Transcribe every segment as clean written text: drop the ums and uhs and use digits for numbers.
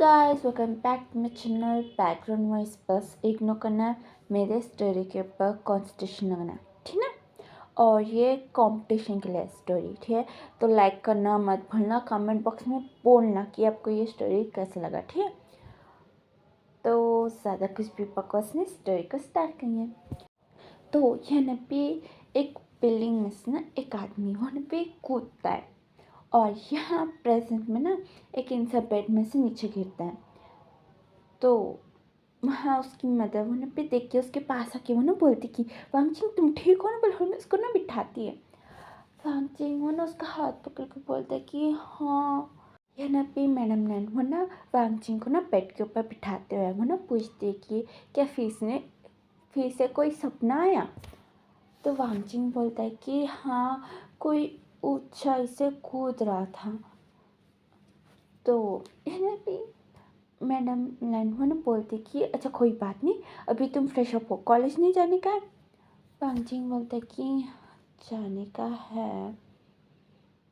Guys, welcome back to my channel background voice. बस ignore करना मेरे स्टोरी के ऊपर कॉन्स्टिट्यूशन लगना, ठीक है। और ये कंपटीशन के लिए स्टोरी, ठीक है। तो लाइक करना मत भूलना, कमेंट बॉक्स में बोलना कि आपको ये स्टोरी कैसा लगा, ठीक है। तो ज़्यादा कुछ भी बकवास नहीं, स्टोरी को स्टार्ट करेंगे। तो यहाँ पे एक बिल्डिंग में से ना एक आदमी वहाँ पे कूदता है और यहाँ प्रेजेंट में ना एक इंसान बेड में से नीचे गिरता है। तो वहाँ उसकी मदर वो ना पे देख के उसके पास आके वो ना बोलती कि वांगचिंग तुम ठीक हो ना, बोल उसको ना बिठाती है। वांगचिंग वो ना उसका हाथ पकड़ के बोलता है कि हाँ। यह ना पे मैडम नैन वो ना वांगचिंग को ना बेड के ऊपर बिठाते हुए वो ना पूछती है कि क्या फिर से कोई सपना आया। तो वांगचिंग बोलता है कि हाँ, कोई ऊंचाई से कूद रहा था। तो यह ना पे मैडम लैंडवन बोलती कि अच्छा कोई बात नहीं, अभी तुम फ्रेश अप हो, कॉलेज नहीं जाने का है। वांगचिंग बोलता कि जाने का है,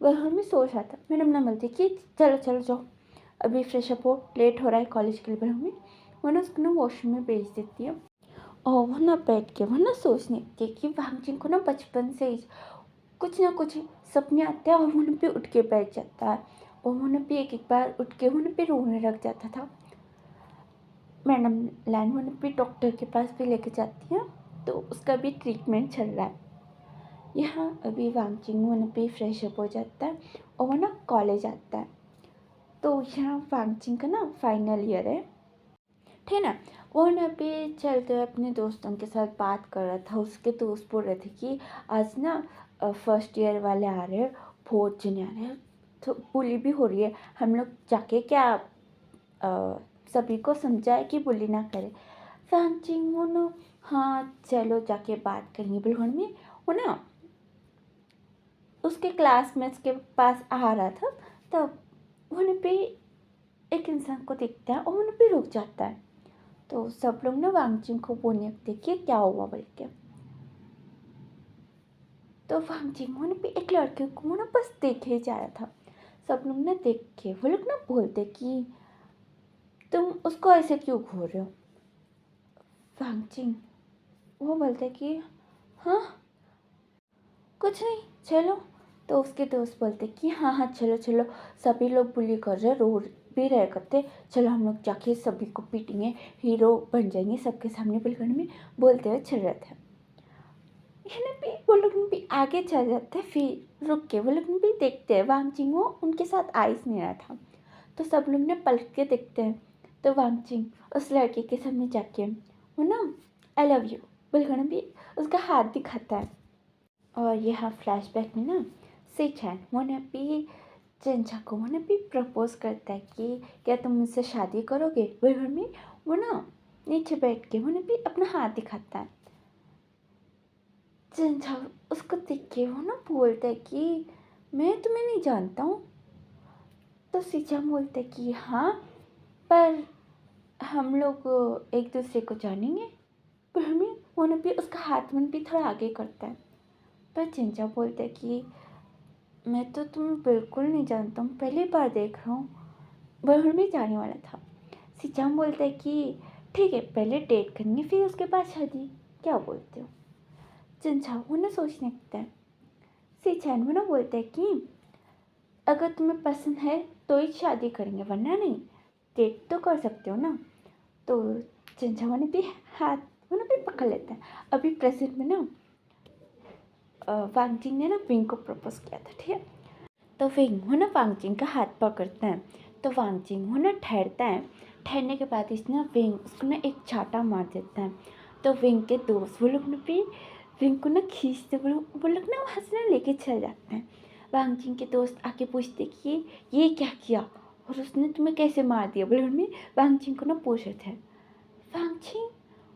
वह हमें सोच रहा था। मैडम ना बोलती कि चलो चलो जाओ, अभी फ्रेश अप हो, लेट हो रहा है कॉलेज के लिए। पर हमें वो ना उसको ना वॉशरूम में भेज देती है। और वो ना बैठ के वो ना सोचने लगती है कि वांगचिंग को ना बचपन से ही कुछ ना कुछ सपने आते हैं और वो पे उठ के बैठ जाता है। और वो पे एक एक बार उठ के वो पे रोने लग जाता था। मैडम लैंडवन भी डॉक्टर के पास भी लेके जाती हैं, तो उसका भी ट्रीटमेंट चल रहा है। यहाँ अभी वांगचिंग वो पे फ्रेश अप हो जाता है और वो ना कॉलेज आता है। तो यहाँ वांगचिंग का ना फाइनल ईयर है, ठीक है ना। वो ना पे चलते हुए अपने दोस्तों के साथ बात कर रहा था। उसके दोस्त बोल रहे थे कि आज ना फर्स्ट ईयर वाले आ रहे हैं, बहुत जने आ रहे हैं, तो बुली भी हो रही है, हम लोग जाके क्या सभी को समझाए कि बुली ना करे। वांगचिंग वो ना हाँ चलो जाके बात करेंगे बिल्कुल में। वो ना उसके क्लासमेट्स के पास आ रहा था, तब वहाँ पे एक इंसान को देखता है और वहाँ पे रुक जाता है। तो सब लोग ना वांगचिंग को बोलने लगते कि क्या हुआ बोल के। तो वांगचिंग वहाँ पे एक लड़के को ना बस देखे ही जा रहा था। सब लोग ना देख के वो लोग ना बोलते कि तुम उसको ऐसे क्यों घूर रहे हो। वांगचिंग वो बोलते कि हाँ कुछ नहीं, चलो। तो उसके दोस्त बोलते कि हाँ हाँ चलो चलो, सभी लोग बुली कर रहे, रो भी रहे करते, चलो हम लोग जाके सभी को पीटेंगे, हीरो बन जाएंगे सबके सामने बिल्कुल में बोलते हुए चल रहे थे। भी वो लोग भी आगे चल जाते, फिर रुक के वो लोग भी देखते हैं वांगचिंग वो उनके साथ आ ही नहीं रहा था। तो सब लोग ने पलट के देखते हैं। तो वांगचिंग उस लड़के के सामने जाके वो ना आई लव यू बिल्कुल भी उसका हाथ दिखाता है। और यह फ्लैशबैक में ना सेचैन वो ना भी चंचा को वो ना भी प्रपोज करता है कि क्या तुम मुझसे शादी करोगे। बिल्कुल में वो ना नीचे बैठ के वो ना भी अपना हाथ दिखाता है। चंचा उसको देख के वो ना बोलता है कि मैं तुम्हें नहीं जानता हूँ। तो सिचा बोलते कि हाँ, पर हम लोग एक दूसरे को जानेंगे। पर हमें वो ना भी उसका हाथ मन भी थोड़ा आगे करता है। पर चिंचा बोलते कि मैं तो तुम्हें बिल्कुल नहीं जानता हूँ, पहली बार देख रहा हूँ। वह भी जाने वाला था। सिचाम बोलता है कि ठीक है, पहले डेट करेंगे फिर उसके बाद शादी, क्या बोलते हो। चिंचा वो ना सोचने लगता है। सिचान वो ना बोलता है कि अगर तुम्हें पसंद है तो ही शादी करेंगे, वरना नहीं, डेट तो कर सकते हो ना। तो चिंचा ने भी हाथ वो ना भी पकड़ लेता है। अभी प्रेजेंट में ना वांगचिंग ने ना विंग को प्रपोज किया था, ठीक है। तो विंग वो ना वांगचिंग का हाथ पकड़ता है। तो वांगचिंग वो ना ठहरता है। ठहरने के बाद इसने विंग उसको ना एक चाटा मार देता है। तो विंग के दोस्त वो लोग ना भी विंग को ना खींचते, वो लोग ना वहाँ से ना लेके चल जाते हैं। वांगचिंग के दोस्त आके पूछते कि ये क्या किया और उसने तुम्हें कैसे मार दिया। बोले में वांगचिंग को ना पूछ रहे थे। वांगचिंग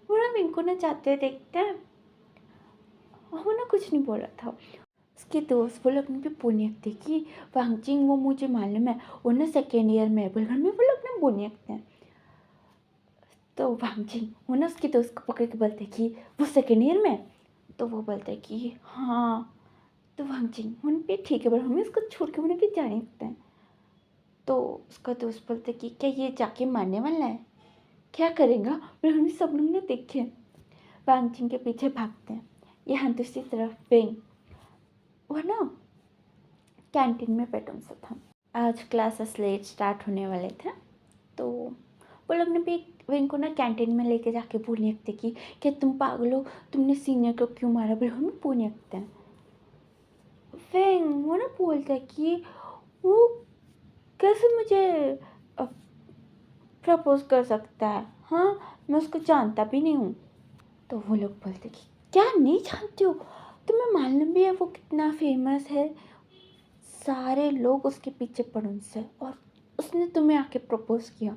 वो ना विंग को ना जाते देखते हैं, वो ना कुछ नहीं बोल रहा था। उसके दोस्त वो लोग ने भी बोलने लगते कि वांगचिंग वो मुझे मालूम है, वो ना सेकेंड ईयर में है। बोल में वो लोग ना बोलने लगते हैं। तो वांगचिंग वो ना उसके दोस्त को पकड़ के बोलते कि वो सेकेंड ईयर में है। तो वो बोलते हैं कि हाँ। तो वांगचिंग उन पे ठीक है, पर हमें उसको छोड़ के उन्हें भी जाने लगते हैं। तो उसका दोस्त बोलता कि क्या ये जाके मारने वाला है, क्या करेगा। पर हम सब लोग ना देखे वांग चिंग के पीछे भागते हैं। यहाँ दूसरी तरफ वेंग, वो ना कैंटीन में पेटों से था। आज क्लासेस लेट स्टार्ट होने वाले थे, तो वो लोग ने भी वेंग को ना कैंटीन में लेके जाके बोलने लगते कि क्या तुम पागल हो, तुमने सीनियर को क्यों मारा। बोले हमें बोलने लगते हैं। वेंग वो ना बोलता है कि वो कैसे मुझे प्रपोज कर सकता है, हाँ मैं उसको जानता भी नहीं हूँ। तो वो लोग बोलते कि क्या नहीं जानते हो, तुम्हें मालूम भी है वो कितना फेमस है, सारे लोग उसके पीछे पड़े से, और उसने तुम्हें आके प्रपोज किया।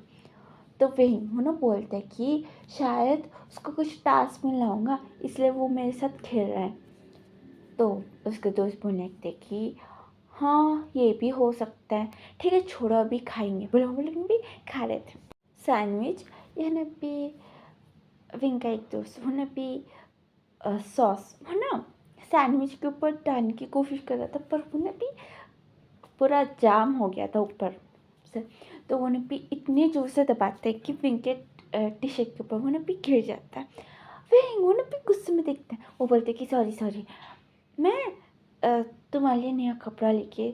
तो वही वो ना बोलते हैं कि शायद उसको कुछ टास्क मिला होगा इसलिए वो मेरे साथ खेल रहा है। तो उसके दोस्त बोलने लगते कि हाँ ये भी हो सकता है, ठीक है छोड़ो अभी खाएंगे। बोले हम लोग भी खा रहे थे सैंडविच। यहाँ भी विंग का एक दोस्त होना भी सॉस है ना सैंडविच के ऊपर डालने की कोशिश कर रहा था, पर वो ना भी पूरा जाम हो गया था ऊपर से। तो वो ना भी इतने जोर से दबाते हैं कि विंग के टी शर्ट के ऊपर वो ना भी गिर जाता है। विंग वो ना भी गुस्से में देखते हैं, वो बोलते कि सॉरी सॉरी, मैं तुम्हारे लिए नया कपड़ा लेके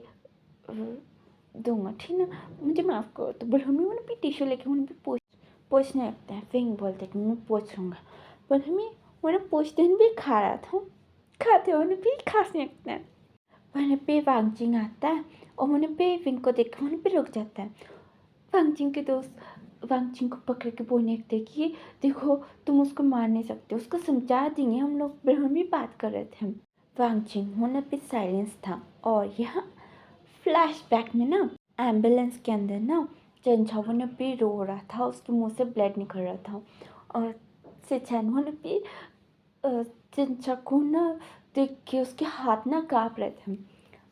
दूंगा, ठीक ना, मुझे माफ़ करो। तो बोले हमें उन्हें भी टिश्यू लेके उन्हें भी पोछने लगता है। फिर बोलते कि मैं पोछ लूँगा, पर हमें उन्हें पोछते हुए भी खा रहा था, खाते हुए भी खांसने लगता है। वहीं पे वांगजिंग आता है और उन्हें पे विंग को देख वहीं पे रुक जाता है। वांगजिंग के दोस्त वांगजिंग को पकड़ के बोलने लगते कि देखो तुम उसको मार नहीं सकते, उसको समझा देंगे हम लोग, ब्रह्म भी बात कर रहे थे। वांगजिंग होने पे साइलेंस था, और यहाँ फ्लैशबैक में ना एम्बुलेंस के अंदर ना चंचावो ने भी रो रहा था, उसके मुंह से ब्लड निकल रहा था, और सिचैन ने भी चंचा को ना देख के उसके हाथ ना काँप रहे थे।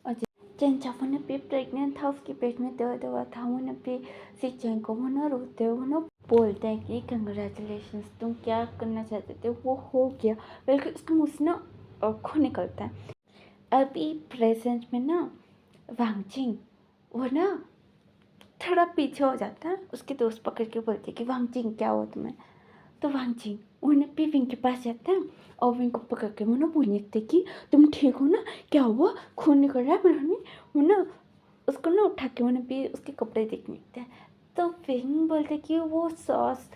और चंचावो ने भी प्रेग्नेंट था, उसके पेट में दर्द हुआ था। वो ने भी सिचैन को वो ना रोते हुए ना बोलते हैं कि कंग्रेचुलेशन, तुम क्या करना चाहते थे वो हो गया, बल्कि उसके मुँह से ना खून निकलता है। अभी प्रेजेंट में ना वांगजिंग वो ना थोड़ा पीछे हो जाता है, उसके दोस्त पकड़ के बोलते कि वांगजिंग क्या हुआ तुम्हें। तो वांगजिंग उन्हें भी विंग के पास जाता है और विंग को पकड़ के वो ना बोलने लगते कि तुम ठीक हो ना, क्या हुआ, खून निकल रहा है। बोले वो ना उसको ना उठा के उन्हें भी उसके कपड़े देखने लगते हैं। तो विंग बोलते कि वो सॉस।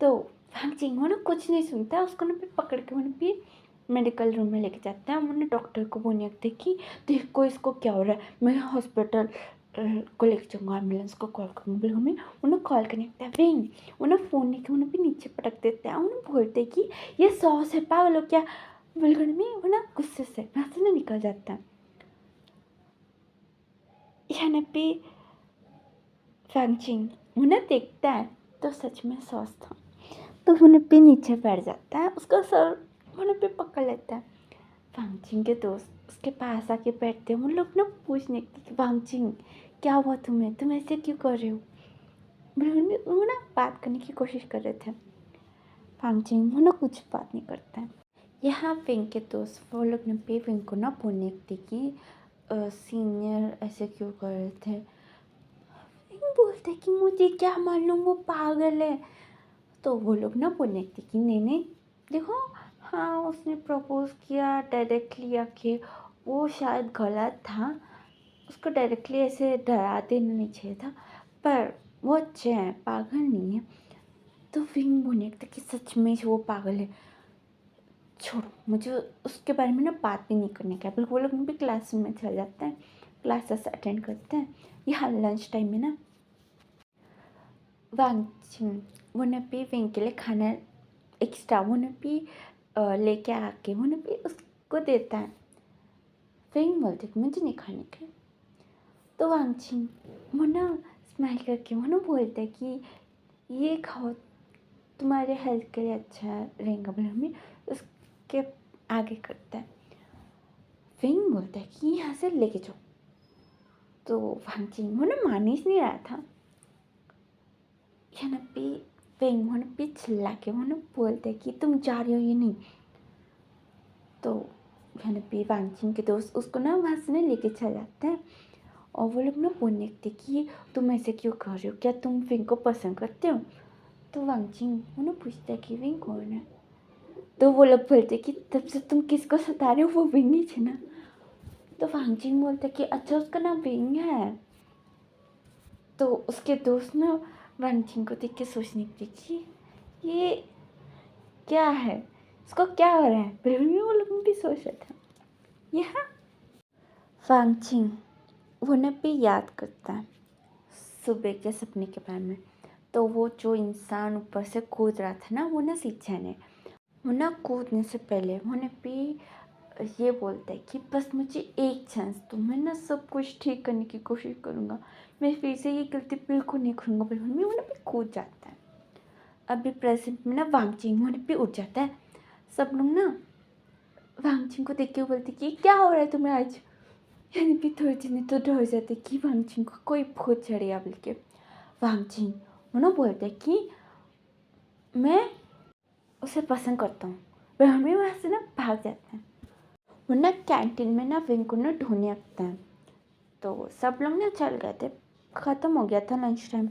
तो वांगजिंग वो ना कुछ नहीं सुनता, उसको ना भी पकड़ के उन्हें भी मेडिकल रूम में लेके जाते हैं। उन्हें डॉक्टर को बोलने लगते कि देखो इसको क्या हो रहा है, मैं हॉस्पिटल को लेके जाऊँगा, एम्बुलेंस को कॉल करूँगा। बोले हमें उन्हें कॉल करने लगता है। विंग उन्हें फ़ोन लेके उन्हें भी नीचे पटक देते हैं। उन्हें बोलते कि ये सॉस है, पागल हो क्या। बोले में वो ना गुस्से से वहाँ से ना निकल जाता है। यहाँ पे वांगजिंग उन्हें देखता है तो सच में सॉस था, तो उन्हें पे नीचे बैठ जाता है, उसका सर उन्हें पे पकड़ लेता है। वांगजिंग के दोस्त उसके पास आके बैठते हैं। उन लोग ना पूछने कि वांगजिंग क्या हुआ तुम्हें, तुम ऐसे क्यों कर रहे हो। वो ना बात करने की कोशिश कर रहे थे। वांगजिंग वो ना कुछ बात नहीं करता है। यहाँ विंग के दोस्त वो लोग ने पे विंग को ना बोलने थे कि सीनियर ऐसे क्यों कर रहे थे। विंग बोलते कि मुझे क्या मालूम, वो पागल है। तो वो लोग ना बोलने थे कि नहीं नहीं देखो, हाँ उसने प्रपोज किया डायरेक्टली आके, वो शायद गलत था, उसको डायरेक्टली ऐसे डरा देना नहीं चाहिए था, पर वो अच्छे हैं, पागल नहीं है। तो विंग बोलने लगता कि सच में वो पागल है, छोड़ो मुझे उसके बारे में ना बात भी नहीं करने का। वो लोग भी क्लास में चल जाते हैं, क्लासेस अटेंड करते हैं। यहाँ लंच टाइम में ना वांगजिंग वो ने भी विंग के लिए खाना एक्स्ट्रा वो ने भी लेके आके वो ने भी उसको देता है। विंग बोलते कि मुझे नहीं खाने के। तो वांगजिंग वो ना स्माइल करके वो ना बोलते कि ये खाओ, तुम्हारे हेल्थ के लिए अच्छा रहेगा। बोले हमें उसके आगे करता है। विंग बोलता है कि यहाँ से लेके जाओ। तो वांगजिंग वो ना मान ही नहीं रहा था। यहाँ पे विंग वो ना भी चिल्ला के वो ना बोलते कि तुम जा रही हो ये नहीं। तो यहाँ पे वांगजिंग के दोस्त उसको ना वहाँ से ना लेके चल जाते हैं, और वो लोग ना बोलने लगते कि तुम ऐसे क्यों कर रहे हो, क्या तुम विंग को पसंद करते हो? तो वांगजिंग वो ना पूछता है कि विंग कौन है? तो वो लोग बोलते कि तब से तुम किसको सता रहे हो, वो विंग ही है ना। तो वांगजिंग बोलता कि अच्छा उसका नाम विंग है। तो उसके दोस्त ना वांगजिंग को देख के सोचने लगे कि ये क्या है, इसको क्या हो रहा है। फिर भी वो लोग भी सोच रहे थे यह वांगजिंग वो ना भी याद करता है सुबह के सपने के बारे में। तो वो जो इंसान ऊपर से कूद रहा था ना, वो ना सीचैन है। वो ना कूदने से पहले वो ना भी ये बोलता है कि बस मुझे एक चांस दो, मैं ना सब कुछ ठीक करने की कोशिश करूँगा, मैं फिर से ये गलती बिल्कुल नहीं करूँगा। बिल्कुल मैं वो ना भी कूद जाता है। अभी प्रेजेंट में ना वांगजिंग वो ना भी उठ जाता है। सब लोग ना वांगजिंग को देख के बोलते कि क्या हो रहा है तुम्हें आज। यानी भी थोड़े दिन तो डर जाते कि वांगजिंग को कोई भूत चढ़ेगा बोल के। वांगजिंग वो ना बोलता है कि मैं उसे पसंद करता हूँ। वह हमें वहाँ से ना भाग जाते हैं। वो ना कैंटीन में ना विंग को ना ढूंढने लगता है। तो सब लोग ना चल गए थे, ख़त्म हो गया था लंच टाइम।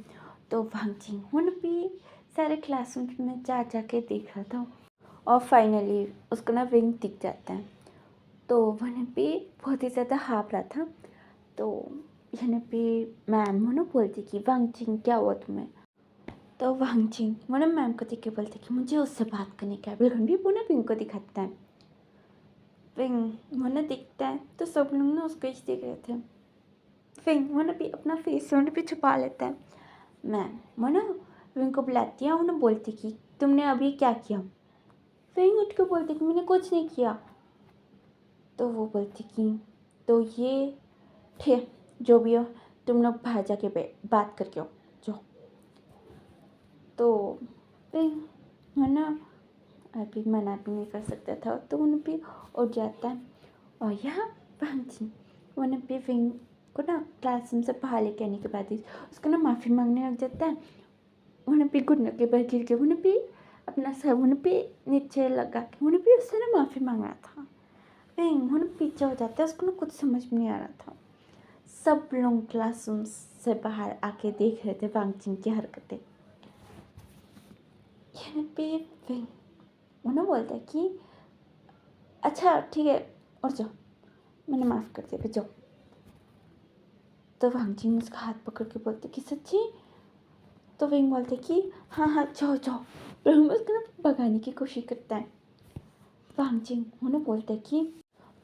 तो वांगजिंग वो ना भी सारे क्लासरूम में जा जा के देख रहा था और फाइनली उसको ना विंग दिख जाता है। तो वह भी बहुत ही ज़्यादा हाँफ रहा था। तो यहाँ पे मैम वो ना बोलती कि वांगजिंग क्या हुआ तुम्हें? तो वांगजिंग वो ना मैम को देख के बोलते कि मुझे उससे बात करने का है। बिल्कुल भी वो ना विंग को दिखाता है। विंग वो ना दिखता है तो सब लोग ना उसको ही देख रहे थे। विंग वो ना भी अपना फेस वो ना भी छुपा लेता है। मैम वो ना विंग को बुलाती है, वो ना बोलती कि तुमने अभी क्या किया? विंग उठ के बोलती कि मैंने कुछ नहीं किया। तो वो बोलती कि तो ये ठीक जो भी हो, तुम लोग बाहर जाके बात करके आओ जो। तो विंग है ना अभी मना भी नहीं कर सकता था, तो उन भी उठ जाता है। और यहाँ वांगजिंग उन भी विंग को ना क्लासरूम से बाहर लेके आने के बाद ही उसको ना माफ़ी मांगने लग जाता है। उन्हें भी घुटनों के बल गिर के उन्हें भी अपना सर उन्हें भी नीचे लगा के उन्हें भी उससे ना माफ़ी मांग रहा था। विंग उन्हें पीछे हो जाता है, उसको ना कुछ समझ में नहीं आ रहा था। सब लोग क्लासरूम से बाहर आके देख रहे थे वांगजिंग की हरकतें। यहाँ पे विंग उन्हें बोलता है कि अच्छा ठीक है और जाओ, मैंने माफ़ कर दिया, फिर जाओ। तो वांगजिंग उसका हाथ पकड़ के बोलते कि सच्ची? तो विंग बोलते कि हाँ हाँ जाओ जाओ। पर हम उसको ना भगाने की कोशिश करता है। वांगजिंग उन्हें बोलते कि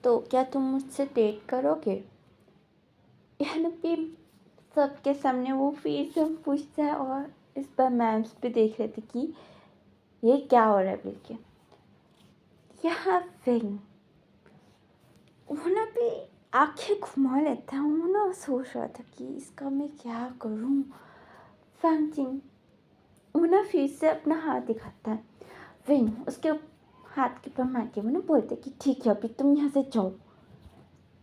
तो क्या तुम मुझसे डेट करोगे? यानी भी सबके सामने वो फिर से पूछता है और इस बार मैम्स भी देख रहे थे कि ये क्या हो रहा है बोल के। यहाँ विंग वो ना भी आंखें घुमा लेता है। वो ना सोच रहा था कि इसका मैं क्या करूँ। वांगजिंग वो ना फिर से अपना हाथ दिखाता है। विंग उसके हाथ के ऊपर मार के वो ना बोलते कि ठीक है अभी तुम यहाँ से जाओ।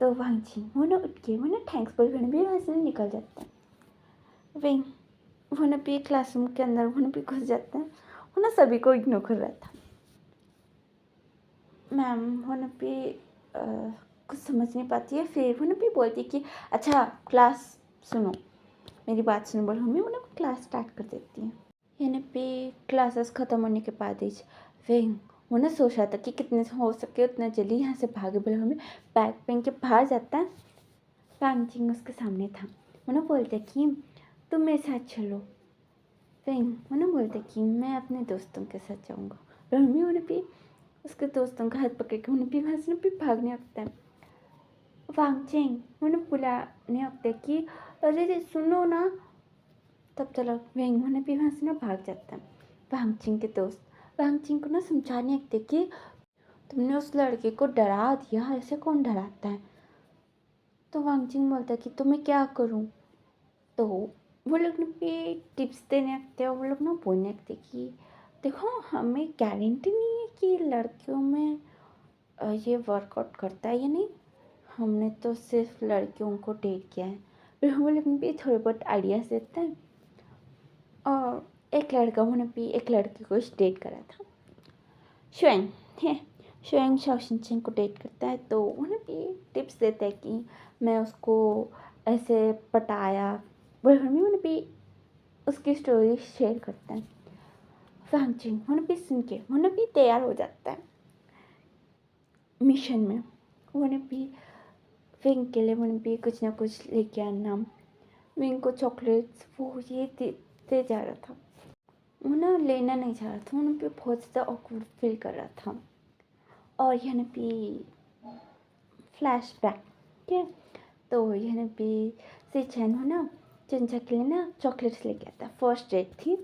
तो वांगजिंग वो ना उठ के वो ना थैंक्स बोलकर भी वहाँ से निकल जाता है। विंग वो ना भी क्लासरूम के अंदर वो ना भी घुस जाता है। वो ना सभी को इग्नोर कर रहा था। मैम वो ना भी कुछ समझ नहीं पाती है। फिर वो ना भी बोलती है कि अच्छा क्लास सुनो, मेरी बात सुनो। बोल हमें वो ना क्लास स्टार्ट कर देती है। यानी पे क्लासेस ख़त्म होने के बाद ही विंग वो ना सोच रहा था कि कितने से हो सके उतना जल्दी यहाँ से भागे। बोले हमें बैग पहन के बाहर जाता है। वांगजिंग उसके सामने था। वो ना बोलते कि तुम मेरे साथ चलो। विंग वो ना बोलते कि मैं अपने दोस्तों के साथ जाऊँगा। रमी उन्हें भी उसके दोस्तों का हाथ पकड़ के उन्हें भी वहाँ से भी भागने लगता है। वांगजिंग उन्हें बुलाने लगता है कि अरे सुनो ना। तब तक विंग उन्हें भी वहाँ से ना भाग जाता है। वांगजिंग के दोस्त वांगजिंग को ना समझाने लगते कि तुमने उस लड़के को डरा दिया, ऐसे कौन डराता है। तो वांगजिंग बोलता है कि तो मैं क्या करूँ। तो वो लोग ना भी टिप्स देने लगते हैं। वो लोग ना बोलने लगते कि देखो हमें गारंटी नहीं है कि लड़कियों में ये वर्कआउट करता है या नहीं। हमने तो सिर्फ लड़कियों को डेट किया है। फिर वो लोग भी थोड़े बहुत आइडियाज़ देते हैं। और एक लड़का उन्होंने भी एक लड़की को डेट करा था, शुएंग है। शुएंग शाओशिनचेन को डेट करता है। तो उन्हें भी टिप्स देता है कि मैं उसको ऐसे पटाया। बलहमी उन्हें भी उसकी स्टोरी शेयर करता है। फैंगचिंग उन्हें भी सुन के उन्हें भी तैयार हो जाता है मिशन में। उन्हें भी विंग के लिए उन्हें भी कुछ ना कुछ लेके आना। विंग को चॉकलेट्स वो ये देते जा रहा था। वो ना लेना नहीं चाह रहा था। उन्हें भी बहुत ज़्यादा ऑकवर्ड फील कर रहा था। और यहाँ भी फ्लैशबैक, ठीक है। तो यहाँ पे सिचैन हो ना चिंचा के लिए ना चॉकलेट्स लेके आता। फर्स्ट डेट थी।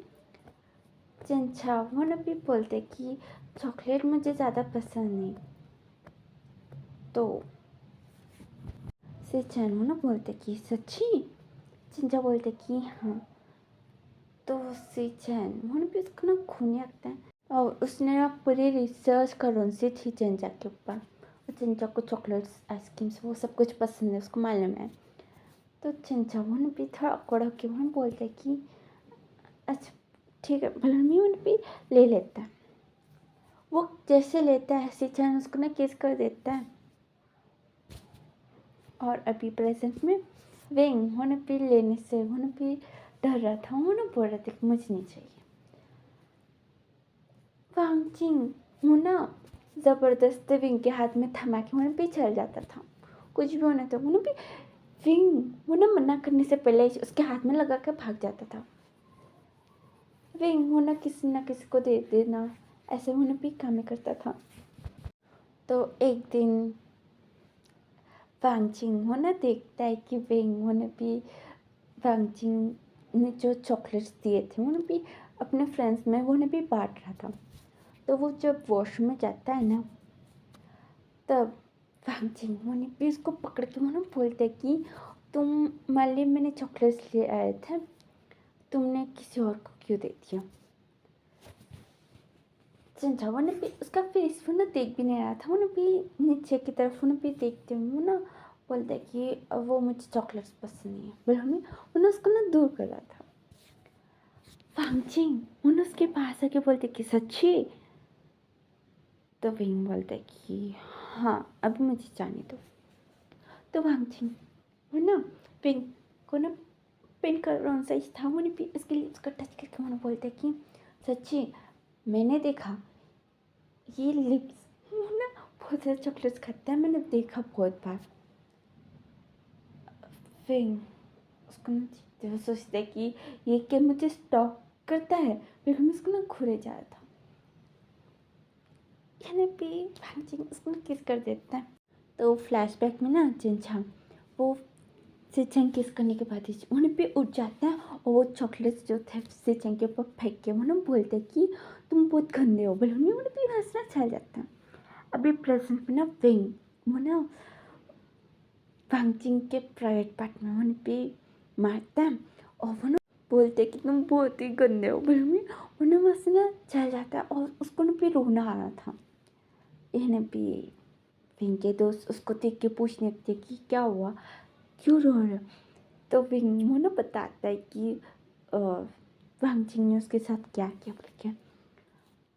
चिंचा वो ना भी बोलते कि चॉकलेट मुझे ज़्यादा पसंद नहीं। तो सिचैन हो ना बोलते कि सच्ची। चिंचा बोलते कि हाँ। तो सिचैन वो ना भी उसको ना खून लगता है। और उसने ना पूरी रिसर्च करून सी थी चिंचा के ऊपर। और चिंचा को चॉकलेट्स आइसक्रीम्स वो सब कुछ पसंद है, उसको मालूम है। तो चिंचा वो भी थोड़ा अकड़ होकर वो बोलते कि अच्छा ठीक है। भलमी उन भी ले लेता है। वो जैसे लेता है सिचैन उसको ना किस कर देता है। और अभी प्रेजेंट में विंग होने भी लेने से होने भी डर रहा था। वो ना बोल रहा था कि मुझे नहीं चाहिए। फैंगचिंग वो ना ज़बरदस्ती विंग के हाथ में थमा के होने भी चल जाता था। कुछ भी होना था वो भी विंग वो ना मना करने से पहले ही उसके हाथ में लगा कर भाग जाता था। विंग वो ना किसी को दे देना ऐसे होने भी काम करता था। तो एक दिन फैंगचिंग वो ना देखता है कि विंग वो ना भी फैंगचिंग ने जो चॉकलेट्स दिए थे वो ना भी अपने फ्रेंड्स में वो ना भी बांट रहा था। तो वो जब वॉशरूम में जाता है ना तब फैंगचिंग वो ना भी उसको पकड़ के वो ना बोलते कि तुम मान ली मैंने चॉकलेट्स ले आए थे, तुमने किसी और को क्यों दे दिया। चिंचा वो ना भी उसका फेस वो ना देख भी नहीं रहा था। वो ना भी नीचे की तरफ वो ना भी देखते हुए वो ना बोलते कि वो मुझे चॉकलेट्स पसंद नहीं है। पर हमें वो ना उसको ना दूर कर रहा था। फैंगचिंग वो ना उसके पास आके बोलते कि सच्ची। तो विंग बोलता कि हाँ अभी मुझे जाने दो। तो फैंगचिंग वो ना विंग को ना पिन कर रहा सही था। वो नहीं उसके लिए उसका टच करके वो बोलते कि सच्ची मैंने देखा ये लिप्स वो ना बहुत सारे चॉकलेट्स खाता है, मैंने देखा बहुत बार। फिर उसको ना देखते हुए सोचते कि ये क्या मुझे स्टॉक करता है। फिर हम उसको ना घूरे जा रहा था। यानी भी फैंगचिंग उसको ना किस कर देता है। तो फ्लैशबैक में ना चिंचा वो सिचेंग किस करने के बाद उन्हें पे उठ जाता है। और वो चॉकलेट्स जो थे सिचेंग के ऊपर फेंक के वो ना बोलते कि तुम बहुत गंदे हो। बोले उन्हें भी हंसना चल जाता है। अभी प्रेजेंट में ना विंग वो ना फैंगचिंग के प्राइवेट पार्ट में उन्हें पे मारता है। और वो ना बोलते कि तुम बहुत ही गंदे हो। बोले उन्हें वहाँ से ना चल जाता है। और उसको ना भी रोना आ रहा था। इन्हें भी विंग के दोस्त उसको देख के पूछने लगते कि क्या हुआ, क्यों रो रहे हो। तो विंग वो ना बताता है कि वांगचिंग ने उसके साथ क्या किया बोल के।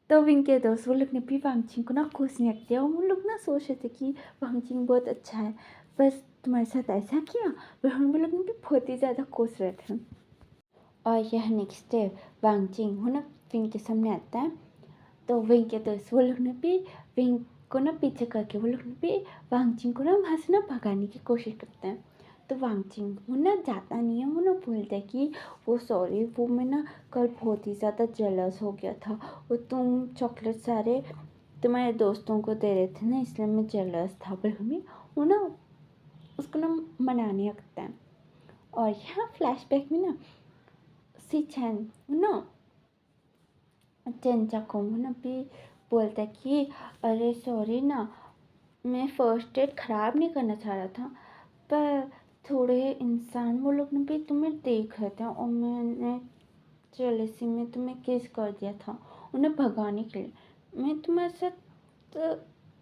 तो विंग के दोस्त वो लोग ने भी वांगचिंग को ना खुश नहीं रखते। और वो लोग ना सोच रहे थे कि वांगचिंग बहुत अच्छा है, बस तुम्हारे साथ ऐसा किया। पर हम लोग ने भी बहुत ही ज़्यादा खुश रहे थे। और यह नेक्स्ट डे वांगचिंग वो ना विंग के सामने आता है। तो विंग के दोस्त वो लोग ने भी विंग को ना पीछे करके वो लोग ने भी वांगचिंग को ना वहाँ से ना भगाने की कोशिश करते हैं। तो वांगचिंग वो ना जाता नहीं है। वो ना बोलता है कि वो सॉरी, वो मैं ना कल बहुत ही ज़्यादा जेलस हो गया था। वो तुम चॉकलेट सारे तुम्हारे दोस्तों को दे रहे थे ना, इसलिए मैं जेलस था। पर हमें वो ना उसको ना मनाने लगता है। और यहाँ फ्लैशबैक में ना सिचैन ना चिंचा को ना भी बोलता है कि अरे सॉरी ना, मैं फर्स्ट डेट ख़राब नहीं करना चाह रहा था, पर थोड़े इंसान वो लोग ने भी तुम्हें देख रहे थे और मैंने जेलसी में तुम्हें किस कर दिया था उन्हें भगाने के लिए। मैं तुम्हारे साथ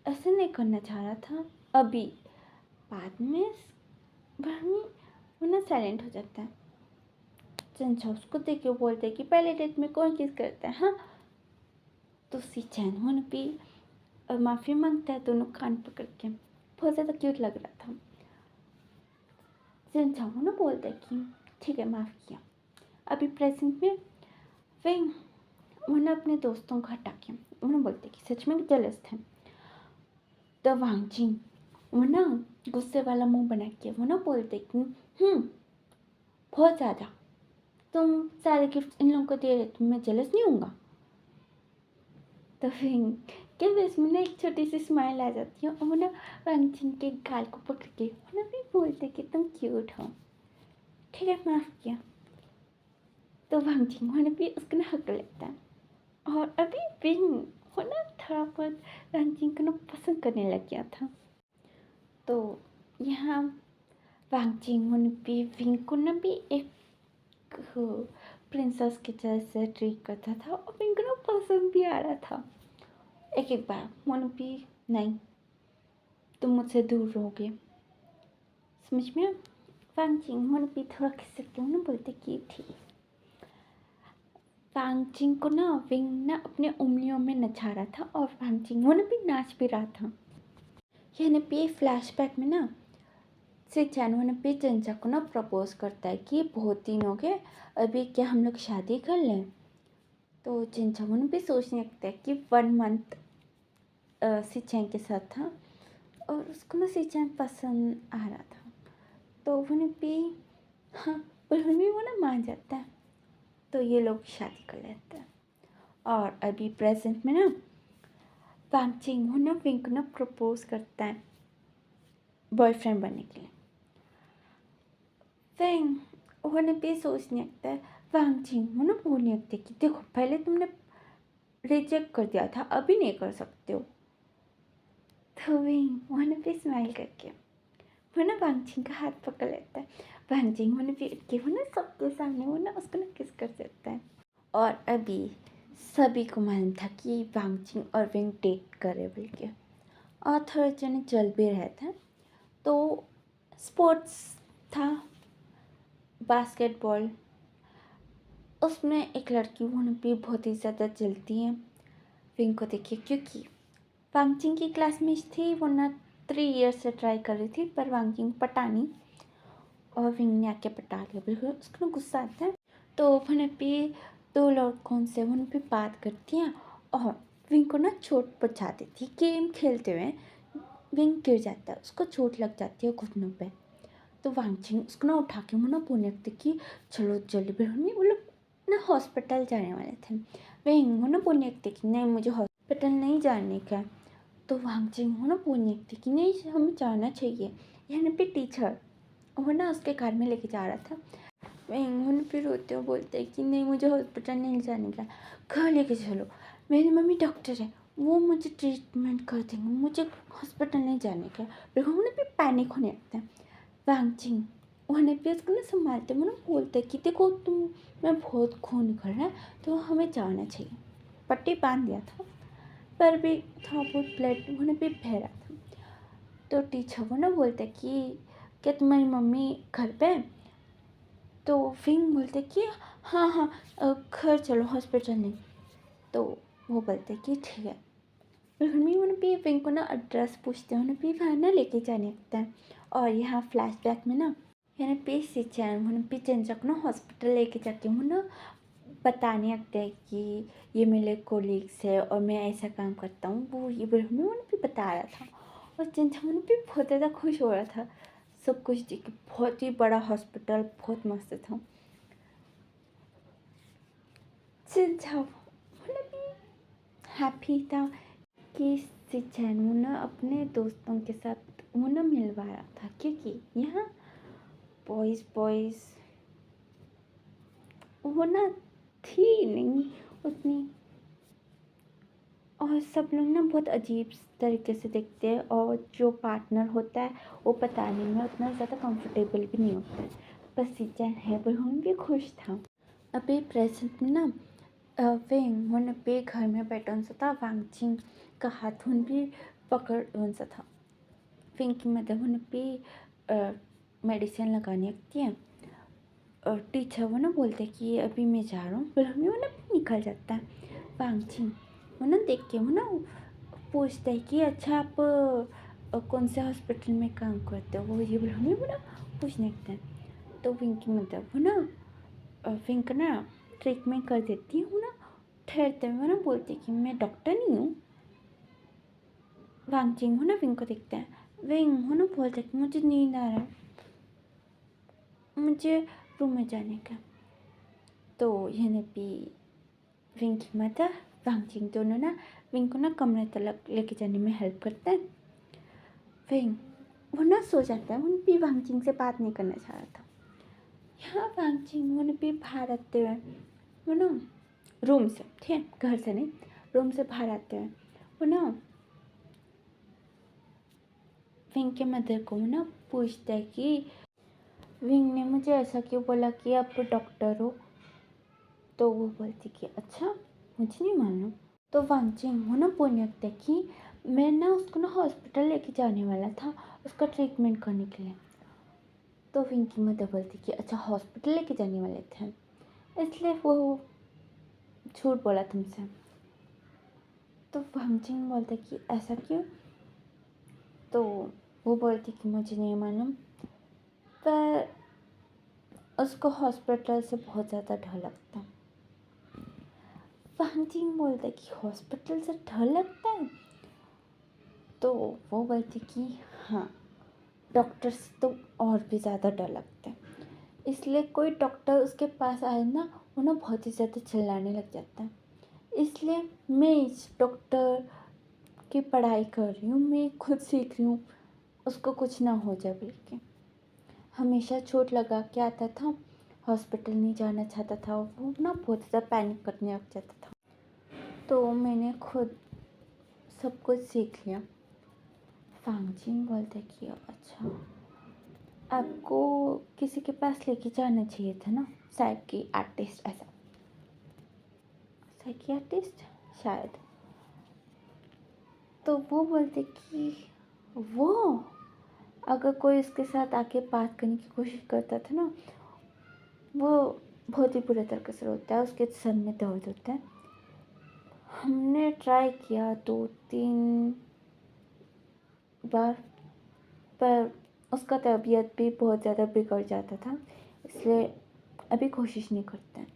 ऐसे नहीं करना चाह रहा था अभी। बाद में भरमी वो ना साइलेंट हो जाता है। चंचा उसको देख के बोलते कि पहले डेट में कौन किस करता है हाँ। तो सिचैन होने भी माफ़ी मांगता है दोनों कान पकड़ के। बहुत ज़्यादा क्यूट लग रहा था। जिनचा वो ना बोलता है कि ठीक है माफ़ किया। अभी प्रेजेंट में वे वो ना अपने दोस्तों को हटा के वो ना बोलते कि सच में जेलस थे। तो वांगजिंग वो ना गुस्से वाला मुंह बना के वो ना बोलते कि बहुत ज़्यादा तुम सारे गिफ्ट इन लोगों को दे रहे, तुम मैं जेलस नहीं हूँगा। तो फिर क्या बस में ना एक छोटी सी स्माइल आ जाती है और वो ना वांगजिंग के गाल को पकड़ के वो ना भी बोलते कि तुम क्यूट हो, ठीक है माफ़ किया। तो वांगजिंग वो ना भी उसको ना हक लेता है और अभी विंग वो ना थोड़ा बहुत वांगजिंग को ना पसंद करने लग गया था। तो यहाँ वांगजिंग वो भी विंग को ना भी एक प्रिंसेस के जैसे ट्रीट करता था और विंग को ना पसंद भी आ रहा था। एक एक बार मोनू भी नहीं, तुम मुझसे दूर रहोगे, समझ में। वांगजिंग मोनू भी थोड़ा खिसक के ना बोलते कि ठीक। वांगजिंग को ना विंग ना अपने उंगलियों में नचा रहा था और वांगजिंग वो ना भी नाच भी रहा था। यानी भी फ्लैशबैक में ना सिचैन वो ना भी जिनचा को ना प्रपोज करता है कि बहुत दिन हो गए, अभी क्या हम लोग शादी कर लें। तो जिनचा वो ना भी सोचने लगता है कि 1 मंथ सिचैन के साथ था और उसको ना सिचैन पसंद आ रहा था। तो वो ना भी हाँ बिल्कुल भी वो ना मान जाता है। तो ये लोग शादी कर लेते हैं और अभी प्रेजेंट में ना वांगजिंग वो ना विंग को ना प्रपोज करता है बॉयफ्रेंड बनने के लिए। विंग वो ना भी सोचने लगता है, वांगजिंग वो ना बोलने लगते कि देखो पहले तुमने रिजेक्ट कर दिया था, अभी नहीं कर सकते हो। तो विंग वो ना भी स्माइल करके वो ना वांगजिंग का हाथ पकड़ लेता है। वांगजिंग वो ना भी उठ के वो ना सबके सामने वो ना उसको ना किस कर देता है। और अभी सभी को मालूम था कि वांगजिंग और विंग डेट करे बोल के और थोड़े जने जल भी रहे थे। तो स्पोर्ट्स था बास्केटबॉल, उसमें एक लड़की वो भी बहुत ही ज़्यादा जलती है विंग को देखिए, क्योंकि वांगजिंग की क्लासमेट थी, वो ना 3 ईयर्स से ट्राई कर रही थी पर वांगजिंग पटा नहीं और विंग ने आके पटा लिया। बिल्कुल उसको ना गुस्सा आता है। तो वो भी 2 लड़कों से वो भी बात करती हैं और विंग को ना चोट पहुँचा देती है। गेम खेलते हुए विंग गिर जाता है, उसको चोट लग जाती है घुटनों पे। तो वांगजिंग उसको ना उठा के वो ना बोलने लगती कि चलो जल्दी। बिल्कुल वो लोग ना हॉस्पिटल जाने वाले थे। विंग वो ना बोलने लगती कि नहीं मुझे हॉस्पिटल नहीं जाने का। तो वांगजिंग वो ना बोलने लगती कि नहीं हमें जाना चाहिए। यहाँ पे टीचर वो ना उसके कार में लेके जा रहा था। विंग फिर रोते हुए बोलते हैं कि नहीं मुझे हॉस्पिटल नहीं जाने का, घर लेके चलो, मेरी मम्मी डॉक्टर है, वो मुझे ट्रीटमेंट कर देंगे, मुझे हॉस्पिटल नहीं जाने का। बिल्कुल उन्हें भी पैनिक होने लगता है। वांगजिंग उन्हें भी उसको ना संभालते वो ना बोलते कि देखो तुम मैं बहुत खून निकल रहा है तो हमें जाना चाहिए। पट्टी बांध दिया था पर भी थोड़ा बहुत ब्लड उन्हें भी बह रहा था। तो टीचर वो ना बोलते कि क्या तुम्हारी मम्मी घर पे है? तो विंग बोलते कि हाँ हाँ घर चलो हॉस्पिटल नहीं। तो वो बोलते कि ठीक है। फिर भी उन्हें भी विंग को ना एड्रेस पूछते हैं, उन्हें भी वहाँ ना लेके जाने लगता है। और यहाँ फ्लैशबैक में ना यानी पे सिचैन उन्हें भी जिनचा को ना हॉस्पिटल लेके जाके वो ना बताने लगते हैं कि ये मेरे कोलीग्स है और मैं ऐसा काम करता हूँ, वो ये बिल्कुल उन्हें भी बता रहा था। और जिनचा उन्हें भी बहुत ज़्यादा खुश हो रहा था सब कुछ देख के। बहुत ही बड़ा हॉस्पिटल, बहुत मस्त था। जिनचा उन्हें भी हैप्पी था कि सिचैन वो ना अपने दोस्तों के साथ वो ना मिलवा रहा था, क्योंकि यहाँ बॉयज़ वो ना थी नहीं उतनी और सब लोग ना बहुत अजीब तरीके से देखते हैं और जो पार्टनर होता है वो बताने में उतना ज़्यादा कंफर्टेबल भी नहीं होता है। बस सिचैन है पर हम भी खुश था। अभी प्रेजेंट में ना विंग वो पे घर में बैठा सा था, वांगजिंग का हाथ उन भी पकड़ सा था। विंग की मदद उन पे मेडिसिन लगाने लगती है और टीचर वो ना बोलते कि अभी मैं जा रहा हूँ, फिर हमें वो ना निकल जाता है। वांगजिंग वो ना देख के वो ना पूछता है कि अच्छा आप कौन से हॉस्पिटल में काम करते हो, वो ये बोल हमें वो ना पूछने लगता है। तो विंग की मदर वो ना विंग ना ट्रीटमेंट कर देती हूँ ना, ठहरते हुए ना बोलती कि मैं डॉक्टर नहीं हूँ। वांग जिंग हो ना विंग को देखता है, विंग हो ना बोलता है कि मुझे नींद आ रहा है, मुझे रूम में जाने का। तो यानी भी विंग की मदर वांग जिंग दोनों ना विंग को ना कमरे तक लेके जाने में हेल्प करते हैं। विंग वो ना सो जाता है, उन भी वांग जिंग से बात नहीं करना चाह रहा था। यहाँ वांग जिंग उन भी बाहर आते हुए वो ना रूम से, ठीक है, घर से नहीं, रूम से बाहर आते हैं वो ना विंग के मदर को ना पूछता है कि विंग ने मुझे ऐसा क्यों बोला कि आप डॉक्टर हो। तो वो बोलती कि अच्छा मुझे नहीं मालूम। तो वांग जिंग वो ना बोलने लगता है कि मैं ना उसको ना हॉस्पिटल लेके जाने वाला था उसका ट्रीटमेंट करने के लिए। तो विंग की मदर बोलती कि अच्छा हॉस्पिटल लेके जाने वाले थे इसलिए वो झूठ बोला तुमसे। तो वांग जिंग बोलता कि ऐसा क्यों। तो वो बोलती कि मुझे नहीं मालूम, पर उसको हॉस्पिटल से बहुत ज़्यादा डर लगता है। वांग जिंग बोलता कि हॉस्पिटल से डर लगता है। तो वो बोलती कि हाँ, डॉक्टर से तो और भी ज़्यादा डर लगता है, इसलिए कोई डॉक्टर उसके पास आए ना वो ना बहुत ही ज़्यादा चिल्लाने लग जाता है। इसलिए मैं इस डॉक्टर की पढ़ाई कर रही हूँ, मैं खुद सीख रही हूँ उसको कुछ ना हो जाए बोल के। हमेशा चोट लगा के आता था, हॉस्पिटल नहीं जाना चाहता था, वो ना बहुत ज़्यादा पैनिक करने लग जाता था। तो मैंने खुद सब कुछ सीख लिया। वांग जिंग बोलते कि अच्छा आपको किसी के पास लेके जाना चाहिए था ना, साइकियाट्रिस्ट, ऐसा साइकियाट्रिस्ट शायद। तो वो बोलते कि वो अगर कोई उसके साथ आके बात करने की कोशिश करता था ना, वो बहुत ही बुरे तरीके से रोता है, उसके सर में दर्द होता है। हमने ट्राई किया 2-3 बार, पर उसका तबीयत भी बहुत ज़्यादा बिगड़ जाता था, इसलिए अभी कोशिश नहीं करते हैं।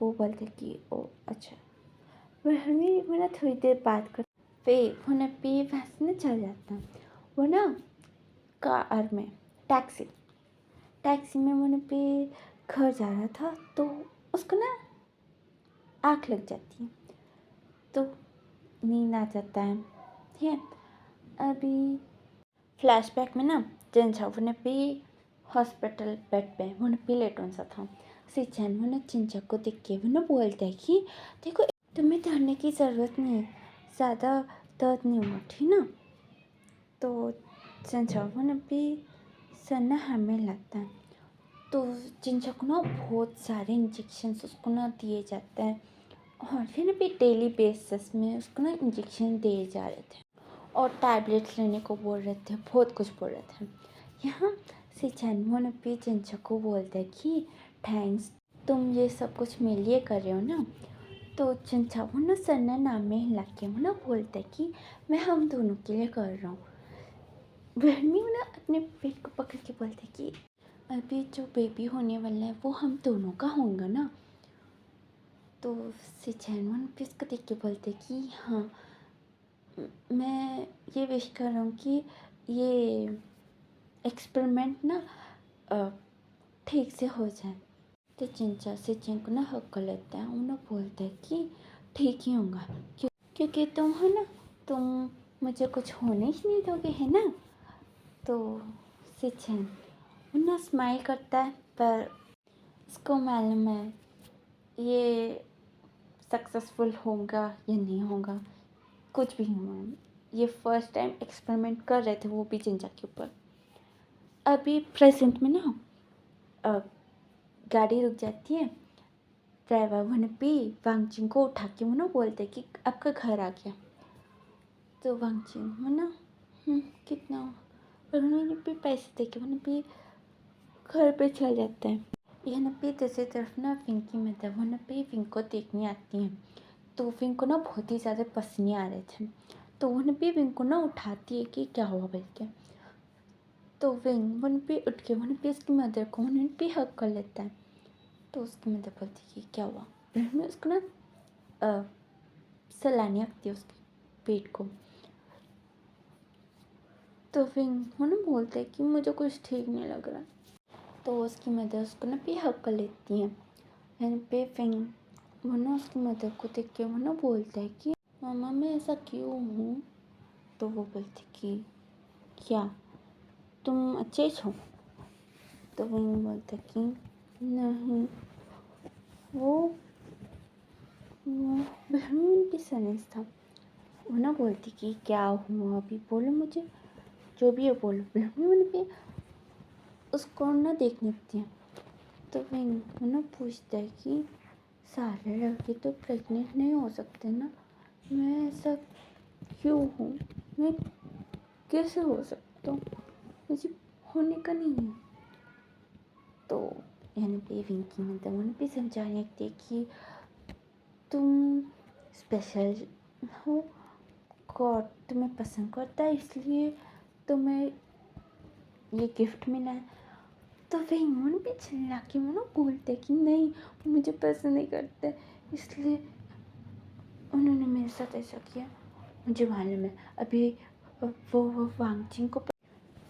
वो बोलते कि ओ अच्छा। वह हमें वो ना थोड़ी देर बात कर फिर वो ना पे वैसे ना चल जाता है। वो ना कार में टैक्सी में वो ना पे घर जा रहा था, तो उसको ना आँख लग जाती है, तो नींद आ जाता है, ठीक है। अभी फ्लैशबैक में ना जिनछा भी हॉस्पिटल बेड पे वो भी लेटों सा था। सिचन वो चिंचक को देख के वो बोलता है कि देखो तुम्हें डरने की ज़रूरत नहीं है, ज़्यादा दर्द नहीं हुआ, ठीक ना। तो चिंचक वो भी सन्ना हमें लगता है। तो चिंचक को ना बहुत सारे इंजेक्शन्स उसको ना दिए जाते हैं, और फिर भी डेली बेसिस में उसको ना इंजेक्शन दिए जा रहे थे और टैबलेट्स लेने को बोल रहे थे, बहुत कुछ बोल रहे थे। यहाँ से चैनमोन भी चिंचक को बोलते हैं कि थैंक्स, तुम ये सब कुछ मेरे लिए कर रहे हो ना। तो चिंचा वो ना सन्ना नाम में हिला के वो ना बोलते हैं कि मैं हम दोनों के लिए कर रहा हूँ। वर्मी वो ना अपने पेट को पकड़ के बोलते हैं कि अभी जो बेबी होने वाला है वो हम दोनों का होगा ना। तो सिचैनवन भी उसको देख के बोलते कि हाँ, मैं ये विश कर रहा हूँ कि ये एक्सपेरिमेंट ना ठीक से हो जाए। तो चिंचा सिचन को ना हक कर लेता है, उन्हें बोलता है कि ठीक ही होगा, क्योंकि तुम हो ना, तुम मुझे कुछ होने ही नहीं दोगे, है ना। तो सिचन उन्हें स्माइल करता है, पर उसको मालूम है ये सक्सेसफुल होगा या नहीं होगा, कुछ भी नहीं मालूम। ये फर्स्ट टाइम एक्सपेरिमेंट कर रहे थे, वो भी चिंचा के ऊपर। अभी प्रेजेंट में ना गाड़ी रुक जाती है, ड्राइवर वन भी वांग जिंग को उठा के वो ना बोलते कि आपका घर आ गया। तो वांग जिंग वो ना कितना, और उन्होंने भी पैसे दे के वो भी घर पे चल जाते हैं। यह भी दूसरी तरफ ना विंग की मदर वो भी विंग को देखने आती हैं। तो विंग को ना बहुत ही ज़्यादा पसीने आ रहे थे, तो वो भी विंग को ना उठाती है कि क्या हुआ बोल के। तो विंग वहाँ पे उठ के वहाँ पे उसकी मदर को वहाँ पे हक कर लेता है। तो उसकी मदर बोलती है क्या हुआ, मैं उसको ना सलानी आती है उसके पेट को। तो विंग वो ना बोलता है कि मुझे कुछ ठीक नहीं लग रहा। तो उसकी मदर उसको ना पे हक कर लेती है। एंड पे विंग वो ना उसकी मदर को देख के वो ना बोलता है कि मामा मैं ऐसा क्यों हूँ। तो वो बोलती कि क्या तुम अच्छे हो। तो विंग बोलता कि नहीं, वो बहन की सनेस था। वो ना बोलती कि क्या हुआ अभी बोलो मुझे, जो भी है बोलो। बहन पे उसको ना देखने लगती है। तो विंग वो ना पूछता है कि सारे लड़के तो प्रेग्नेंट नहीं हो सकते ना, मैं ऐसा क्यों हूँ, मैं कैसे हो सकता हूँ, मुझे होने का नहीं है। तो यानी पे विंग की मतलब उन्हें भी समझाने लगती है कि तुम स्पेशल हो, गॉड तुम्हें पसंद करता है इसलिए तुम्हें ये गिफ्ट मिला है। तो विंग उन भी चिल्ला के वो ना बोलते कि नहीं वो मुझे पसंद नहीं करते इसलिए उन्होंने मेरे साथ ऐसा किया। मुझे मालूम है अभी वो वांगचिंग को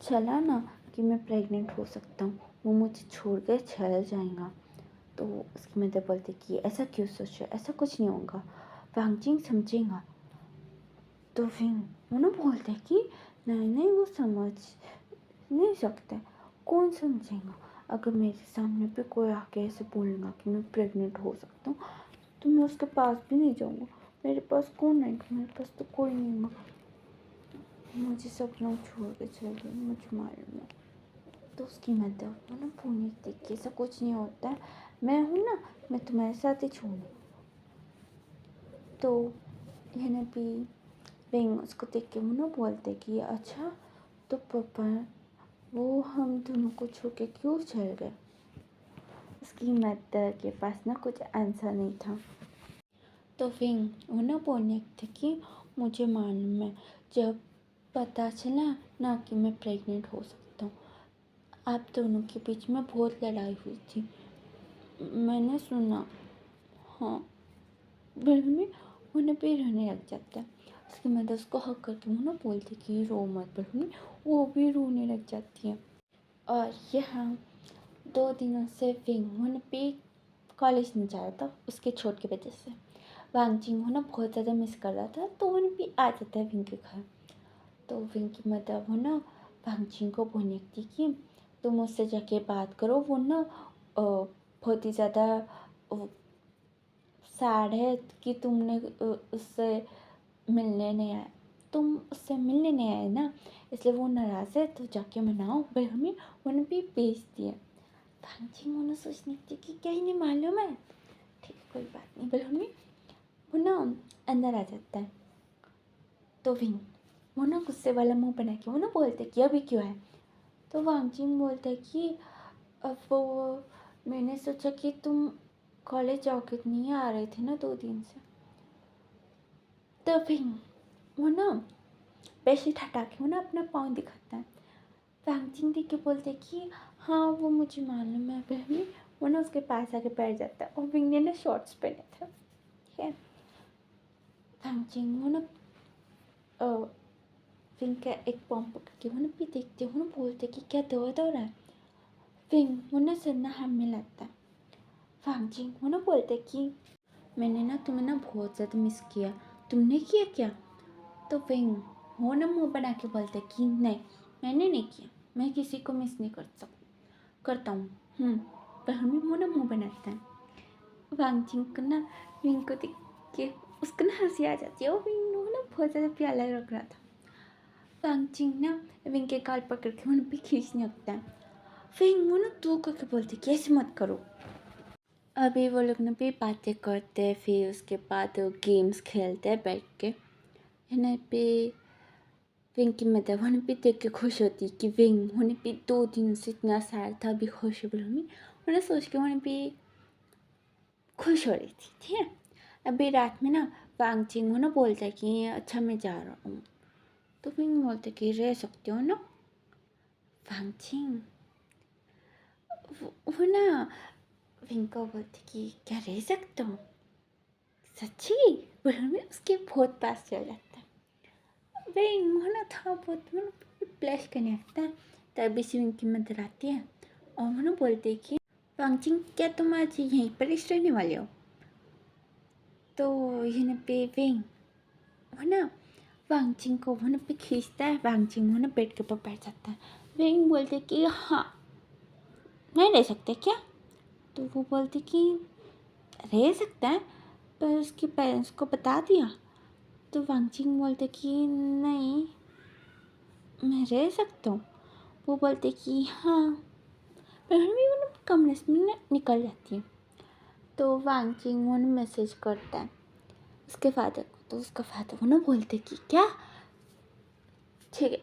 चला ना कि मैं प्रेग्नेंट हो सकता हूँ, वो मुझे छोड़ कर चला जाएगा। तो उसकी मदर बोलती कि ऐसा क्यों सोच रहे, ऐसा कुछ नहीं होगा, वांगचिंग समझेगा। तो फिर वो ना बोलते कि नहीं नहीं वो समझ नहीं सकते, कौन समझेगा। अगर मेरे सामने पे कोई आके ऐसे बोलेगा कि मैं प्रेग्नेंट हो सकता हूँ तो मैं उसके पास भी नहीं जाऊँगा। मेरे पास कौन है, मेरे पास तो कोई नहीं होगा, मुझे सब लोग छोड़ के चल गए, मुझे मालूम है। तो उसकी मदर वो ना पूरी देख के ऐसा कुछ नहीं होता है, मैं हूँ ना, मैं तुम्हारे साथ ही छोड़ूँ। तो यह ना भी विंग उसको देख के वो ना बोलते कि अच्छा तो पापा वो हम दोनों को छोड़ के क्यों चल गए। उसकी मदर के पास ना कुछ आंसर नहीं था। तो विंग वो ना बोलने थे कि मुझे मालूम है, जब पता चला ना कि मैं प्रेग्नेंट हो सकता हूँ, आप दोनों के बीच में बहुत लड़ाई हुई थी, मैंने सुना। हाँ बिल्कुल उन्हें भी रोने लग जाता है। उसकी मदर उसको हक करके वो ना बोलती कि रो मत, बिल्कुल वो भी रोने लग जाती है। और यहाँ 2 दिनों से विंग उन्हें भी कॉलेज नहीं जा रहा था उसके चोट की वजह से। वांगजिंग ना बहुत ज़्यादा मिस कर रहा था तो उन्हें भी आ जाता है विंग के घर। तो विंग की मदर वो ना वांगजिंग को बोलने थी कि तुम उससे जाके बात करो, वो ना बहुत ही ज़्यादा सैड है कि तुमने उससे मिलने नहीं आए, तुम उससे मिलने नहीं आए ना, इसलिए वो नाराज़ है, तो जाके मनाओ। बहमी उन्हें भी भेज दिए। वांगजिंग उन्हें सोचने थी कि क्या ही नहीं मालूम है, ठीक है कोई बात नहीं। बहमी वो ना अंदर आ जाता है। तो विंग वो ना गुस्से वाला मुंह बना के वो ना बोलते कि अभी क्यों है। तो वांगजिंग बोलता है कि अब वो मैंने सोचा कि तुम कॉलेज जाओगे, नहीं आ रहे थे ना 2 दिन से। तो विंग वो ना बेडशीट हटा के वो ना अपना पाँव दिखाता है। वांगजिंग देख के बोलते कि हाँ वो मुझे मालूम है। बहनी वो ना उसके पास आके बैठ जाता है और विंग ने ना शॉर्ट्स पहने थे, ठीक है। वांगजिंग वो ना विंग का एक पाँव पकड़ के वो ना भी देखते वो ना बोलते कि क्या दर्द हो रहा है। विंग वो ना सन्ना हाथ में लाता है। वांगजिंग वो ना बोलते कि मैंने ना तुम्हें ना बहुत ज़्यादा मिस किया, तुमने किया क्या। तो विंग वो ना मुँह बना के बोलते कि नहीं मैंने नहीं किया, मैं किसी को मिस नहीं करता हूँ। पर हमें वो ना मुँह बनाता है। वांगजिंग को ना विंग को देख के उसको ना हंसी आ जाती है और विंग वो ना बहुत ज़्यादा प्याला लग रहा था। वांगजिंग ना विंग के गाल पकड़ के उन्हें भी खींचने लगता है। विंग वो ना तू करके बोलती कि ऐसे मत करो। अभी वो लोग ना भी बातें करते हैं, फिर उसके बाद वो गेम्स खेलते हैं बैठ के। है पे विंग की मदर वहाँ भी देख के खुश होती कि विंग होने भी 2 दिन से इतना सैड था, अभी खुश हो गई। उन्हें सोच के वहाँ भी खुश हो रही थी, ठीक है। अभी रात में ना वांगजिंग वो ना बोलता है कि अच्छा मैं जा रहा हूँ। तो विंग बोलते कि रह सकते हो ना। वांगचिंग वो ना विंको बोलती कि क्या रह सकता हूँ सच्ची बोल में उसके बहुत पास चल जाता है। विंग वो ना था बहुत मतलब प्लस करने आता है। तभी से विंग की मदद आती है और वो ना बोलते कि वांगचिंग क्या तुम आज यहीं पर ही रहने वाले हो। तो यहाँ पे विंग वो ना वांगचिंग को वो ना पे खींचता है। वांगचिंग वो ना बेड के ऊपर बैठ जाता है। विंग बोलते कि हाँ नहीं रह सकते क्या। तो वो बोलते कि रह सकता है पर उसके पेरेंट्स को बता दिया। तो वांगचिंग बोलते कि नहीं मैं रह सकता हूँ। वो बोलते कि हाँ पर भी वो ना कमरे से ना निकल जाती है। तो वांगचिंग वो ना मैसेज करता है उसके फादर को। तो उसका फादर वो ना बोलते कि क्या ठीक है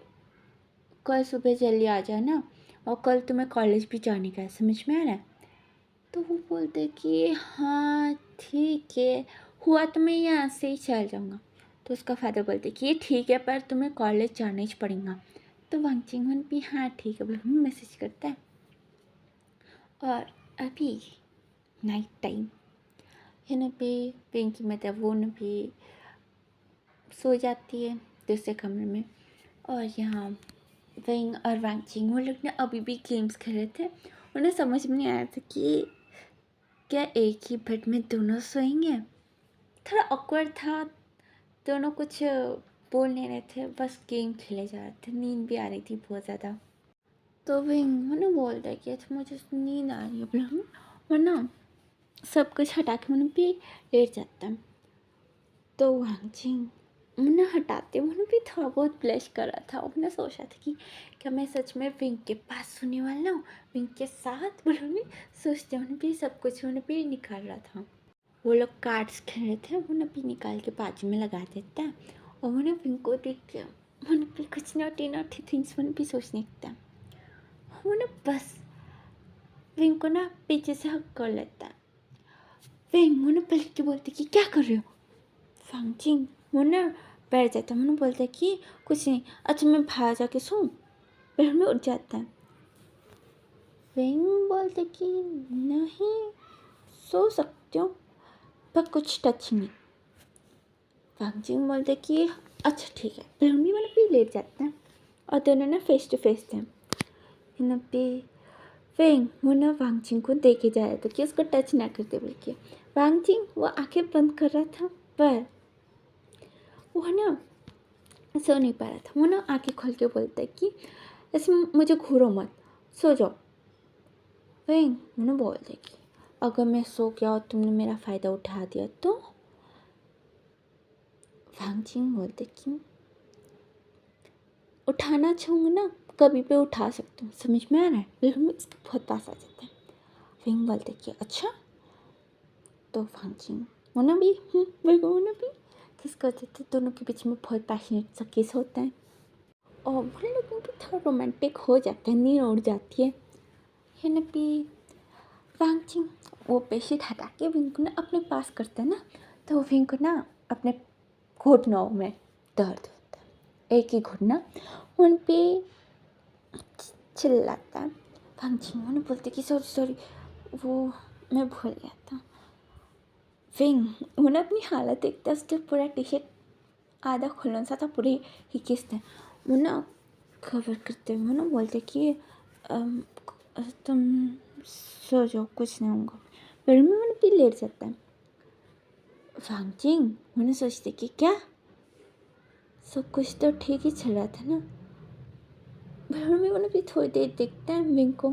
कल सुबह जल्दी आ जाना और कल तुम्हें कॉलेज भी जाने का है समझ में आ रहा है। तो वो बोलते कि हाँ ठीक है हुआ तो मैं यहाँ से ही चल जाऊँगा। तो उसका फादर बोलते कि ये ठीक है पर तुम्हें कॉलेज जाना ही पड़ेगा। तो वांगचिंग भी हाँ ठीक है बोले मैसेज करता है। और अभी नाइट टाइम यहाँ पे पिंकी मतलब वो न भी सो जाती है दूसरे कमरे में। और यहाँ विंग और वांगचिंग वो लोग ने अभी भी गेम्स खेल रहे थे। उन्हें समझ में नहीं आया था कि क्या एक ही बेड में दोनों सोएंगे। थोड़ा ऑकवर्ड था। दोनों कुछ बोल नहीं रहे थे बस गेम खेले जा रहे थे। नींद भी आ रही थी बहुत ज़्यादा। तो विंग वो ना बोल रहा है कि अच्छा मुझे नींद आ रही है बोला वरना सब कुछ हटा के मैंने भी लेट जाता है। तो वांगचिंग मैंने हटाते मैंने भी थोड़ा बहुत ब्लश कर रहा था। मैंने सोचा था कि क्या मैं सच में विंग के पास सोने वाला हूँ विंग के साथ बोला मैं सोचते मैंने भी सब कुछ मैंने भी निकाल रहा था। वो लोग कार्ड्स खेल रहे थे वो ना भी निकाल के बाजू में लगा देता है। और वो ना विंग को देख के मैंने भी कुछ नोटी नोटी थिंग्स मैंने भी सोचने लगता है। वो ना बस विंग को ना पीछे से हक कर लेता है। विंग वो ना पलट के बोलते कि क्या कर रहे हो। वांगचिंग वो ना बैठ जाता है। मैंने बोलता है कि कुछ नहीं अच्छा मैं बाहर जाके सोऊं। फिर में उठ जाता है। विंग बोलते कि नहीं सो सकते हो पर कुछ टच नहीं। वांगचिंग बोलते कि अच्छा ठीक है। फिर भी मैंने भी लेट जाता है और दोनों ना फेस टू फेस थे। इन पे विंग वो ना वांगचिंग को देखे जा रहा था कि उसको टच ना करते बोल के। वांगचिंग वो आंखें बंद कर रहा था पर वो ना सो नहीं पा रहा था। वो ना आंखें खोल के बोलता है कि ऐसे मुझे घूरो मत सो जाओ। विंग मैंने बोल दे कि अगर मैं सो गया और तुमने मेरा फ़ायदा उठा दिया तो। वांगचिंग बोलते कि उठाना चाहूँगा ना कभी भी उठा सकता हूँ समझ में आ रहा है। फिर मैं इसके बहुत पास आ जाता है। विंग बोलते कि अच्छा। तो वांगचिंग होना भी विंग होना भी किस करते थे। दोनों के बीच में बहुत पैशनेट सा किस होता है और वो लोग भी थोड़ा रोमांटिक हो जाता है। नींद उड़ जाती है। है ना भी वांगचिंग वो बेडशीट हटा के विंग को ना अपने पास करता है ना। तो विंग को ना अपने घुटनों में दर्द होता है। एक ही घुटना उन पे चिल्लाता है। वांगचिंग उन्हें बोलते कि सॉरी सॉरी वो मैं भूल गया था। विंग उन्हें अपनी हालत देखता है। उसके पूरा टी शर्ट आधा खुलन सा था पूरी ही किस्त है। वो ना कवर करते हुए ना बोलते कि अम, तुम सो जाओ कुछ नहीं होगा। फिर में मैंने भी लेट जाता है। वांगचिंग मैंने सोचते कि क्या सब कुछ तो ठीक ही चल रहा था ना। फिर में मैंने भी थोड़ी देर देखता है विंग को।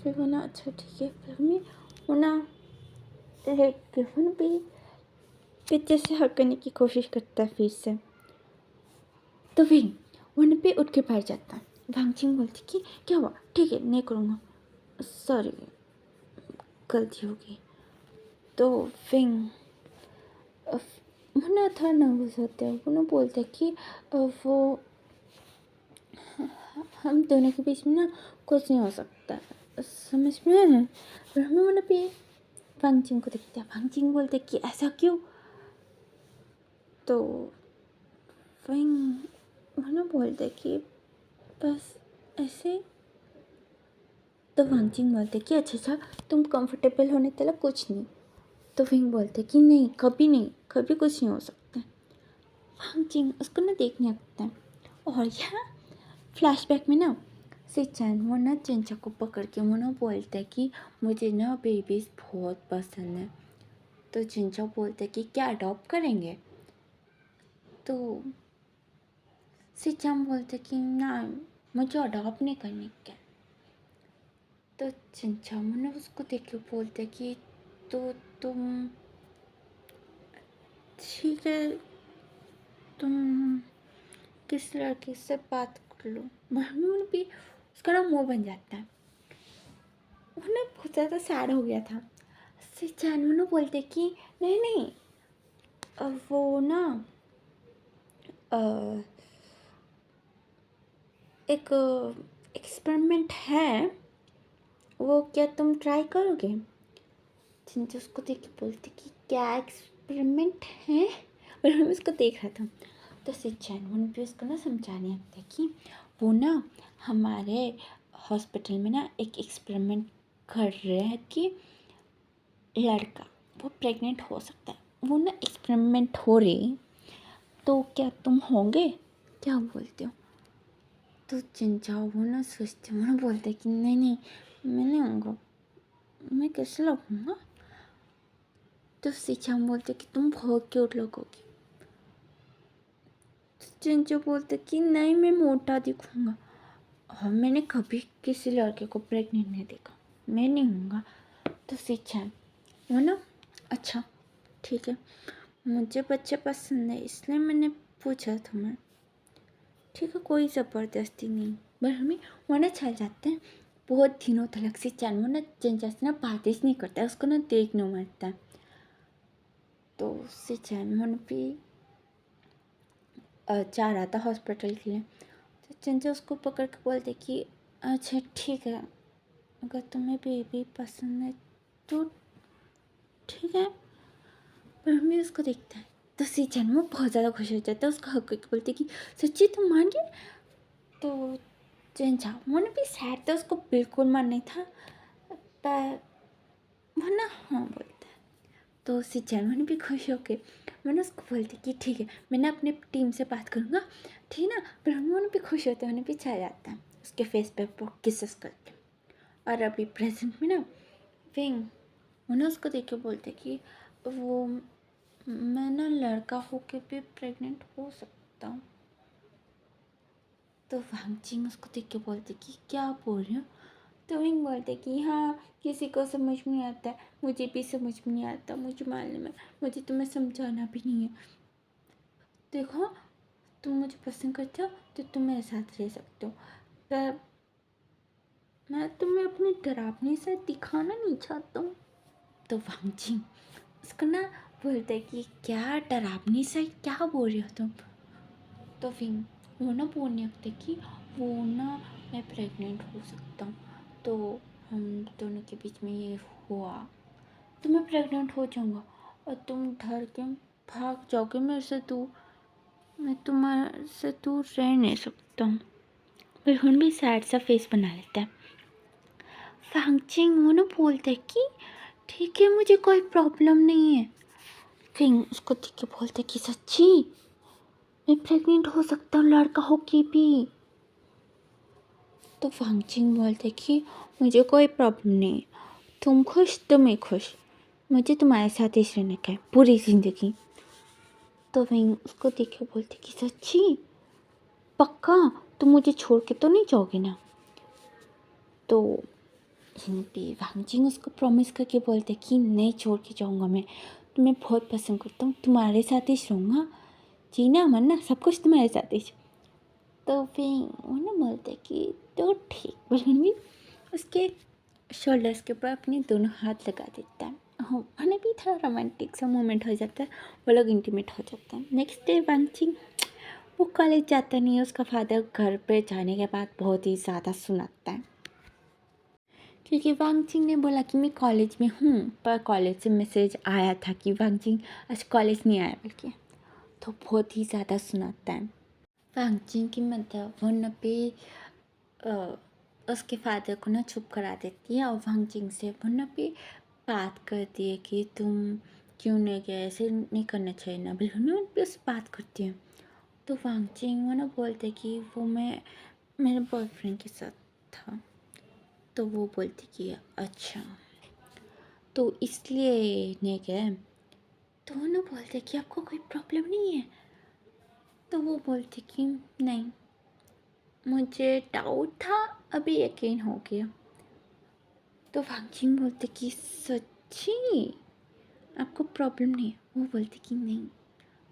फिर वो ना अच्छा ठीक है। फिर में वो ना लेट के वो भी पीछे से हट करने की कोशिश करता है फिर से। तो विंग वहाँ पे उठ के बैठ जाता है। वांगचिंग बोलती कि क्या हुआ ठीक है नहीं करूँगा सॉरी गलती हो गई। तो विंग वो ना थोड़ा नर्वस होता है। वो ना बोलता है कि वो हम दोनों के बीच में ना कुछ नहीं हो सकता समझ में आ रहा है। और हमें वो ना भी वांगचिंग को देखते हैं। वांगचिंग बोलते कि ऐसा क्यों। तो विंग वो ना बोलते कि बस ऐसे तो वांगजिंग बोलते कि अच्छा तुम कंफर्टेबल होने तक कुछ नहीं। तो विंग बोलते कि नहीं, कभी कुछ नहीं हो सकता। वांगजिंग उसको ना देखने लगता है। और यहाँ फ्लैशबैक में ना सिचैन वो ना चिंचा को पकड़ के वो ना बोलता है कि मुझे ना बेबीज़ बहुत पसंद है। तो चिंचा बोलता है कि क्या अडॉप्ट करेंगे। तो सिचैन बोलते कि ना, मुझे अडॉप्ट नहीं करने क्या। तो चिंचा मुन्ना उसको देख के बोलते कि तो तुम ठीक है, तुम किस लड़के से बात कर लो। मम्मी भी उसका ना मुंह बन जाता है। वो ना बहुत ज़्यादा सैड हो गया था। सिचैन मुन्ना बोलते कि नहीं वो ना अ, एक एक्सपेरिमेंट है, वो क्या तुम ट्राई करोगे। चिंचा उसको देख के बोलती कि क्या एक्सपेरिमेंट है। और हम उसको देख रहा था। तो सिचैन मुन्ना भी उसको ना समझाने लगता है कि वो ना हमारे हॉस्पिटल में ना एक एक्सपेरिमेंट कर रहे हैं कि लड़का वो प्रेग्नेंट हो सकता है। वो ना एक्सपेरिमेंट हो रही, तो क्या तुम होंगे, क्या बोलते हो। तो चिंचा वो ना सोचते वो ना बोलते कि नहीं मैं नहीं होऊंगा, मैं कैसे लगूंगा। तो सिचैन बोलते कि तुम बहुत क्यूट लगोगी। तो चिंचा बोलते कि नहीं मैं मोटा दिखूंगा। और मैंने कभी किसी लड़के को प्रेग्नेंट नहीं देखा, मैं नहीं हूँगा। तो सिचैन वो ना अच्छा ठीक है, मुझे बच्चे पसंद है इसलिए मैंने पूछा तुम्हें, ठीक है कोई ज़बरदस्ती नहीं। पर हमें वो ना चल जाते हैं। बहुत दिनों तक सिचैन वो ना चिंचा से ना बातें ही नहीं करता है, उसको ना देखने मरता है। तो सिचैन वो भी जा रहा था हॉस्पिटल के लिए। तो चिंचा उसको पकड़ के बोलते कि अच्छा ठीक है, अगर तुम्हें बेबी पसंद है तो ठीक है। पर हमें उसको देखता है। तो सिचैन वो बहुत ज़्यादा खुश हो जाता है, उसको हक करके बोलते कि सच्ची तुम मान गए। तो चिंचा वो भी सैड था, उसको बिल्कुल मन नहीं था, पर वो ना हाँ बोलता है। तो सिचैन वो भी खुश होके मैंने उसको बोलती कि ठीक है मैं ना अपने टीम से बात करूँगा, ठीक ना। पर हम वो भी खुश होते हैं, उन्हें भी चला जाता है उसके फेस पे किसेस करके। और अभी प्रेजेंट में ना विंग उन्हें उसको देख के बोलते कि वो मैं ना लड़का होके भी प्रेग्नेंट हो सकता हूँ। तो वांगजिंग उसको देख के बोलते कि क्या बोल रही हो। तो विंग बोलते कि हाँ किसी को समझ में नहीं आता है, मुझे भी समझ में नहीं आता, मुझे मालूम है, मुझे तुम्हें समझाना भी नहीं है। देखो तुम मुझे पसंद करते हो तो तुम मेरे साथ रह सकते हो, पर मैं तुम्हें अपनी डरावनी से दिखाना नहीं चाहता हूँ। तो वांगजिंग उसको ना बोलते कि क्या डरावनी से क्या बोल रही हो तुम। तो फिर वो ना बोलने लगते कि वो ना मैं प्रेग्नेंट हो सकता हूँ, तो हम दोनों के बीच में ये हुआ तो मैं प्रेग्नेंट हो जाऊँगा और तुम डर के भाग जाओगे मेरे से दूर, मैं तुम्हारे से दूर रह नहीं सकता हूँ। बिल्कुल भी सैड सा फेस बना लेता है। फैंगचिंग वो ना बोलते है कि ठीक है मुझे कोई प्रॉब्लम नहीं है। फिर उसको देख के बोलते कि सच्ची मैं प्रेग्नेंट हो सकता हूँ लड़का हो के भी। तो फैंगचिंग बोलते कि मुझे कोई प्रॉब्लम नहीं है, तुम खुश तो मैं खुश, मुझे तुम्हारे साथ ही रहने का है पूरी ज़िंदगी। तो वहीं उसको देख के बोलते कि सच्ची पक्का तुम मुझे छोड़ के तो नहीं जाओगे ना। तो वांगजिंग उसको प्रॉमिस करके बोलते कि नहीं छोड़ के जाऊँगा, मैं तुम्हें बहुत पसंद करता हूँ, तुम्हारे साथ ही रहूँगा, जीना मरना सब कुछ तुम्हारे साथ ही। तो फिर वो ना बोलते कि तो ठीक बोलेंगे, उसके शोल्डर्स के ऊपर अपने दोनों हाथ लगा देता है। हाँ उन्हें भी थोड़ा रोमांटिक सा मोमेंट हो जाता है, वो लोग इंटीमेट हो जाते हैं। नेक्स्ट डे वांगजिंग वो कॉलेज जाता नहीं है, उसका फादर घर पे जाने के बाद बहुत ही ज़्यादा सुनाता है, क्योंकि वांगजिंग ने बोला कि मैं कॉलेज में हूँ, पर कॉलेज से मैसेज आया था कि वांगजिंग आज कॉलेज नहीं आया बल्कि। तो बहुत ही ज़्यादा सुनाता है। वांगजिंग की मतलब वो न पे उसके फादर को ना चुप करा देती है और वांग जिंग से वो ना भी बात करती है कि तुम क्यों नहीं गए, ऐसे नहीं करना चाहिए ना, बिल्कुल मैं उन पर उससे बात करती हूँ। तो वांग जिंग वो ना बोलते कि वो मैं मेरे बॉयफ्रेंड के साथ था। तो वो बोलती कि अच्छा तो इसलिए नहीं गए। तो वो ना बोलते कि आपको कोई प्रॉब्लम नहीं है। तो वो बोलती कि नहीं, मुझे डाउट था, अभी यकीन हो गया। तो वांगजिंग बोलते कि सच्ची आपको प्रॉब्लम नहीं है। वो बोलती कि नहीं,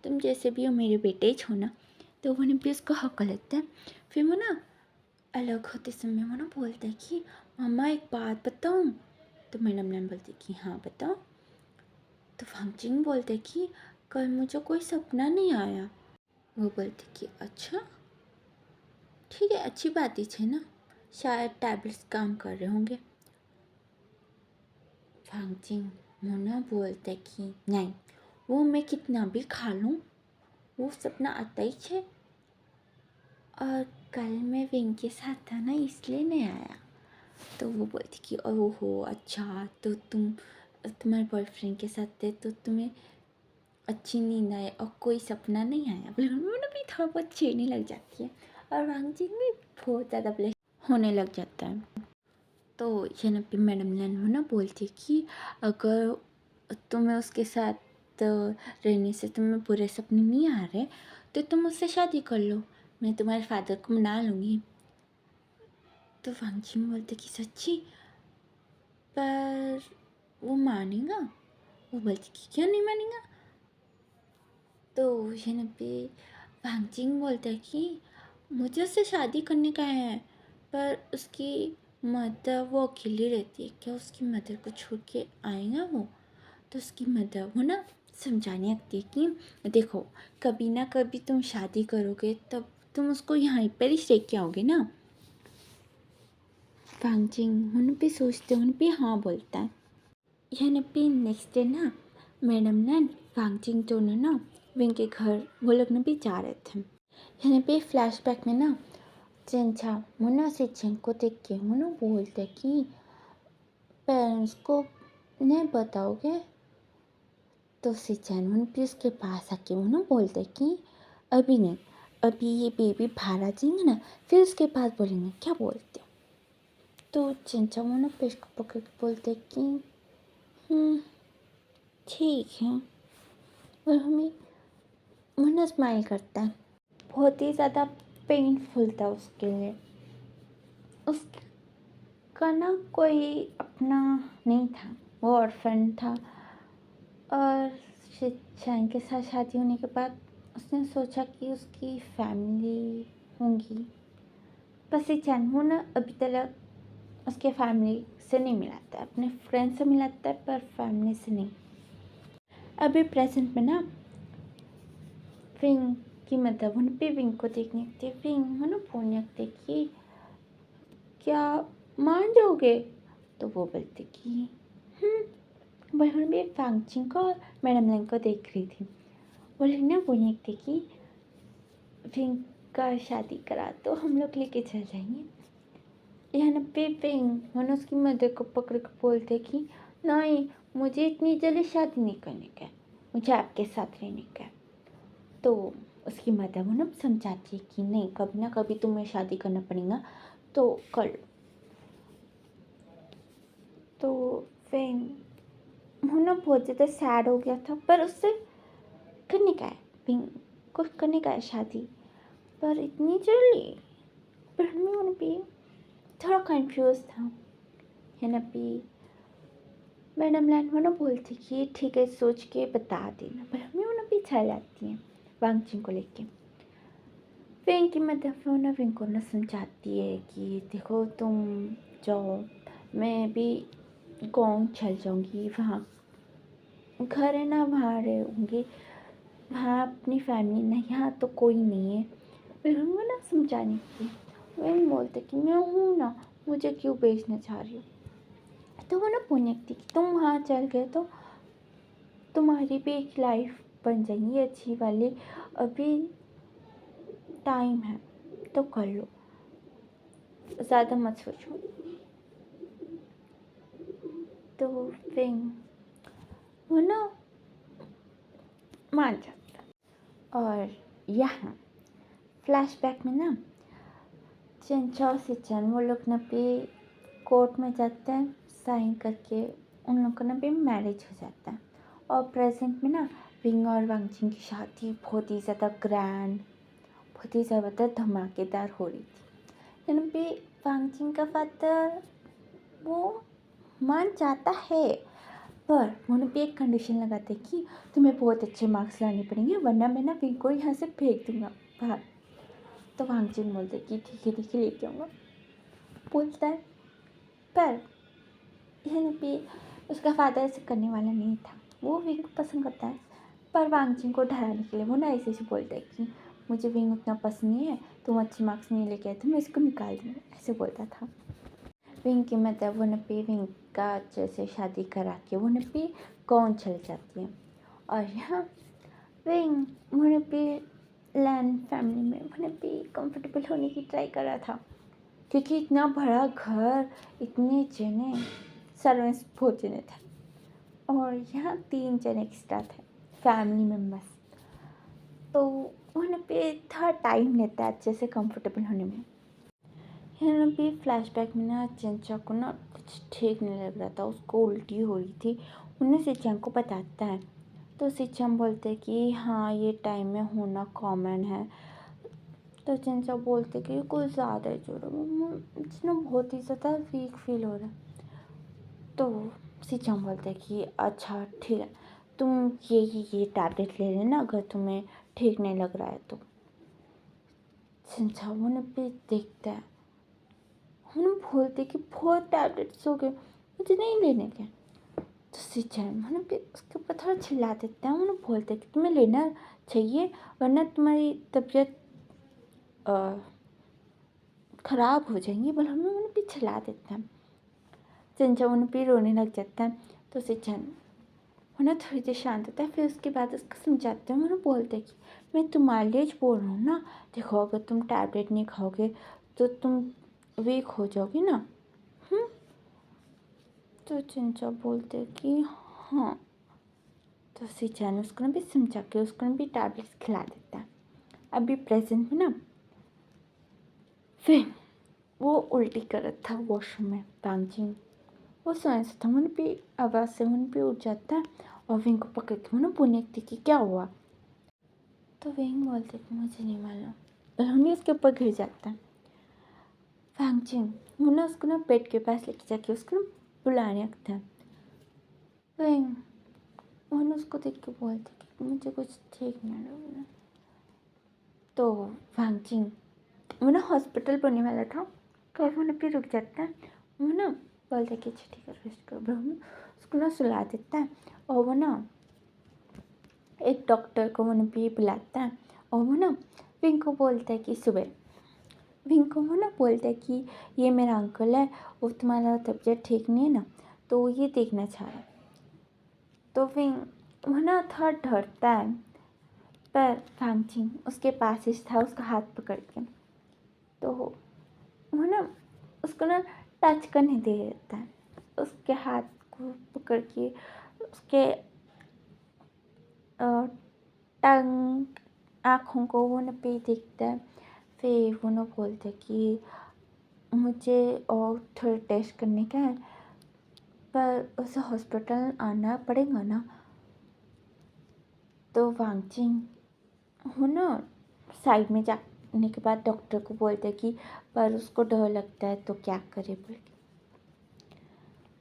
तुम जैसे भी हो मेरे बेटे ही हो ना। तो वो भी उसको हक कर लेते हैं। फिर वो ना अलग होते समय वो ना बोलते हैं कि मामा एक बात बताऊँ। तो मैडम ने बोलती कि हाँ बताओ। तो वांगजिंग बोलते कि कल मुझे कोई सपना नहीं आया। वो बोलती कि अच्छा ठीक है, अच्छी बात ही है ना, शायद टैबलेट्स काम कर रहे होंगे। वांगजिंग मोना बोलते कि नहीं, वो मैं कितना भी खा लूँ वो सपना आता ही है, और कल मैं विंग के साथ था ना इसलिए नहीं आया। तो वो बोलती कि ओहो अच्छा, तो तुम्हारे बॉयफ्रेंड के साथ थे तो तुम्हें अच्छी नींद आई और कोई सपना नहीं आया। बिल्कुल भी थोड़ा बहुत छेड़ने लग जाती है और वांगजिंग भी बहुत ज़्यादा ब्लश होने लग जाता है। तो यनपी मैडम ने ना बोलती कि अगर तुम्हें उसके साथ रहने से तुम्हें बुरे सपने नहीं आ रहे तो तुम उससे शादी कर लो, मैं तुम्हारे फादर को मना लूँगी। तो वांगजिंग बोलते कि सच्ची, पर वो मानेगा? वो बोलती कि क्यों नहीं मानेगा। तो यनपी वांगजिंग बोलता है कि मुझे उससे शादी करने का है, पर उसकी मदर वो अकेली रहती है, क्या उसकी मदर को छोड़ के आएगा वो? तो उसकी मदर वो ना समझाने लगती है कि देखो, कभी ना कभी तुम शादी करोगे तब तुम उसको यहाँ पर ही लेके के आओगे ना। वांगजिंग उन पे सोचते उन पे हाँ बोलता है। यहाँ पे नेक्स्ट डे ना मैडम ने वांगजिंग दोनों ना विंग के घर वो लोग ना भी जा रहे थे। यहाँ पे फ्लैशबैक में ना चेंचा मुन्ना से चेंग को देख के मुन्ना बोलते कि पेरेंट्स को नहीं बताओगे? तो सिचैन मुन भी उसके पास आके मुन्ना बोलते कि अभी नहीं, अभी ये बेबी बाहर आ जाएंगे ना फिर उसके बाद बोलेंगे, क्या बोलते हो? तो चेंचा मुन्ना पेश को पकड़ के बोलते कि ठीक है। और हमें मुन्ना स्माइल करता है। बहुत ही ज़्यादा पेनफुल था उसके लिए। उसका ना कोई अपना नहीं था, वो ऑर्फन था। और शिनचैन के साथ शादी होने के बाद उसने सोचा कि उसकी फैमिली होंगी, पर शिनचैन वो ना अभी तक उसके फैमिली से नहीं मिलाता है, अपने फ्रेंड से मिलाता है पर फैमिली से नहीं। अभी प्रेजेंट में ना विंग की मतलब उन पे विंग को देखने के लिए विंग ना बोलने लगते कि क्या मान जाओगे? तो वो बोलते कि वह भी वांगजिंग को और मैडम लैंग को देख रही थी। वो लोग ना बोलने लगते कि विंग का शादी करा तो हम लोग लेके चल जाएंगे। यहाँ पे विंग मैंने उसकी मदर को पकड़ के बोलते कि नहीं, मुझे इतनी जल्दी शादी नहीं करने का है, मुझे आपके साथ रहने का है। तो उसकी मदर वो ना समझाती है कि नहीं, कभी ना कभी तुम्हें शादी करना पड़ेगा तो कर लो। तो विंग वो ना बहुत ज़्यादा सैड हो गया था, पर उससे करने का है, विंग को करने का है शादी, पर इतनी जल्दी। पर मैं भी थोड़ा कंफ्यूज था। है ना भी मैडम लैंड वो ना बोलती कि ठीक है सोच के बता देना, पर हमें वो ना भी चल जाती हैं वांगजिंग को लेके। विंग की मदद वो ना विंग को ना समझाती है कि देखो तुम जाओ, मैं भी गाँव चल जाऊँगी, वहाँ घर है ना वहाँ रहूँगी, वहाँ अपनी फैमिली नहीं, यहाँ तो कोई नहीं है। फिर हम ना समझाने की वही बोलते कि मैं हूँ ना, मुझे क्यों बेचना चाह रही हो? तो वो ना पुण्य थी कि तुम वहाँ चल गए तो तुम्हारी भी एक लाइफ बन जाएगी अच्छी वाली, अभी टाइम है तो कर लो। ज़्यादा मत सोचो। तो विंग वो ना मान जाता। और यहाँ फ्लैशबैक में ना चिंचा और सिचन वो लोग ना भी कोर्ट में जाते हैं, साइन करके उन लोग का ना भी मैरिज हो जाता है। और प्रेजेंट में ना विंग और वांगजिन की शादी बहुत ही ज़्यादा ग्रैंड, बहुत ही ज़्यादा धमाकेदार हो रही थी। यानी भी वांगजिन का फादर वो मान जाता है, पर उन्होंने भी एक कंडीशन लगाते कि तुम्हें बहुत अच्छे मार्क्स लाने पड़ेंगे वरना मैं ना विंग को यहाँ से फेंक दूंगा बाहर। तो वांगजिन बोलते कि ठीक है लेके आऊँगा। बोलता है, पर यानी भी उसका फादर ऐसे करने वाला नहीं था, वो विंग को पसंद करता है। पर वांगजिन को डराने के लिए वो ना ऐसे ही बोलता है कि मुझे विंग उतना पसंद नहीं है, तुम अच्छे मार्क्स नहीं लेके आए तो मैं इसको निकाल दूँगा, ऐसे बोलता था। विंग की मतलब वो नपी विंग का जैसे शादी करा के वो नपी कौन चल जाती है। और यहाँ विंग वो नपी लैंड फैमिली में वो नपी कंफर्टेबल होने की ट्राई कर रहा था, क्योंकि इतना बड़ा घर, इतने जने, सर्वेंट्स बहुत जने थे और यहाँ 3 जने एक्स्ट्रा थे फैमिली मेम्बर्स। तो वहाँ पे थोड़ा टाइम लेता है अच्छे से कंफर्टेबल होने में। यहाँ भी फ्लैशबैक में ना चिंचा को ना कुछ ठीक नहीं लग रहा था, उसको उल्टी हो रही थी। उन्हें सिचम को बताता है तो सिचम बोलते हैं कि हाँ ये टाइम में होना कॉमन है। तो चिंचा बोलते कि कुछ ज़्यादा ही जोर मुझे बहुत ही ज़्यादा वीक फील हो रहा है। तो सिचम बोलते हैं कि अच्छा ठीक है, तुम ये टैबलेट ले लेना अगर तुम्हें ठीक नहीं लग रहा है तो। चिंचा वो भी देखता है, हम बोलते कि बहुत टैबलेट्स हो गए मुझे नहीं लेने के। तो सिचन मैंने भी उसके ऊपर थोड़ा चिल्ला देते हैं, उन्हें बोलते कि तुम्हें लेना चाहिए वरना तुम्हारी तबीयत ख़राब हो जाएंगी, बोल हमें उन्हें भी चिल्ला देते हैं। चिंचा उन्हें भी रोने लग जाता है। तो सिचन उन्हें थोड़ी देर शांत होता है, फिर उसके बाद उसको समझाते हैं। उन्हें बोलते कि मैं तुम्हारे लिए बोल रहा हूँ ना, देखो अगर तुम टैबलेट नहीं खाओगे तो तुम वीक हो जाओगी ना। तो चिंचा बोलते कि हाँ। तो सिचन उसको ना भी समझा के उसको ना भी टैबलेट्स खिला देता है। अभी प्रेजेंट में ना फिर वो उल्टी कर रहा था वॉशरूम में। वांगजिन वो सोया सा था, उन्हें भी आवाज़ से उन्हें भी उठ जाता है और विंग को पकड़ के उन्हें पूछती कि क्या हुआ। तो विंग बोलते कि मुझे नहीं मालूम, पर उन्हें उसके ऊपर गिर जाता है। वांगजिन वो ना उसको ना बेड के पास लेके जाके उसको ना बुलाने लगता है। विंग वो ना उसको देख के बोलते कि मुझे कुछ ठीक नहीं लग रहा। तो वांगजिन वो ना हॉस्पिटल बनने वाला था, तो वो ना फिर रुक जाता है। वो ना बोलता है कि अच्छा ठीक है रेस्ट करो, फिर वो उसको ना सुला देता है। और वो ना एक डॉक्टर को वो ना भी बुलाता है और वो ना विंग को बोलता है कि सुबह विंग को वो ना बोलता है कि ये मेरा अंकल है, वो तुम्हारा तबीयत ठीक नहीं है ना तो ये देखना चाह रहा है। तो विंग वो ना थोड़ा डरता है, पर वांगजिन उसके पास ही था उसका हाथ पकड़ के। तो वो ना उसको ना टच करने दे देता है, उसके हाथ को पकड़ के उसके टंग आँखों को वो ना पे देखता है। फिर वो ना बोलते कि मुझे और थोड़ा टेस्ट करने का है, पर उसे हॉस्पिटल आना पड़ेगा ना। तो वांगजिन वो ना साइड में जाने के बाद डॉक्टर को बोलते कि पर उसको डर लगता है तो क्या करे बोल के।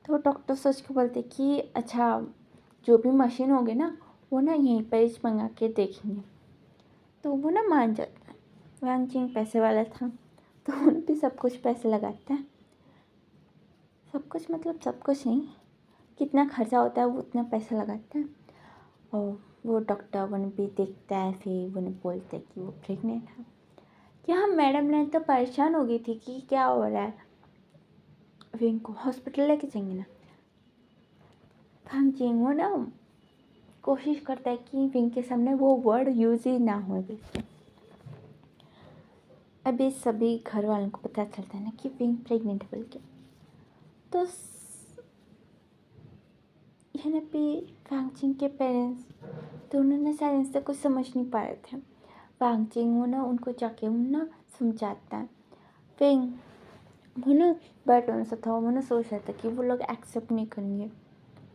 तो डॉक्टर सोच के बोलते कि अच्छा जो भी मशीन होगी ना वो ना यहीं पर ही मंगा के देखेंगे। तो वो ना मान जाता है। वांगजिन पैसे वाला था तो उन भी सब कुछ पैसे लगाता है। सब कुछ मतलब सब कुछ नहीं, कितना खर्चा होता है वो उतना पैसा लगाता है। और वो डॉक्टर वन भी देखता है, फिर वो बोलता है कि वो प्रेग्नेंट है। कि हाँ मैडम ने तो परेशान हो गई थी कि क्या हो रहा है, विंग को हॉस्पिटल लेके जाएंगे ना। वांगजिन वो ना कोशिश करता है कि विंग के सामने वो वर्ड यूज़ ही ना हो बिल्कुल। अभी सभी घर वालों को पता चलता है ना कि विंग प्रेग्नेंट है बोल के। तो यहाँ पे वांगचिंग के पेरेंट्स तो उन्होंने साइलेंस से कुछ समझ नहीं पा रहे थे। वांगचिंग वो ना उनको जाके वो ना समझाता है। विंग वो ना बट उनसे था, वो ना सोच रहा था कि वो लोग एक्सेप्ट नहीं करेंगे।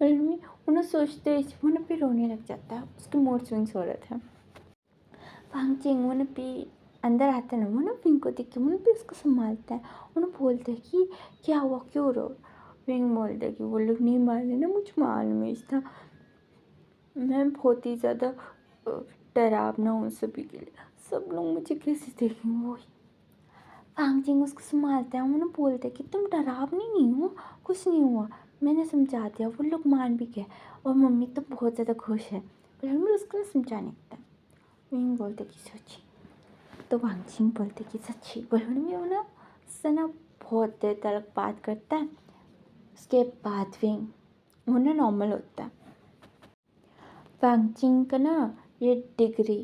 और उन्हें सोचते वो ना भी रोने लग जाता है, उसके मूड स्विंग्स हो रहे थे। वांगचिंग वो ना भी अंदर आता है ना, वो ना विंग को देख के वो ना भी उसको संभालता है। उन्हें बोलते हैं कि क्या हुआ, क्यों रो। विंग बोलता है कि वो लोग नहीं मार रहे ना, मुझे मालूम था, मैं बहुत ही ज़्यादा डरावना हूँ सभी के लिए, सब लोग मुझे कैसे देखेंगे। वो वांगचिंग उसको संभालता है, उन्हें बोलते हैं कि तुम डरावनी नहीं हो, कुछ नहीं हुआ, मैंने समझा दिया, वो लोग मान भी गए और मम्मी तो बहुत ज़्यादा खुश है। पर हमें उसको समझाने लगता है। विंग बोलते कि सच्ची, तो वांगचिंग बोलते कि सच्ची बोलने में वो ना उससे ना बहुत देर तक बात करता है। उसके बाद विंग वो ना नॉर्मल होता है। वांगचिंग का ना ये डिग्री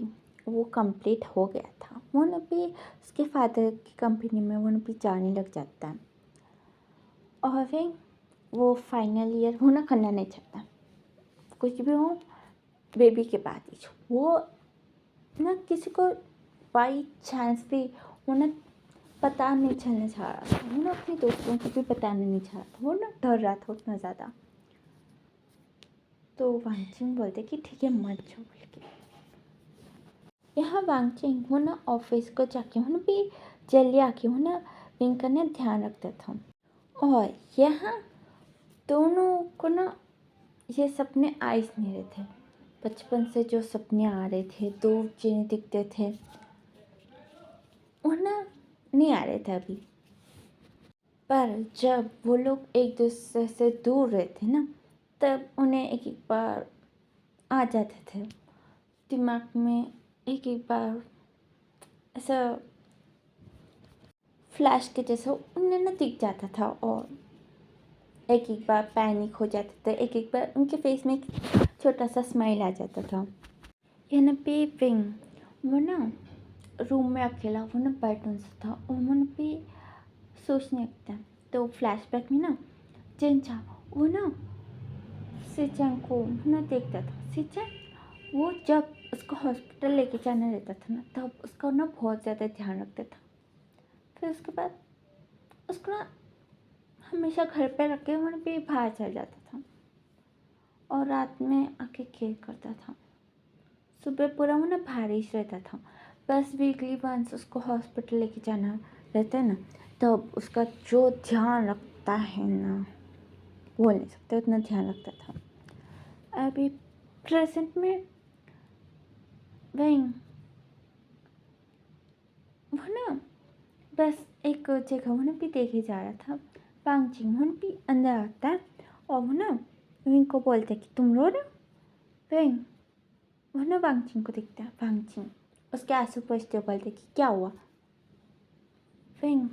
वो कंप्लीट हो गया था। वो ना भी उसके फादर की कंपनी में वो ना भी जाने लग जाता है। और फिर वो फाइनल ईयर वो ना करना नहीं चाहता, कुछ भी हो बेबी के बाद ही वो ना किसी को बाई चांस भी वो ना पता नहीं चलना चाह रहा था। वो ना अपने दोस्तों को भी बताना नहीं चाह रहा था, वो ना डर रहा था उतना ज़्यादा। तो वांगचिंग बोलते कि ठीक है मत जाओ बोल के। यहाँ वांगचिंग वो ना ऑफिस को जाके वो ना भी जल्दी आके वो ना विंग का ना ध्यान रखता था। और यहाँ दोनों को ना ये सपने आ ही नहीं रहे थे। बचपन से जो सपने आ रहे थे, दो चीज़ें दिखते थे, वो ना नहीं आ रहे थे अभी। पर जब वो लोग एक दूसरे से दूर रहते ना, तब उन्हें एक एक बार आ जाते थे दिमाग में, एक एक बार ऐसा फ्लैश के जैसा उन्हें ना दिख जाता था। और एक एक बार पैनिक हो जाते थे, एक एक बार उनके फेस में एक छोटा सा स्माइल आ जाता था। यहाँ पे विंग वो ना रूम में अकेला वो ना बैठन सा था और वो ना पे सोचने लगता है। तो फ्लैशबैक में ना चिंचा वो ना सिचन को ना देखता था। सिचन वो जब उसको हॉस्पिटल लेके जाना रहता था ना, तब उसका ना बहुत ज़्यादा ध्यान रखता था। फिर उसके बाद उसको ना हमेशा घर पे रख के वहाँ पे बाहर चल जाता था और रात में आके केयर करता था। सुबह पूरा वो ना बारिश रहता था, बस वीकली वंस उसको हॉस्पिटल लेके जाना रहता है ना, तब उसका जो ध्यान रखता है ना, बोल नहीं सकते उतना ध्यान रखता था। अभी प्रेजेंट में विंग वो ना बस एक जगह वो ना भी देखे जा रहा था। वांगचिंग वो ना भी अंदर आता है और वो ना विंग को बोलते कि तुम रो रहे हो। विंग वो ना वांगचिंग को देखता है। वांगचिंग उसके आंसू पोंछते हुए बोलते कि क्या हुआ। विंग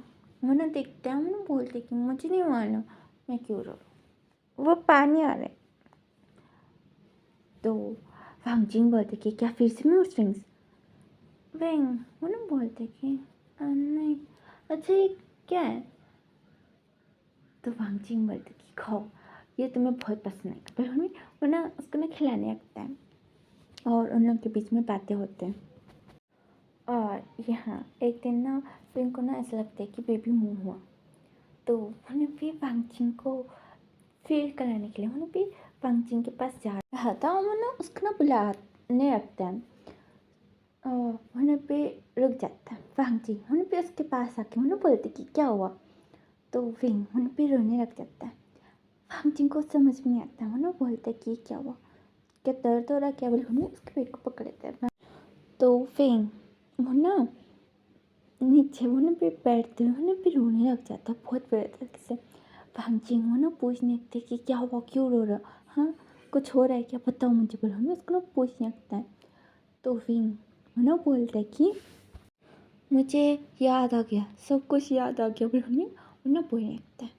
वो ना देखता है, वो ना बोलते कि मुझे नहीं मालूम मैं क्यों रो रहा हूँ, वो पानी आ रहा है। तो वांगचिंग बोलते कि क्या फिर से मूड स्विंग्स। विंग वो ना बोलते कि नहीं, अच्छा ये क्या है। तो वांगचिंग बोलते कि खाओ, ये तुम्हें बहुत पसंद है। पर हमें वो ना उसको ना खिलाने लगता है और उन लोग के बीच में बातें होते हैं। और यहाँ एक दिन ना विंग को ना ऐसा लगता है कि बेबी मूव हुआ। तो उन्होंने भी वांगचिंग को फील कराने के लिए उन्होंने भी वांगचिंग के पास जा रहा था और वो ना उसको ना बुलाने लगता है। उन्हें पे रुक जाता है। वांगचिंग उन्हें पे उसके पास आके उन्हें बोलते कि क्या हुआ। तो विंग उन्हें पे रोने लग जाता है। वांगचिंग को समझ में नहीं आता, उन्हें बोलते कि क्या हुआ, क्या दर्द हो रहा, क्या बोले। उन्हें उसके पेट को पकड़ लेते हैं। तो विंग वो ना नीचे वो ना पे बैठते हुए उन्हें भी रोने लग जाता बहुत बुरे तरीके से। वांगचिंग वो ना पूछने लगते कि क्या हुआ, क्यों रो रहा, हाँ कुछ हो रहा है क्या, बताओ मुझे बोलो। हमें उसको ना पूछने लगता है। तो विंग वो ना बोलता है कि मुझे याद आ गया, सब कुछ याद आ गया बोलो। हमें वो ना बोलने लगता है।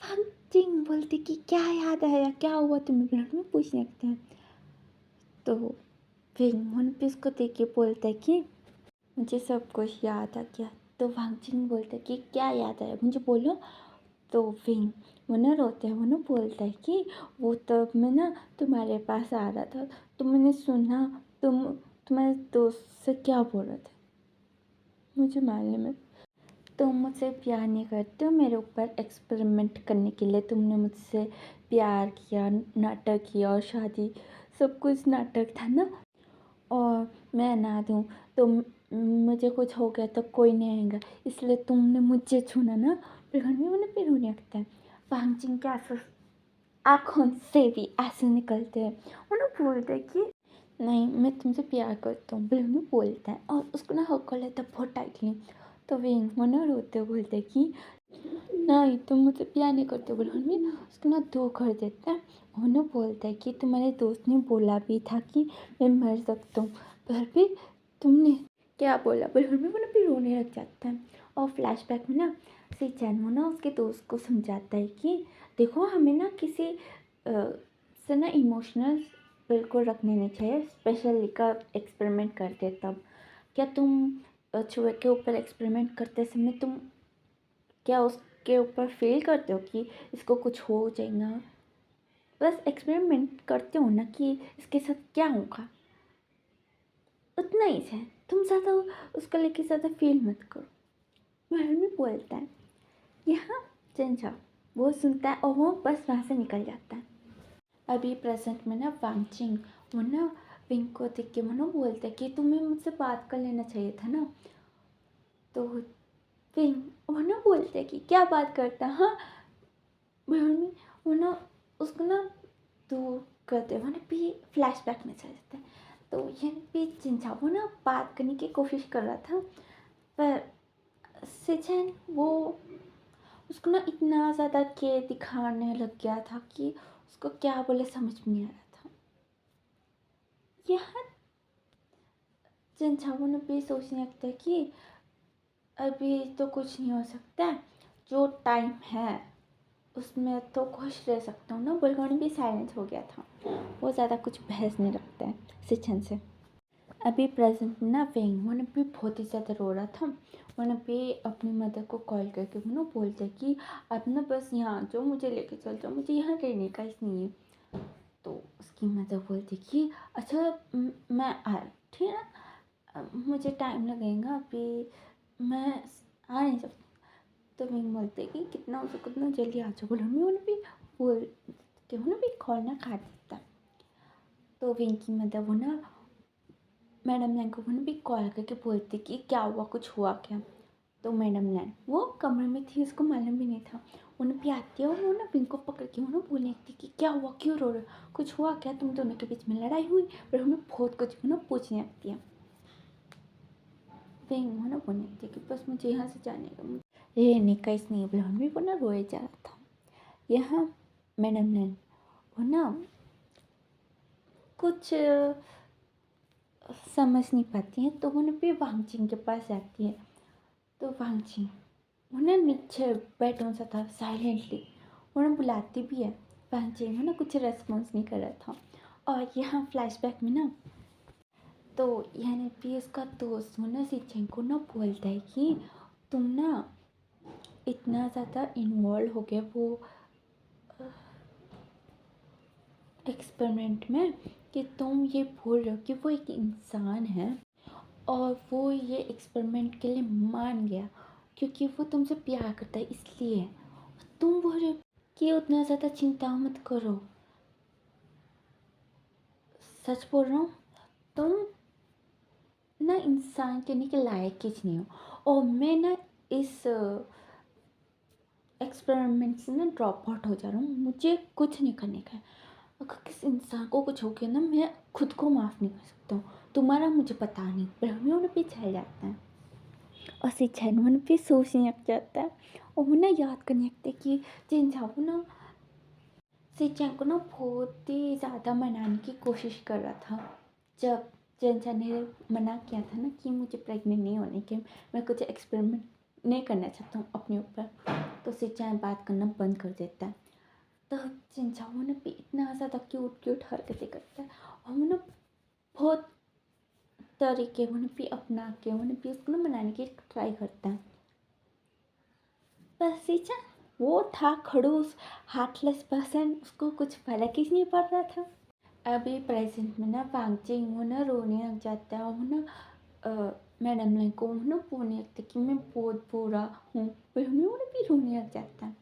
वांगचिंग बोलते कि क्या याद आया, क्या हुआ तुम्हें बोलो। हमें पूछने लगता है। तो विंग वो ना पे उसको देख के बोलता है कि मुझे सब कुछ याद आ गया। तो वांगजिन बोलता है कि क्या याद आया मुझे बोलो। तो विंग वो ना रोते हैं, वो ना बोलता है कि वो तब मैं ना तुम्हारे पास आ रहा था तो मैंने सुना तुम तुम्हारे दोस्त से क्या बोल रहे थे, मुझे मालूम है तुम मुझसे प्यार नहीं करते हो, मेरे ऊपर एक्सपेरिमेंट करने के लिए तुमने मुझसे प्यार किया, नाटक किया और शादी, सब कुछ नाटक था ना। और मैं अनाथ हूँ तो मुझे कुछ हो गया तो कोई नहीं आएगा, इसलिए तुमने मुझे चुना ना। फिर घर में उन्हें फिर रोने लगता है। पांगजिंग के आंसू आँखों से भी आंसू निकलते हैं। उन्हें बोलते हैं कि नहीं मैं तुमसे प्यार करता हूँ, बिल में बोलता है और उसको ना हक कर लेता है बहुत टाइटली। तो विंग वो ना रोते हुए बोलते हैं कि नहीं तुम मुझसे प्यार नहीं करते, बोल में उसको ना दो कर देता है। उन्हें बोलता है कि तुम्हारे दोस्त ने बोला भी था कि मैं मर सकता हूँ, पर भी तुमने क्या बोला, बोल में वो ना भी रोने लग जाता है। और फ्लैशबैक में ना सिचैन वो ना उसके दोस्त को समझाता है कि देखो हमें ना किसी से ना इमोशनल बिल्कुल रखने नहीं चाहिए, स्पेशली का एक्सपेरिमेंट करते तब। क्या तुम चूहे के ऊपर एक्सपेरिमेंट करते समय तुम क्या उसके ऊपर फील करते हो कि इसको कुछ हो जाएगा, बस एक्सपेरिमेंट करते हो ना कि इसके साथ क्या होगा, उतना ही है, तुम ज़्यादा उसको लेके ज़्यादा फील मत करो। महल में बोलता है यहाँ चंचा, वो सुनता है और वो बस वहाँ से निकल जाता है। अभी प्रेजेंट में ना वांगचिंग वो ना पिंक को देख के मनो बोलता है कि तुम्हें मुझसे बात कर लेना चाहिए था ना। तो पिंक वो ना बोलते हैं कि क्या बात करता है, हाँ महल में वो ना उसको ना दूर करते हुए ना भी फ्लैशबैक में चले जाते हैं। तो ये भी चिंचाओ ना बात करने की कोशिश कर रहा था, पर सिचन वो उसको ना इतना ज़्यादा के दिखाने लग गया था कि उसको क्या बोले समझ में नहीं आ रहा था। यह चिंचाओ ने भी सोचने लगता है कि अभी तो कुछ नहीं हो सकता, जो टाइम है उसमें तो खुश रह सकता हूँ ना। बुलगुन भी साइलेंस हो गया था, वो ज़्यादा कुछ बहस नहीं रखता है सिचन से। अभी प्रेजेंट में ना वेंग वो भी बहुत ही ज़्यादा रो रहा था। वो भी अपनी मदर को कॉल करके वो बोलते कि आप ना बस यहाँ जो मुझे लेके चल जाओ, मुझे यहाँ रहने का ही नहीं है। तो उसकी मदर बोलती कि अच्छा मैं आ ठीक है ना, मुझे टाइम लगेगा अभी, मैं आ नहीं सकती। तो वेंग बोलते कि कितना हो सके उतना जल्दी आ जाओ। बोलो उन्हें भी बोलते हो ना भी खोलना खा देता। तो वेंग की मदर वो ना मैडम लैन को भी कॉल करके बोलती कि क्या हुआ, कुछ हुआ क्या। तो मैडम लैन वो कमरे में थी, उसको मालूम भी नहीं था। उन्हें भी आती है और वो ना पिंक को पकड़ के उन्हें बोलने लगती कि क्या हुआ, क्यों रो रहे हो, कुछ हुआ क्या, तुम दोनों के बीच में लड़ाई हुई। पर हमें बहुत कुछ उन्हें पूछने लगती है। पिंक वो ना बोलने लगती है कि बस मुझे यहाँ से जाने का, रहने का इस नहीं बोला। भी वो ना रोए जा रहा था। यहाँ मैडम लैन वो ना कुछ समझ नहीं पाती हैं, तो वो ना भी वांगचिंग के पास जाती है। तो वांगचिंग वो ना नीचे बैठा सा था साइलेंटली, उन्हें बुलाती भी है। वांगचिंग वो ना कुछ रेस्पॉन्स नहीं कर रहा था। और यहाँ फ्लैशबैक में ना तो यानी भी उसका दोस्त वो ना सिचेंग को ना बोलता है कि तुम ना इतना ज़्यादा इन्वॉल्व हो गया वो एक्सपेरिमेंट में कि तुम ये भूल रहे हो कि वो एक इंसान है और वो ये एक्सपेरिमेंट के लिए मान गया क्योंकि वो तुमसे प्यार करता है, इसलिए तुम बोल रहे हो कि उतना ज़्यादा चिंता मत करो। सच बोल रहा हूँ, तुम ना इंसान कहने के लायक ही नहीं हो और मैं ना इस एक्सपेरिमेंट से ना ड्रॉप आउट हो जा रहा हूँ, मुझे कुछ नहीं करने का है। अगर किसी इंसान को कुछ हो गया ना, मैं खुद को माफ़ नहीं कर सकता हूँ। तुम्हारा मुझे पता नहीं, ब्रह्मियों पे चल जाता है और सिचैन पे सोचने लग जाता है। और वो ना याद करने लगता है कि जिनझाओ ना सिचैन को ना बहुत ही ज़्यादा मनाने की कोशिश कर रहा था। जब जिनझा ने मना किया था ना कि मुझे प्रेग्नेंट नहीं होने के, मैं कुछ एक्सपेरिमेंट नहीं करना चाहता हूँ अपने ऊपर, तो सिचैन बात करना बंद कर देता है। तो जिनझाओ भी इतना ज़्यादा क्यूट क्यूट हरकतें करता है और वो ना बहुत तरीके भी अपना के भी उसको ना बनाने की ट्राई करता है। पर सीचा वो था खड़ूस, हार्टलेस पर्सन, उसको कुछ फर्क ही नहीं पड़ रहा था। अभी प्रेजेंट में ना वांगजिंग वो ना रोने लग जाता है, वो ना मैडम ने को ना बोलने लगता कि मैं बहुत बुरा हूँ, पर हमें वो भी रोने लग जाता है।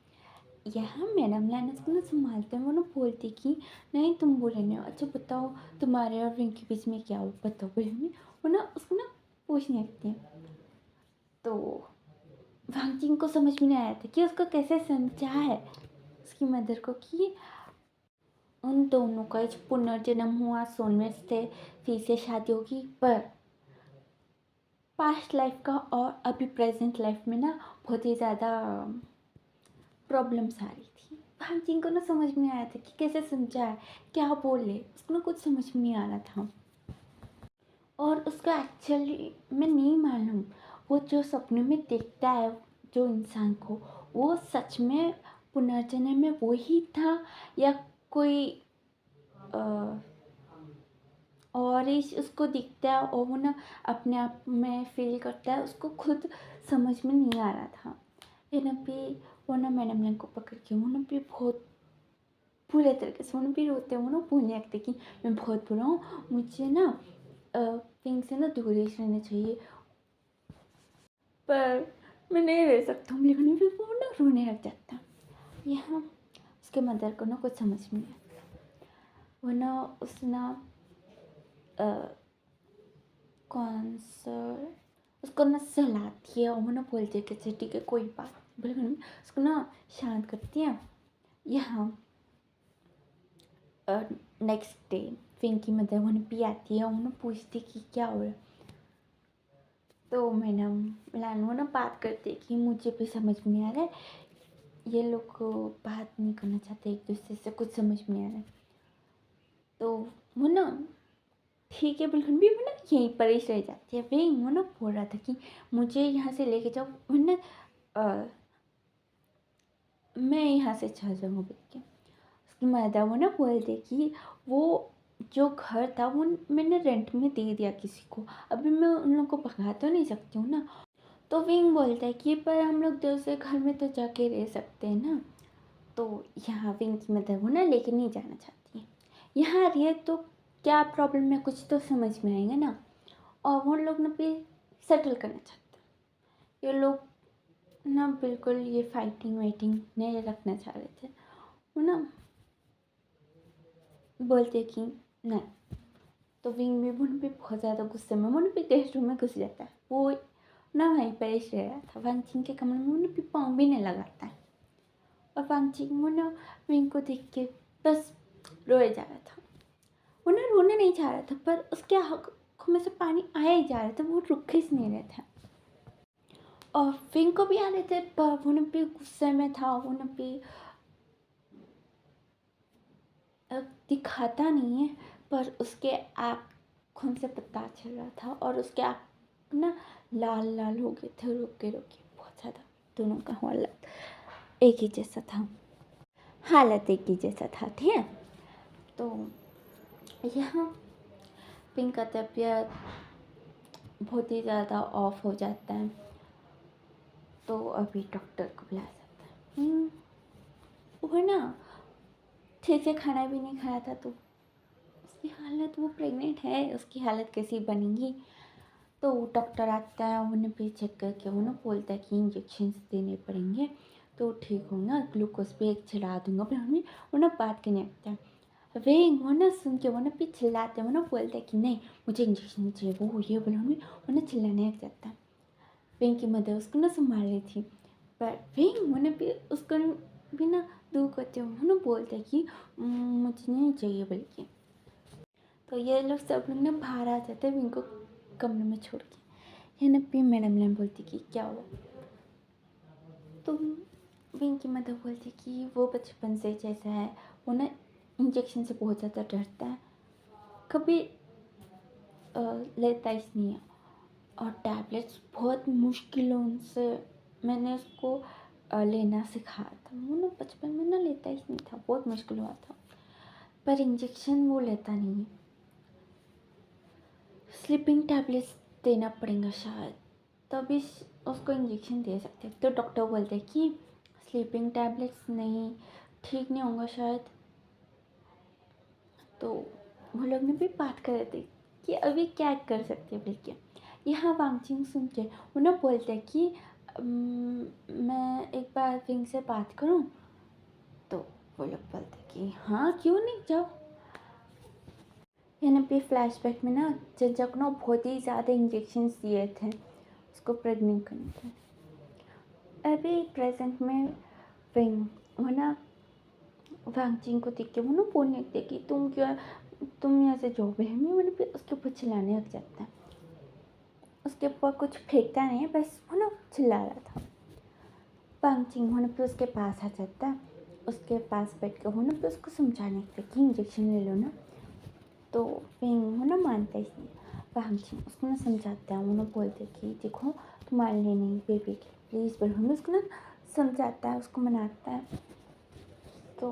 यहाँ मैडम लाइन उसको ना संभालते हैं, वो ना बोलती कि नहीं तुम बुरे नहीं हो, अच्छा बताओ तुम्हारे और रिंग के बीच में क्या हो, बताओ बोले हमें। वो ना उसको ना पूछने लगती हैं। तो वांगजिंग को समझ में नहीं आया था कि उसको कैसे समझा है उसकी मदर को कि उन दोनों का एक पुनर्जन्म हुआ, सोलमेट्स थे, फिर से शादी होगी, पर पास्ट लाइफ का और अभी प्रेजेंट लाइफ में ना बहुत ही ज़्यादा प्रॉब्लम्स आ रही थी। भांगजिंग को ना समझ में आया था कि कैसे समझाए, क्या बोले, उसको ना कुछ समझ में नहीं आ रहा था। और उसका एक्चुअली में नहीं मालूम वो जो सपने में देखता है जो इंसान को, वो सच में पुनर्जन्म में वो ही था या कोई और ही उसको दिखता है और वो ना अपने आप में फील करता है, उसको खुद समझ में नहीं आ रहा था। ये ना भी वो ना मैडम ने को पकड़ के वो ना भी बहुत बुरे तरीके से वो भी रोते, वो ना बोलने लगते कि मैं बहुत बुरा हूँ, मुझे ना पिंक से ना दूर ही रहना चाहिए, पर मैं नहीं रह सकता हूँ, लेकिन फिर वो ना रोने लग जाता। यहाँ उसके मदर को ना कुछ समझ में नहीं आया, वो ना उस ना कौन सा उसको ना सहलाती है और वो ना बोलती है कि अच्छा ठीक है कोई बात बोले, उसको ना शांत करती है। यहाँ नेक्स्ट डे फिंक की मदर वो भी आती है, उन्हें पूछती कि क्या हो रहा है। तो मैडम लानू ना बात करती है कि मुझे भी समझ में नहीं आ रहा है, ये लोग बात नहीं करना चाहते एक दूसरे से, कुछ समझ में नहीं आ रहा है। तो वो ना ठीक है बिल्कुल भी वो ना यहीं पर ही रह जाती है। वही वो ना बोल रहा था कि मुझे यहाँ से लेके जाओ, वरना मैं यहाँ से चल जाऊँगा बोल के। उसकी मदर वो ना बोलते कि वो जो घर था वो मैंने रेंट में दे दिया किसी को, अभी मैं उन लोगों को भगा तो नहीं सकती हूँ ना। तो विंग बोलता है कि पर हम लोग दूसरे घर में तो जाके रह सकते हैं ना। तो यहाँ विंग की मदर वो ना लेके नहीं जाना चाहती है, यहाँ रहे तो क्या प्रॉब्लम है, कुछ तो समझ में आएगा ना। और वो लोग ना भी सेटल करना चाहते हैं, ये लोग ना बिल्कुल ये फाइटिंग वाइटिंग नहीं रखना चाह रहे थे। वो ना बोलते कि नहीं। तो विंग भी मुन भी बहुत ज़्यादा गुस्से में मुन भी गेस्ट रूम में घुस जाता है। वो ना वहीं पर ही रह रहा था, वांगचिंग के कमरे में मुन भी पाँव भी नहीं लगाता है। और वांगचिंग वो ना विंग को देख के बस रोए जा रहा था। वो ना रोने नहीं चाह रहा था, पर उसके आँखों में से पानी आया ही जा रहा था, वो रुक ही नहीं रहा था। और विंग को भी आ रहे थे, पर वो ना भी गुस्से में था, वो ना भी दिखाता नहीं है, पर उसके आँखों से पता चल रहा था। और उसके आँख ना लाल लाल हो गए थे, रोके रोके बहुत ज़्यादा। दोनों का हालत एक ही जैसा था, हालत एक ही जैसा था, ठीक है। तो यहाँ पिंक का तबीयत बहुत ही ज़्यादा ऑफ हो जाता है, तो अभी डॉक्टर को बुलाया जाता है। वो ना ठीक से खाना भी नहीं खाया था, तो उसकी हालत, वो प्रेग्नेंट है, उसकी हालत कैसी बनेगी। तो डॉक्टर आता है, उन्हें भी चेक करके उन्हें बोलता है कि इंजेक्शन देने पड़ेंगे तो ठीक होगा, ग्लूकोज भी एक चढ़ा दूंगा। फिर हमें उन्हें बात करने लगता है। वे वो ना सुन के वो ना भी चिल्लाते हैं, वो ना बोलते हैं कि नहीं मुझे इंजेक्शन चाहिए, वो ये बोले हमें उन्हें चिल्लाने लग जाता है। वेंग की मदर उसको ना संभाल रही थी, पर वेंग उन्हें भी उसको भी ना दूर करते हुए उन्हें बोलते हैं कि मुझे नहीं चाहिए बोल के। तो ये लोग सब लोग ना बाहर आ जाते हैं विंग को कमरे में छोड़ के। ये ना भी मैडम ने बोलती कि क्या हुआ। तो विंग की मदर बोलती कि वो बचपन से जैसा है, वो ना इंजेक्शन से बहुत ज़्यादा डरता है, कभी लेता ही नहीं है। और टैबलेट्स बहुत मुश्किलों से मैंने उसको लेना सिखाया था। वो ना बचपन में ना लेता ही नहीं था, बहुत मुश्किल हुआ था, पर इंजेक्शन वो लेता नहीं है, स्लीपिंग टैबलेट्स देना पड़ेगा शायद, तभी उसको इंजेक्शन दे सकते हैं। तो डॉक्टर बोलते हैं कि स्लीपिंग टैबलेट्स नहीं, ठीक नहीं होगा शायद। तो वो लोग ने भी बात कर रहे थे कि अभी क्या कर सकते हैं बोल के। यहाँ वांगचिंग सुन के वो ना बोलते हैं कि मैं एक बार विंग से बात करूँ। तो वो लोग बोलते हैं कि हाँ क्यों नहीं, जाओ। यहाँ पे फ्लैशबैक में ना जंजक को बहुत ही ज़्यादा इंजेक्शन दिए थे उसको प्रेग्नेंट करने के। अभी प्रेजेंट में विंग वो ना वांगचिंग को देख के वो ना बोलने लगते कि तुम यहाँ से जाओ बहन में। मैंने फिर उसके ऊपर चिल्लाने लग जाता है। उसके ऊपर कुछ फेंकता नहीं है, बस वो ना चिल्ला रहा था। वांगचिंग होने पे उसके पास आ जाता है। उसके पास बैठ के होने पे उसको समझाने लगता है कि इंजेक्शन ले लो ना। तो विंग वो ना मानता ही नहीं। वांगचिंग उसको ना समझाता है, वो ना बोलते कि देखो तुम्हारे लिए नहीं, बेबी के प्लीज़ बोलो। उसको ना समझाता है, उसको मनाता है। तो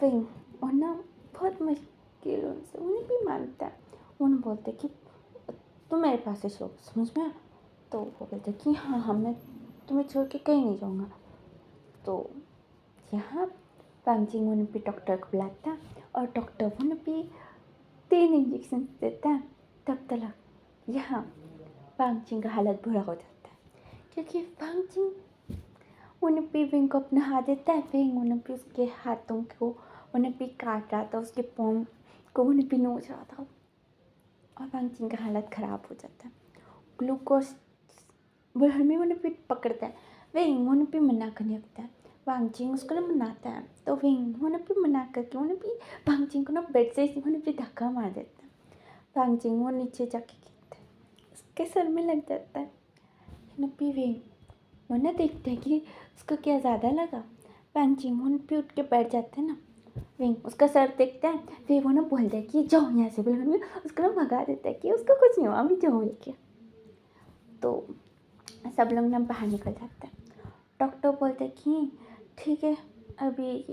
विंग और ना बहुत मुश्किलों से उन्हें भी मानता है। उन्हें बोलते कि तुम मेरे पास ही सो, समझ में आया? तो वो बोलते कि हाँ हाँ मैं तुम्हें छोड़ के कहीं नहीं जाऊँगा। तो यहाँ वांगचिंग उन्हें भी डॉक्टर को बुलाता है और डॉक्टर उन्हें भी 3 इंजेक्शन देता है। तब तक यहाँ वांगचिंग का हालत बुरा हो जाता है, क्योंकि वांगचिंग उन्हें भी विंग को अपना हाथ देता है। विंग उन्हें भी उसके हाथों को उन्हें भी काट रहा था, उसके पाँव को उन्हें भी नोच रहा था और वांगचिंग का हालत ख़राब हो जाता है। ग्लूकोज बुढ़मी उन्हें भी पकड़ता है। विंग उन्हें भी मना करने लगता है। वांगचिंग उसको ना मनाता है, तो विंग उन्हें भी मना करके उन्हें भी वांगचिंग को ना बेड से उन्हें भी धक्का मार देता है। वांगचिंग वो नीचे जाके गिरता है, उसके सर में लग जाता है। उन्हें भी विंग वो ना देखते हैं कि उसको क्या ज़्यादा लगा। वांगचिंग उन पे उठ के बैठ जाते हैं ना। विंग उसका सर देखता है, फिर वो ना बोलता है कि जाओ यहाँ से बोल। उसको ना भगा देता है कि उसको कुछ नहीं हुआ, अभी जाओ लेके। तो सब लोग ना बाहर निकल जाते हैं। डॉक्टर बोलते हैं कि ठीक है अभी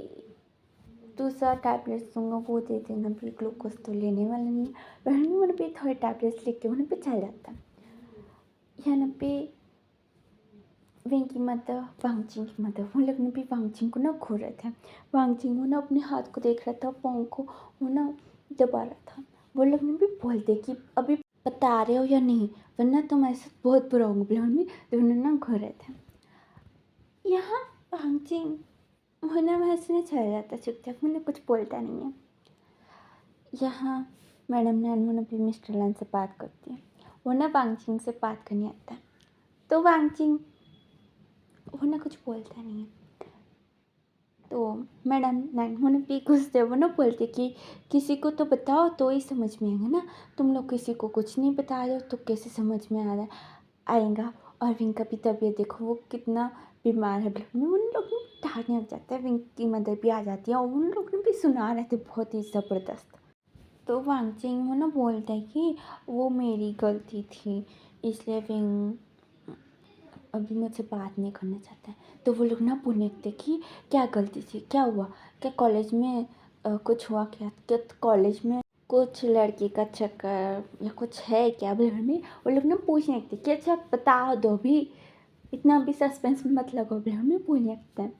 दूसरा टैबलेट्स दूंगा वो दे देना, अभी ग्लूकोज तो लेने वाला नहीं है। बहन उन्हें भी थोड़े टैबलेट्स लेके उन्हें भी चल जाता है। यहाँ पे विंग की मदर वांगचिंग की मदर वो लोग ने भी वांगचिंग को ना घूर रहे थे। वांगचिंग वो ना अपने हाथ को देख रहा था, पाँव को वो ना दबा रहा था। वो लोग ने भी बोलते कि अभी बता रहे हो या नहीं, वरना तुम ऐसे बहुत बुरा होंगे बोले। उन्हें दोनों ना घूर रहे थे। यहाँ वांगचिंग वो ना हंसने चला जाता चुपचाप, उन्हें कुछ बोलता नहीं है। यहाँ मैडम नैन भी मिस्टर लैन से बात करती है। वो ना वांगचिंग से बात करने आता है, तो वांगचिंग वो ना कुछ बोलता नहीं है। तो मैडम नैन भी गुस्से वो ना बोलते कि किसी को तो बताओ तो ही समझ में आएगा ना, तुम लोग किसी को कुछ नहीं बता रहे हो तो कैसे समझ में आ रहा आएगा। और विंग का भी तबीयत देखो वो कितना बीमार है। उन लोग ने डांटने लग जाता है। विंग की मदर भी आ जाती है और उन लोग ने भी सुना रहे थे बहुत ही ज़बरदस्त। तो वांगचिंग वो ना बोलता है कि वो मेरी गलती थी, इसलिए विंग अभी मुझसे बात नहीं करना चाहता है। तो वो लोग ना पूछते कि क्या गलती थी, क्या हुआ, क्या कॉलेज में कुछ हुआ, क्या कॉलेज में कुछ लड़की का चक्कर या कुछ है क्या घर में। वो लोग ना पूछने लगते कि अच्छा बता दो भी, इतना भी सस्पेंस मत लगो घर में पूछने लगते हैं।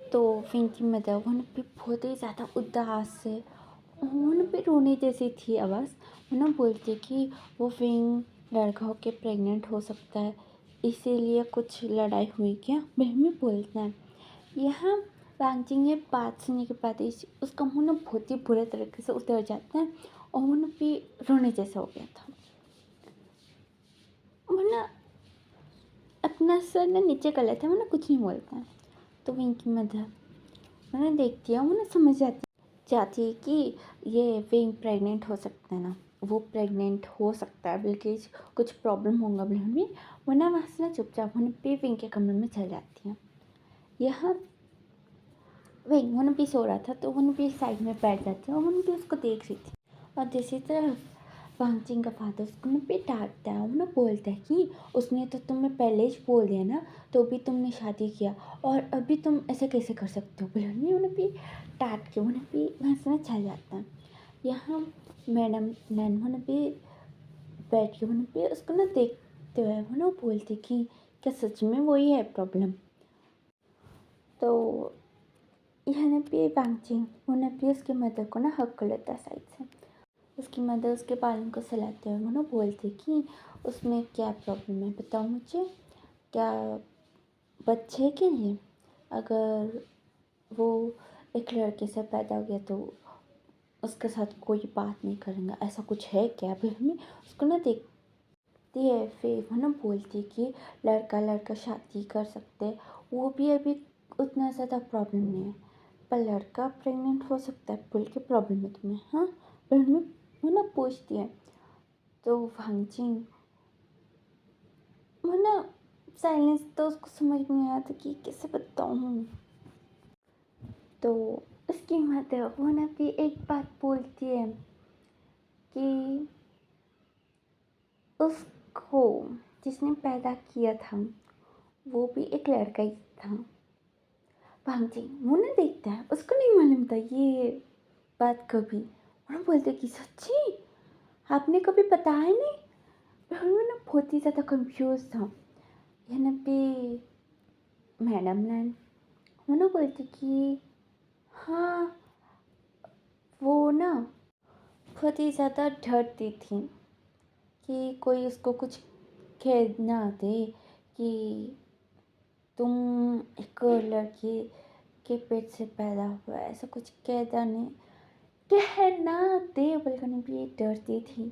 तो विंग की मदर वो भी बहुत ही ज़्यादा उदास है, उन पे रोने जैसी थी आवाज़। वो ना बोलती कि वो विंग लड़का होके प्रेग्नेंट हो सकता है, इसीलिए कुछ लड़ाई हुई क्या, बहन में बोलता है। यहाँ वांगचिंग ये बात सुनने के बाद उसका मुँह ना बहुत ही बुरे तरीके से उतर जाता है और वो ना भी रोने जैसा हो गया था। वो ना अपना सर ना नीचे कर लेता है, वो ना कुछ नहीं बोलता है। तो विंग की मदर उन्हें देखती है, वो ना समझ जाती है कि ये विंग प्रेग्नेंट हो सकता है ना, वो प्रेग्नेंट हो सकता है बल्कि कुछ प्रॉब्लम होगा बहन में। वो ना वहाँ से ना चुपचाप उन्हें भी विंग के कमरे में चल जाती है। यहाँ विंग उन्हें भी सो रहा था, तो उन्हें भी साइड में बैठ जाती है और उन्हें भी उसको देख रही थी। और दूसरी तरफ वांगचिंग का फादर उसको ना भी डांटता है, वो ना बोलता है कि उसने तो तुम्हें पहले ही बोल दिया ना, तो भी तुमने शादी किया और अभी तुम ऐसे कैसे कर सकते हो बोले। उन्हें भी डांट के उन्हें भी वहाँ से ना चल जाता है। यहाँ मैडम नैन भी बैठ के वहाँ पे उसको ना देखते हुए वो ना बोलती कि क्या सच में वही है प्रॉब्लम। तो यहाँ पे वांगजिन वहाँ पे उसके मदर को ना हक कर लेता है साइड से। उसकी मदर उसके बालों को सहलाते हुए वो ना बोलती कि उसमें क्या प्रॉब्लम है बताओ मुझे, क्या बच्चे के लिए अगर वो एक लड़के से पैदा हो गया तो उसके साथ कोई बात नहीं करेंगे, ऐसा कुछ है क्या। फिर हमें उसको ना देखती है, फिर वो ना बोलती कि लड़का लड़का शादी कर सकते, वो भी अभी उतना ज़्यादा प्रॉब्लम नहीं है, पर लड़का प्रेग्नेंट हो सकता है बोल के प्रॉब्लम है तुम्हें। हाँ, फिर हमें वो ना पूछती है। तो वांगजिन वो ना साइलेंस, तो उसको समझ में नहीं आया था कि कैसे बताऊँ। तो उसकी मदर वो ना भी एक बात बोलती है कि उसको जिसने पैदा किया था वो भी एक लड़का ही था। वांगजिन वो ना देखता है, उसको नहीं मालूम था ये बात कभी। वो ना बोलते कि सच्ची आपने कभी बताया नहीं। फिर वो ना बहुत ही ज़्यादा कंफ्यूज था। यहाँ पे मैडम लैन वो ना बोलती कि हाँ, वो ना बहुत ही ज़्यादा डरती थी कि कोई उसको कुछ कह ना दे कि तुम एक लड़की के पेट से पैदा हुआ, ऐसा कुछ कहता नहीं, कह ना दे बल्कि भी डरती थी।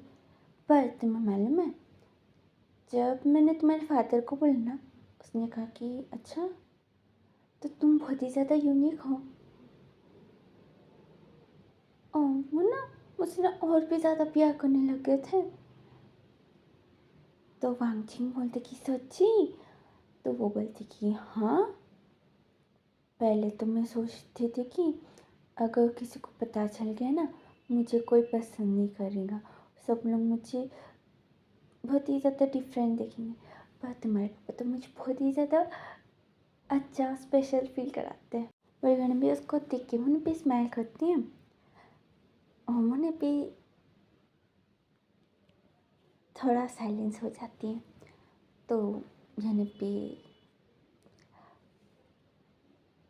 पर तुम्हें मालूम है, जब मैंने तुम्हारे फादर को बोला ना, उसने कहा कि अच्छा तो तुम बहुत ही ज़्यादा यूनिक हो। और वो ना मुझसे ना और भी ज़्यादा प्यार करने लग गए थे। तो वांगजिन बोलते कि सच्ची। तो वो बोलती कि हाँ, पहले तो मैं सोचती थी कि अगर किसी को पता चल गया ना मुझे कोई पसंद नहीं करेगा, सब लोग मुझे बहुत ही ज़्यादा डिफरेंट देखेंगे, पर तुम्हारे पापा तो मुझे बहुत ही ज़्यादा अच्छा स्पेशल फील कराते हैं। वरगन भी उसको देख के उन्हें भी स्माइल करती हैं और उन्हें भी थोड़ा साइलेंस हो जाती है। तो यानी भी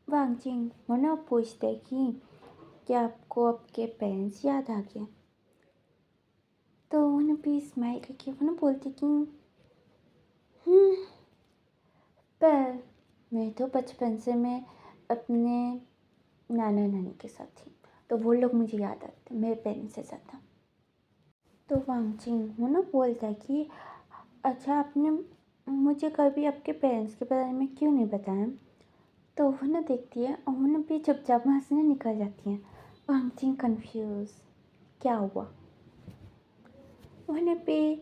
वांगजिन वो ना पूछते कि क्या आपको आपके पेरेंट्स याद आ गए। तो उन्हें भी स्माइल करके वो ना बोलती कि पर मैं तो बचपन से मैं अपने नाना नानी के साथ थी, तो वो लोग मुझे याद आते मेरे पेरेंट्स से ज़्यादा। तो वांगजिन वो ना बोलता है कि अच्छा आपने मुझे कभी आपके पेरेंट्स के बारे में क्यों नहीं बताया। तो वो ना देखती है और वो ना भी चुपचाप वहाँ से ना निकल जाती हैं। वांगजिन कंफ्यूज, क्या हुआ। वहाँ पे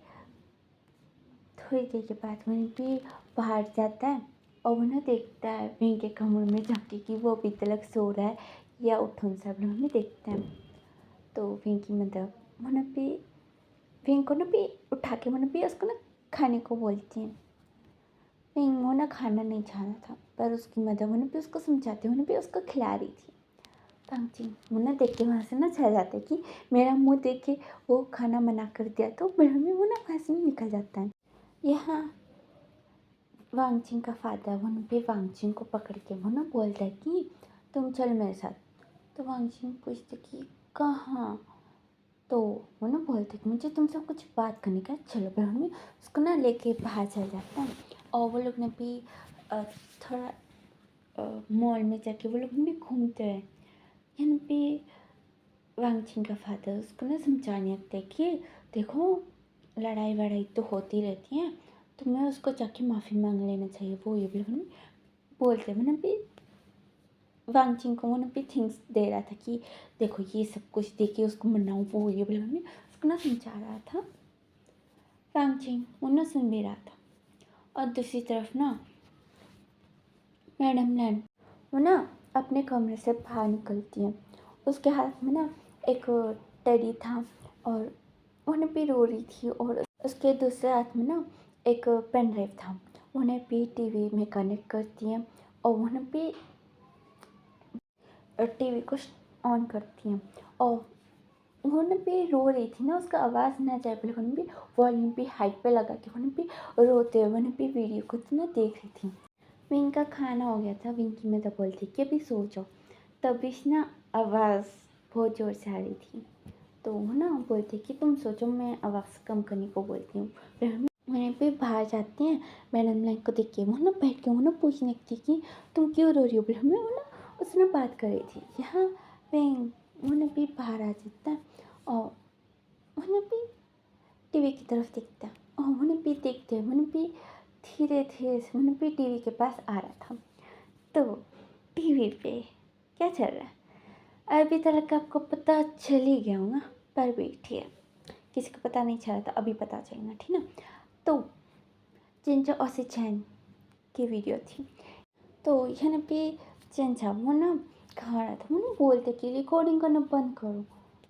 थोड़ी देर के बाद वहीं पे बाहर जाता है और वो ना देखता है वहीं के कमरे में जाके कि वो अभी तक सो रहा है या उठून, सब लोग भी देखते हैं। तो वहीं की मतलब वहाँ पे विंग को ना भी उठा के वहाँ पे उसको ना खाने को बोलती हैं। विंग वो ना खाना नहीं चाह था, पर उसकी मदर वहाँ पे उसको समझाती वहाँ पे उसको खिला रही थी। वांगजिन वो ना देख के वहाँ से ना चल जाते कि मेरा मुंह देख के वो खाना मना कर दिया, तो में वो ना वहाँ से निकल जाता है। यहाँ वांगजिन का फादर वहाँ पे वांगजिन को पकड़ के वो ना बोलता है कि तुम चल मेरे साथ। तो वांगजिन पूछते कि कहाँ। तो वो ना बोलते कि मुझे तुमसे कुछ बात करने का, चलो फिर हमें उसको ना लेके बाहर चल जाता है। और वो लोग ने भी थोड़ा मॉल में जाके वो लोग भी घूमते हैं। यहाँ पे वांगजिन का फादर उसको ना समझाने लगता है कि देखो लड़ाई वड़ाई तो होती रहती है, तुम्हें उसको जाके माफ़ी मांग लेना चाहिए, वो ये भी बोलते मैंने भी वांगजिन को उन्होंने भी थिंग्स दे रहा था कि देखो ये सब कुछ देखिए उसको मनाओ, वो ये बोला उन्होंने उसको ना समझा रहा था। वांगजिन वो ना सुन भी रहा था। और दूसरी तरफ ना मैडम लैन वो ना अपने कमरे से बाहर निकलती है। उसके हाथ में ना एक टेडी था और उन्हें भी रो रही थी, और उसके दूसरे हाथ में ना एक पेन ड्राइव था। उन्हें भी टीवी में कनेक्ट करती हैं और उन्हें भी टीवी को ऑन करती हैं और वो ना भी रो रही थी ना, उसका आवाज़ ना जाए बोले, वो भी वॉल्यूम भी हाइट पे लगा के वो भी रोते हुए वो भी वीडियो को ना देख रही थी। विंक का खाना हो गया था। विंकी में तो बोलती कि अभी सो जाओ, तभी ना आवाज़ बहुत ज़ोर से आ रही थी। तो वो ना बोलते कि तुम सोचो, मैं आवाज़ कम करने को बोलती हूँ। फिर हम वहीं पे बाहर जाते हैं। मैडम लाइन को देख के वो ना बैठ के वो ना पूछने लगती कि तुम क्यों रो रही हो। फिर हमें वो ना उसने बात कर रही थी। यहाँ पे वो ना भी बाहर आ जाता है और वो ना भी टीवी की तरफ देखता है और वो ना भी देखते हैं। वो ना भी धीरे धीरे से वो ना भी टीवी के पास आ रहा था। तो टीवी पे क्या चल रहा है अभी तक आपको पता चल ही गया होगा, पर भी ठीक है, किसी को पता नहीं चला था, अभी पता चलेगा, ठीक ना। तो चिंचा और सिंचैन की वीडियो थी। तो यहाँ पे चिंचा वो ना खा रहा था। वो ना बोलते कि रिकॉर्डिंग करना बंद करो।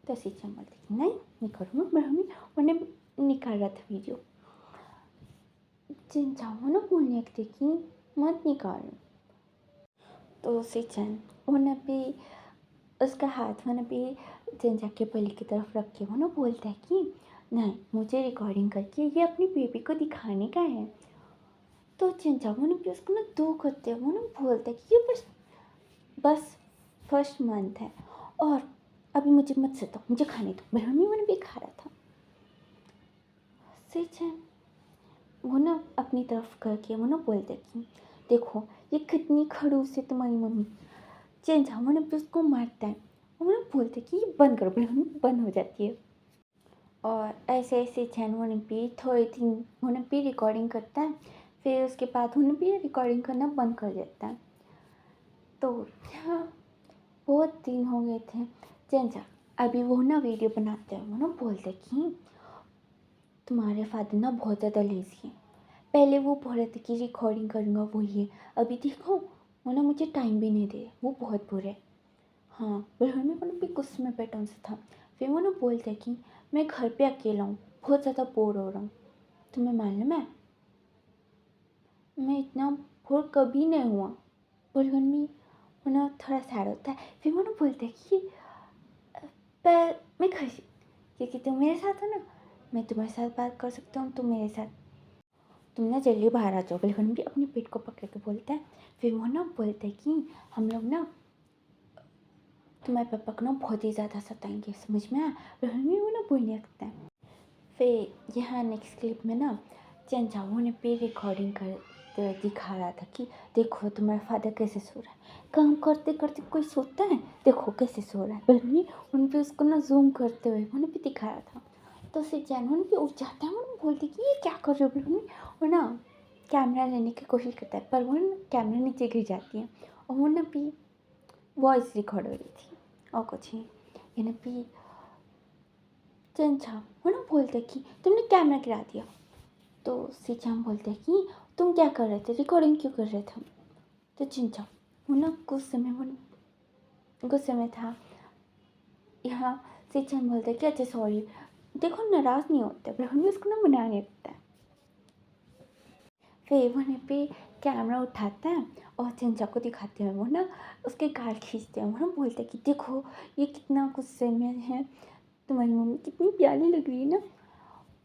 तो सिंचैन बोलते कि नहीं करूँगा, मैं उन्हें निकाल रहा था वीडियो। चिंचा वो ना बोलने लगते कि मत निकालो। तो सिंचैन वो ना भी उसका हाथ वो ना भी चिंचा के पल्ले की तरफ रख के वो ना बोलता है कि नहीं, मुझे रिकॉर्डिंग करके ये अपनी बेबी को दिखाने का है। तो चिंचा वो ना भी उसको ना दुख होते हैं। वो ना बोलता है कि ये बस फर्स्ट मंथ है और अभी मुझे मत सताओ, मुझे खाने दो। ब्रह्मी वो भी खा रहा था। सिंचैन वो ना अपनी तरफ करके वो ना बोलते कि देखो ये कितनी खड़ूस है तुम्हारी मम्मी। चिंचा वो ना भी उसको मारता है। वो ना बोलते कि ये बंद करो। ब्रह्मी बंद हो जाती है और ऐसे ऐसे चैन होने पे थोड़ी दिन होने पे रिकॉर्डिंग करता है। फिर उसके बाद होने पे रिकॉर्डिंग करना बंद कर देता है। तो यहाँ बहुत दिन हो गए थे। चंचा अभी वो ना वीडियो बनाते हैं। वो ना बोलते कि तुम्हारे फादर ना बहुत ज़्यादा लेजी है। पहले वो बोल रहे थे कि रिकॉर्डिंग करूँगा, वो ये अभी देखो वो ना मुझे टाइम भी नहीं दे, वो बहुत बुरे। हाँ, पर हमें वो भी गुस्से में पैटर्न से था। फिर वो ना बोलते कि मैं घर पे अकेला हूँ, बहुत ज़्यादा बोर हो रहा हूँ, तुम्हें मालूम है मैं इतना बोर कभी नहीं हुआ। बोलने में वो ना थोड़ा सैड होता है। फिर वो ना बोलते कि पर मैं खुश क्योंकि तुम मेरे साथ हो ना, मैं तुम्हारे साथ बात कर सकता हूँ, तुम मेरे साथ, तुम ना जल्दी बाहर आ जाओ। बिल्कुल भी अपने पेट को पकड़ के बोलता है। फिर वो ना बोलते हैं कि हम लोग ना तुम्हारे पापा को ना बहुत ही ज़्यादा सताएंगे, समझ में आया। बिल्कुल भी वो ना बोलने लगता है। फिर यहाँ नेक्स्ट क्लिप में ना चंचाओं ने पे रिकॉर्डिंग कर दिखा रहा था कि देखो तुम्हारा फादर कैसे सो रहा है, काम करते करते कोई सोता है, देखो कैसे सो रहा है। बल्कि उन पे उसको ना जूम करते हुए उन्हें भी दिखा रहा था। तो उससे चैन भी उठ जाता है। वो बोलती कि ये क्या कर रहे हो। बिल्कुल वो ना कैमरा लेने की कोशिश करता है, पर वो ना कैमरा नीचे गिर जाती है और वो ना भी वॉइस रिकॉर्ड हो रही थी और कुछ नहीं। ये ना भी चंचा वो ना बोलते कि तुमने कैमरा गिरा दिया। तो सिंचान बोलते कि तुम क्या कर रहे थे, रिकॉर्डिंग क्यों कर रहे थे। तो चिंचा वो ना गुस्से में था। यहाँ सिंचान बोलते कि अच्छा सॉरी, देखो नाराज़ नहीं होते, पर हमें उसको ना मनाने लगता है। फिर वहीं पे कैमरा उठाता है और चिंचा को दिखाते हैं। वो ना उसके गाल खींचते हैं। वो ना बोलते कि देखो ये कितना गुस्से में है, तुम्हारी मम्मी कितनी प्यारी लग रही है ना।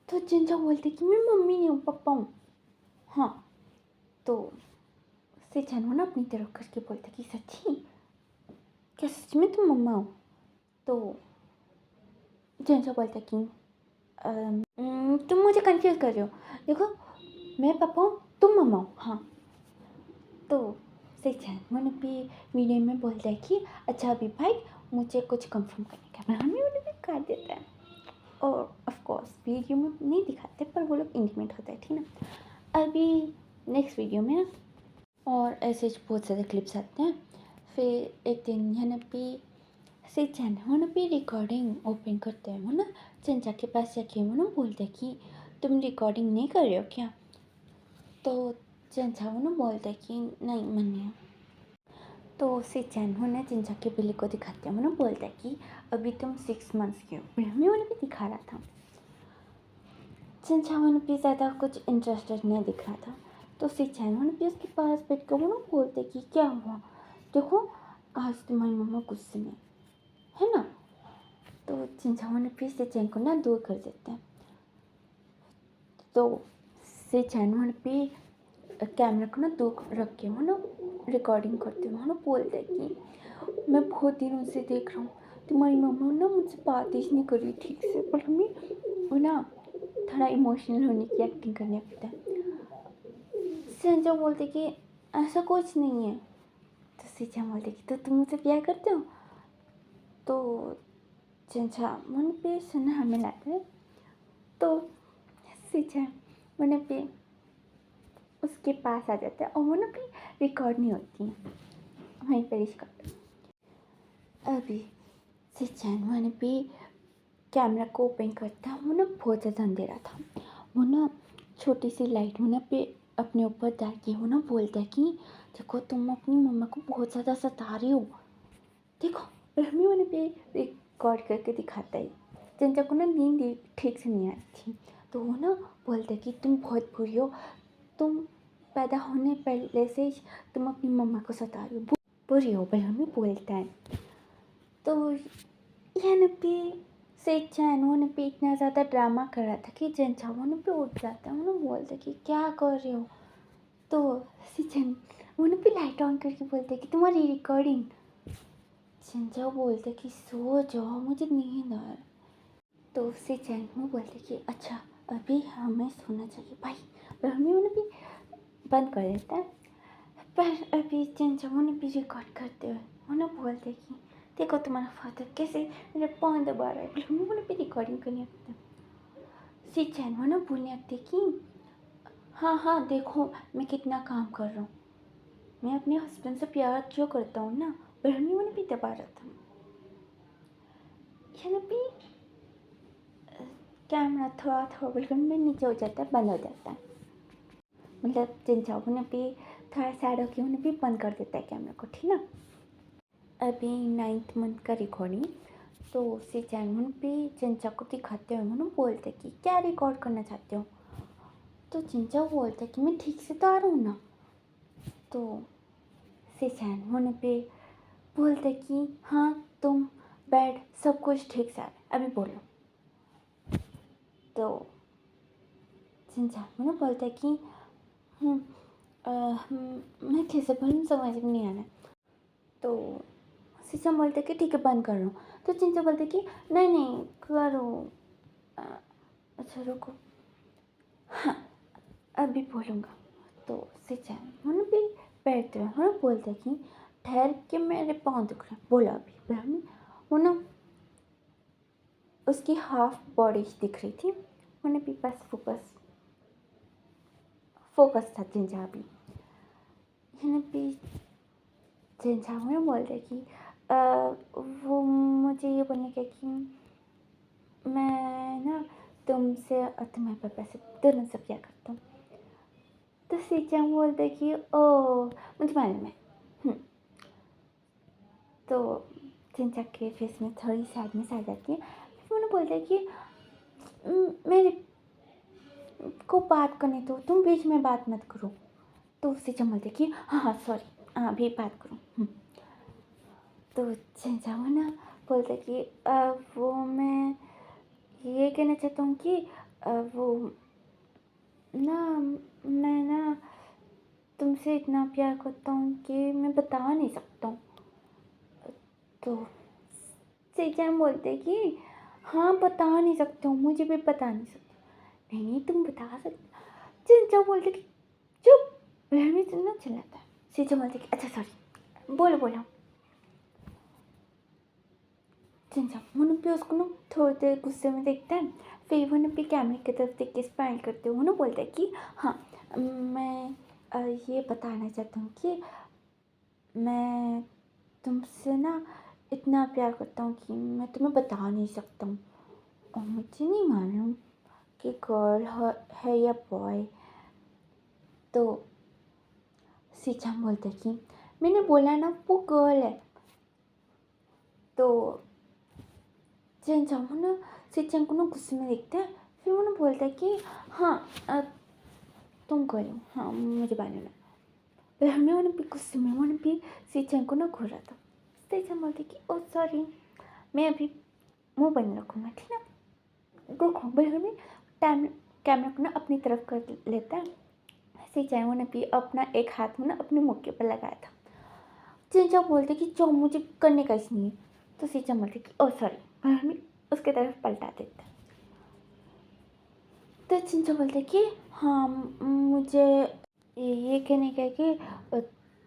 तो चिंचा बोलते कि मैं मम्मी नहीं हूँ, पापा हूँ। हाँ, तो सिंचान वो ना अपनी तरफ करके बोलते कि सच्ची, क्या सच में तुम मम्मा हो। तो चिंचा बोलता कि तुम मुझे कंफ्यूज कर रहे हो, देखो मैं पापा हूँ, तुम मम्मा हो। हाँ, तो सिंचान वो ना भी वीडियो में बोलता है कि अच्छा अभी भाई मुझे कुछ कंफर्म करने का। मैं हमें उन्हें भी काट देता है और ऑफ कोर्स वीडियो में नहीं दिखाते, पर वो लोग इंटीमेट होता है, ठीक ना। अभी नेक्स्ट वीडियो में ना और ऐसे बहुत सारे क्लिप्स आते हैं। फिर एक दिन यहाँ पे सिंचन वो ना भी रिकॉर्डिंग ओपन करते हैं। वो ना चंचा के पास जाके वो ना बोलते हैं कि तुम रिकॉर्डिंग नहीं कर रहे हो क्या। तो चंचा वो ना बोलते हैं कि नहीं मन नहीं है। तो सिंचन वो ना चंचा के बिल्ली को दिखाते हैं। वो ना बोलता है कि अभी तुम 6 मंथ्स की हो। ब्रह्मी वो भी दिखा रहा था। चंचा वो भी ज़्यादा कुछ इंटरेस्टेड नहीं दिख रहा था। तो सिंचन वो भी उसके पास बैठ कर वो ना बोलते कि क्या हुआ, देखो आज तुम्हारी मम्मा गुस्से में है ना। तो चिंचाओं फिर से चैन को ना दूर कर देते हैं। तो से चैन पे कैमरा को ना दूर रख के वो ना रिकॉर्डिंग करते हुए ना बोलते हैं कि मैं बहुत दिनों से देख रहा हूँ, तुम्हारी मम्मा ना मुझसे बात ही नहीं कर रही ठीक से, पर हमें वो ना थोड़ा इमोशनल होने की एक्टिंग करने लगता है। संजय बोलते कि ऐसा कुछ नहीं है। तो सिंचा बोलते कि तो तुम मुझसे प्यार करते हो। तो चिंचा मन पे सुना हमें लाते हैं। तो सिंचा मन पे उसके पास आ जाता है और वो ना भी रिकॉर्ड नहीं होती है, वहीं पर रिकॉर्ड। अभी सिंचन मन पे कैमरा को ओपन करता है। वो ना बहुत ज़्यादा अंधेरा था। वो ना छोटी सी लाइट वो ना पे अपने ऊपर डाल के वो ना बोलता है कि देखो तुम अपनी मम्मा को बहुत ज़्यादा सता रही हो, देखो। रश्मि मैंने पे रिकॉर्ड करके दिखाता है। चंचा को ना नींद ठीक से नहीं आई थी, तो वो ना बोलता है कि तुम बहुत बुरी हो, तुम पैदा होने पहले से ही तुम अपनी मम्मा को सता रही हो, बुरी हो, बलरामी बोलता है। तो यहाँ पे से चैन पे इतना ज़्यादा ड्रामा कर रहा था कि चंचा वो पे उठ जाता है। वो बोलते कि क्या कर रहे हो। तो सिचन वो पे लाइट ऑन करके बोलते कि तुम्हारी रिकॉर्डिंग। चंचा बोलते कि सो जाओ, मुझे नींद आ रहा है। तो उससे चैन में बोलते कि अच्छा अभी हमें सोना चाहिए भाई, पर हमें उन्हें भी बंद कर देता है। पर अभी चंचा उन्हें भी रिकॉर्ड करते हुए उन्हें बोलते कि देखो तुम्हारा फादर कैसे मेरे पाँव दबा रहा है, पर हमें उन्हें भी रिकॉर्डिंग करनी लगता है। सी चैन वो ना बोलने लगते कि हाँ हाँ देखो मैं कितना काम कर रहा हूँ, मैं अपने हस्बैंड से प्यार जो करता हूँ ना, पर हमें उन्हें भी दबा रहा था। यहाँ भी कैमरा थोड़ा थोड़ा बिल्कुल में नीचे हो जाता है, बंद हो जाता है। मतलब चिंचाओं ने भी थोड़ा सैड होकर उन्हें भी बंद कर देता है कैमरा को, ठीक ना। अभी 9th मंथ का रिकॉर्डिंग। तो उसी चैनल पे चिंचा को दिखाते हुए उन्होंने बोलते कि क्या रिकॉर्ड करना चाहते हो। तो चिंचा बोलता कि मैं ठीक से तो आ रहा हूँ ना। तो से चैनल पे बोलते कि हाँ तुम बैठ, सब कुछ ठीक से आ रहा है, अभी बोलो। तो चिंचा मैंने बोलता कि मैं कैसे बोलूँ समझ में नहीं आ रहा। तो शीशा बोलते कि ठीक है बंद कर रहा हूँ। तो चिंचा बोलते कि नहीं नहीं करो। अच्छा रुको, हाँ अभी बोलूँगा। तो शीशा मैंने भी बैठते हुए मैंने बोलते कि ठहर के मेरे पाँव दुख रहे, बोला अभी ब्राह्मण। वो ना उसकी हाफ बॉडी दिख रही थी, उन्हें भी बस फोकस था चिंचा भी। मैंने भी चिंचा मैंने बोलते कि वो मुझे ये बोलने का कि मैं ना तुमसे और तुम्हारे पापा से दोनों से प्यार करता हूँ। तो सीचांग बोलते कि ओ मुझे मालूम है। तो चिंचा के फेस में थोड़ी सैडनेस आ जाती है। फिर उन्हें बोलते कि मेरे को बात करने दो, तुम बीच में बात मत करो। तो सीचांग बोलते कि हाँ हाँ सॉरी, हाँ अभी बात करो। तो चिंचा वो ना बोलते कि वो मैं ये कहना चाहता हूँ कि वो ना मैं ना तुमसे इतना प्यार करता हूँ कि मैं बता नहीं सकता हूँ। तो सेजान बोलते कि हाँ बता नहीं सकता हूँ, मुझे भी बता नहीं सकता। नहीं तुम बता सकते। चिंचा बोलते कि चुप, बहन सुनना चिल्लाता है। सेजा बोलते कि अच्छा सॉरी, बोलो बोलो। चिंचा मुन पे उसको ना थोड़ी देर गुस्से में देखता है, फिर वो पे कैमरे की तरफ देख के स्माइल करते हुए उन्हें बोलता है कि हाँ मैं ये बताना चाहता हूँ कि मैं तुमसे ना इतना प्यार करता हूँ कि मैं तुम्हें बता नहीं सकता हूँ, और मुझे नहीं मालूम कि गर्ल है या बॉय। तो सीचांग बोलते कि मैंने बोला ना वो गर्ल है। तो चिंचांग ना सीचांग को ना गुस्से में देखता है, फिर उन्हें बोलता है कि हाँ तुम गर्ल हो, हाँ मुझे मालूम है। पर हमने उन्हें भी गुस्से में उन्हें भी सीचांग को ना घूरा था। सीचांग बोलते कि ओ सॉरी, मैं अभी मुँह बंद रखूँगा, ठीक है। देखो बिल्कुल भी टाइम कैमरा को ना अपनी तरफ कर लेता है। ऐसे ही चाहे ने भी अपना एक हाथ में ना अपने मुक्के पर लगाया था। चिंचा बोलते कि जो मुझे करने का ही नहीं है। तो सीचा बोलते कि ओ सॉरी, बिल्कुल भी उसके तरफ पलटा देता। तो चिंचा बोलते कि हाँ मुझे ये कहने का है कि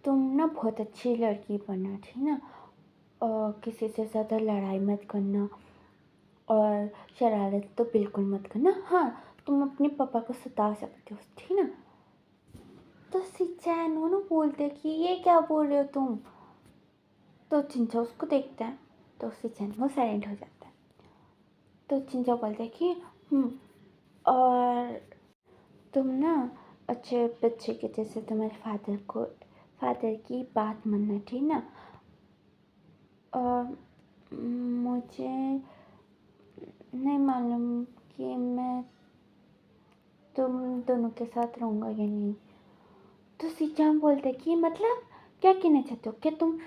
तुम ना बहुत अच्छी लड़की बनना, ठीक ना, और किसी से ज़्यादा लड़ाई मत करना और शरारत तो बिल्कुल मत करना। हाँ तुम अपने पापा को सता सकते हो, ठीक ना। तो सिंचैन वो ना बोलते कि ये क्या बोल रहे हो तुम। तो चिंचा उसको देखता है तो सिंचैन वो साइलेंट हो जाता है। तो चिंचा बोलते कि और तुम ना अच्छे बच्चे के जैसे तुम्हारे फादर की बात मानना, ठीक ना। और मुझे नहीं मालूम कि मैं तुम दोनों के साथ रहूँगा या नहीं। तो सिंचान बोलते कि मतलब क्या कहना चाहते हो, क्या तुम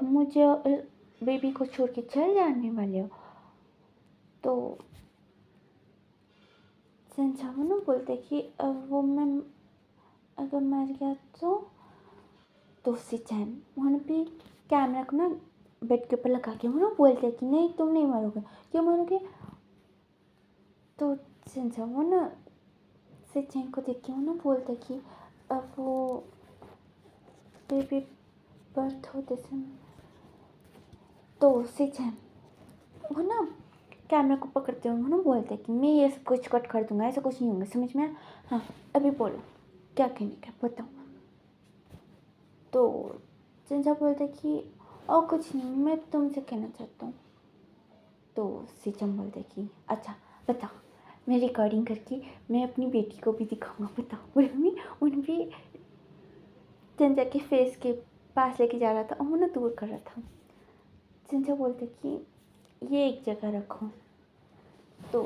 मुझे और बेबी को छोड़ के चल जाने वाले हो। तो सिंचान ना बोलते कि वो मैं अगर मर गया तो सिंचान वहाँ पे कैमरा को ना बेड के ऊपर लगा के वो ना बोलते कि नहीं तुम नहीं मरोगे, क्यों मरोगे। तो सिंचान वो ना सिंचान को देख के वो ना बोलते कि अब वो बेबी बर्थ होते समय तो सिंचान वो ना कैमरा को पकड़ते हुए वो ना बोलते कि मैं ये सब कुछ कट कर दूंगा, ऐसा कुछ नहीं होगा, समझ में आया। हाँ अभी बोलो क्या कहने का बताओ। तो चिंचा बोलते कि और कुछ नहीं, मैं तुमसे कहना चाहता हूँ। तो सिंचम बोलते कि अच्छा बताओ, मैं रिकॉर्डिंग करके मैं अपनी बेटी को भी दिखाऊंगा, बताओ। बोले मम्मी उन भी चिंचा के फेस के पास लेके जा रहा था और वो ना दूर कर रहा था। चिंचा बोलते कि ये एक जगह रखो। तो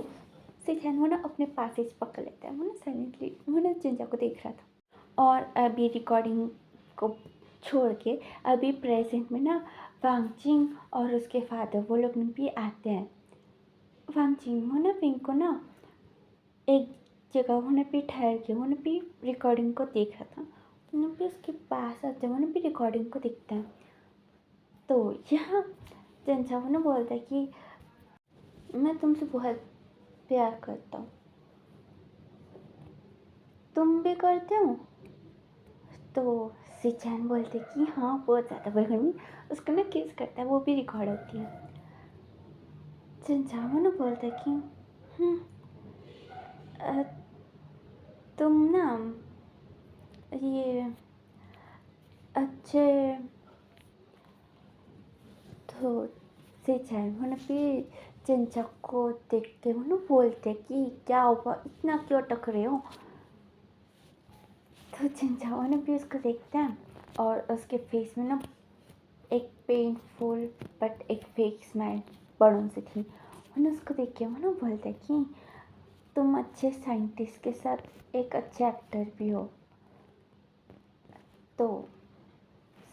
सिंचन वो ना अपने पास ही पकड़ लेता है, वो ना साइलेंटली वो ना चिंचा को देख रहा था। और अभी रिकॉर्डिंग को छोड़ के अभी प्रेजेंट में ना वांगचिंग और उसके फादर वो लोग भी आते हैं। वांगचिंग वो ना पिंक को ना एक जगह होने पे ठहर के वो भी रिकॉर्डिंग को देख रहा था। उन्हें भी उसके पास आते वो भी रिकॉर्डिंग को देखता है। तो यहाँ चिंचा वो ना बोलता है कि मैं तुमसे बहुत प्यार करता हूँ, तुम भी करते हो। तो सिंचैन बोलते कि हाँ बहुत ज़्यादा, बलगनी उसको ना किस करता है, वो भी रिकॉर्ड होती है। चिंचान ना बोलते कि अ, तुम ना ये अच्छे। तो सिंचैन वो भी चिंचा को देख के वो बोलते कि क्या हुआ, इतना क्यों टक रहे हो। तो चिंचा वो भी उसको देखता है और उसके फेस में ना एक पेनफुल बट एक फेक स्माइल बड़ों से थी। उन्हें उसको देख के वो बोलते कि तुम अच्छे साइंटिस्ट के साथ एक अच्छे एक्टर भी हो। तो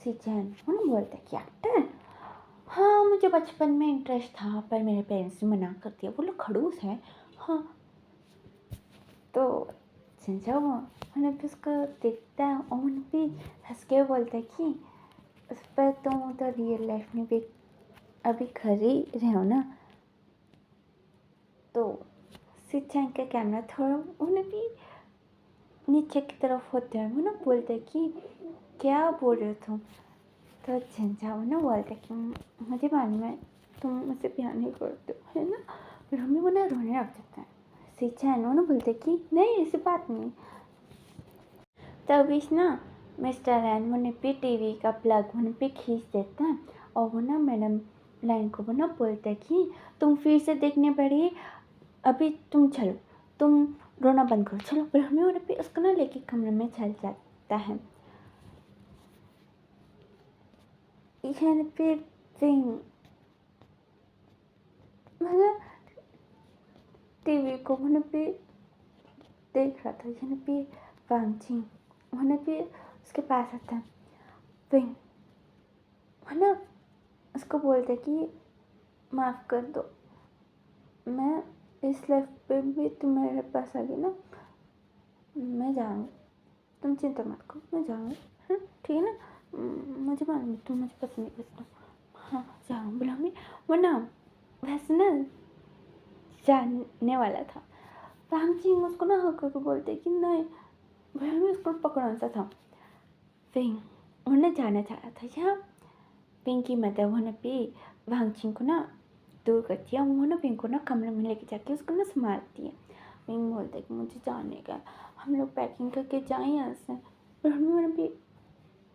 सिंचैन वो बोलते कि एक्टर, हाँ मुझे बचपन में इंटरेस्ट था पर मेरे पेरेंट्स ने मना कर दिया, वो लोग खड़ूस हैं। हाँ तो सिंचैन उन्हें भी उसको देखता है और उन्हें भी हंस के बोलता है कि उस पर तुम तो रियल लाइफ में भी अभी घर ही रहे हो ना। तो सिंचैन का कैमरा थोड़ा उन्हें भी नीचे की तरफ होते हैं, वो बोलते कि क्या बोल रहे हो तुम। तो झंझा वो बोलते कि मुझे मालूम है तुम मुझसे प्यार नहीं करते हो, है ना। फिर हमें वो रोने लग जाता है। सिंचैन वो बोलते कि नहीं ऐसी बात नहीं। तब ना मिस्टर रैन वो पे टीवी का प्लग वो पे खींच देता है और वो मैडम लाइन को वो बोलते कि तुम फिर से देखने बैठिए, अभी तुम चलो, तुम रोना बंद करो, चलो। फिर हमें वो पे उसको लेके कमरे में चल जाता है। यहाँ पे मतलब टीवी को वहाँ पे देख रहा था, यहाँ पे वांगचिंग वहाँ पे उसके पास आता है। विंग है उसको बोलते कि माफ़ कर दो, मैं इस लाइफ पे भी तुम मेरे पास आ गई ना, मैं जाऊँगी, तुम चिंता मत करो, मैं जाऊँगी। ठीक है ना। मुझे मालूम है तुम मुझे पसंद नहीं करते। हाँ जाऊँ बुलाऊँगी, वरना वैसे ना जाने वाला था। राम जी उसको ना हक करके बोलते कि नहीं, भैया मैं उसको पकड़ना सा था। फिर उन्हें जाना चाह रहा था यहाँ। पिंकी मतलब उन्हें भी वांगचिंग को ना दूर करती है। वो ना पिंक को ना कमरे में लेके जाके उसको ना संभालती है। पिंक बोलता है कि मुझे जाने का, हम लोग पैकिंग करके जाएँ यहाँ से। पर हमें भी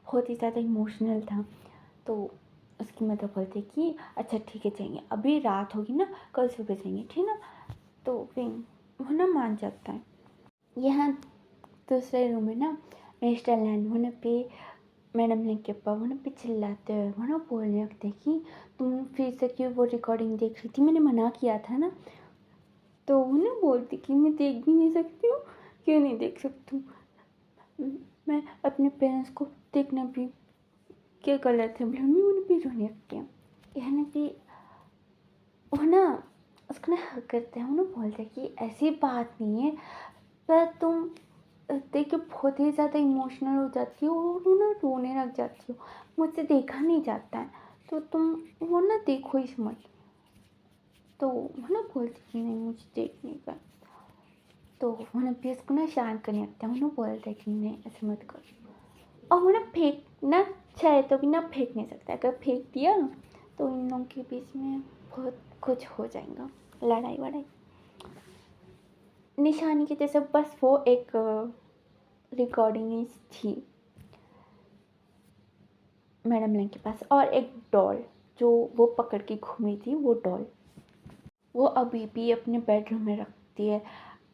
बहुत ही ज़्यादा इमोशनल था, तो उसकी मदर बोलती है कि अच्छा ठीक है जाएंगे, अभी रात होगी ना, कल सुबह जाएंगे, ठीक ना। तो पिंक वो ना मान जाता है। यहाँ दूसरे रूम में ना मिस्टर लैंड होने पे मैडम ने के पापा ने पे चिल्लाते हुए वो ना बोलने लगते कि तुम फिर से क्यों वो रिकॉर्डिंग देख रही थी, मैंने मना किया था ना। तो वो ना बोलती कि मैं देख भी नहीं सकती हूँ, क्यों नहीं देख सकती हूँ, मैं अपने पेरेंट्स को देखना भी क्या गलत है, बोले मम्मी उन्हें भी रोने लगती है। यानी कि वो ना उसको ना हक करते हैं, वो ना बोलते हैं कि ऐसी बात नहीं है, पर तुम देख के बहुत ही ज़्यादा इमोशनल हो जाती हो और वो ना रोने लग जाती हो, मुझसे देखा नहीं जाता है, तो तुम वो ना देखो ही मत। तो वो ना बोलती कि नहीं मुझे देखने का। तो वो ना भी उसको ना शांत करने लगता है, वो ना बोलता है कि नहीं ऐसे मत करो। और वो ना फेंकना चाहे तो भी ना फेंक नहीं सकता, अगर फेंक दिया तो इन लोगों के बीच में बहुत कुछ हो जाएगा, लड़ाई वड़ाई। निशानी की जैसे बस वो एक रिकॉर्डिंग थी मैडम लैंग के पास, और एक डॉल जो वो पकड़ के घूम रही थी, वो डॉल वो अभी भी अपने बेडरूम में रखती है।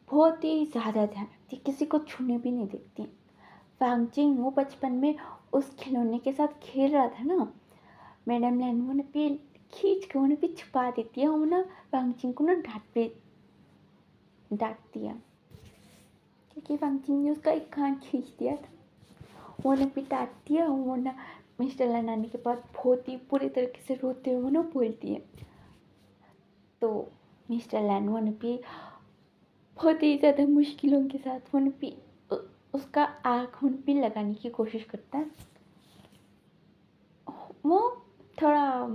बहुत ही ज़्यादा ध्यान रखती है, किसी को छूने भी नहीं देती। वांगजिंग वो बचपन में उस खिलौने के साथ खेल रहा था ना, मैडम लैंग ने भी खींच के उन्हें भी छुपा देती है। वो ना वांगजिंग को ना डांट दिया क्योंकि वांगजिंग ने उसका एक कान खींच दिया था। वो ने भी डांट दिया। वो ना मिस्टर लैंग आने के बाद बहुत ही पूरी तरीके से रोते हुए ना बोलती है। तो मिस्टर लैंग ने भी बहुत ही ज़्यादा मुश्किलों के साथ वो भी उसका आँख उन पे लगाने की कोशिश करता है। वो थोड़ा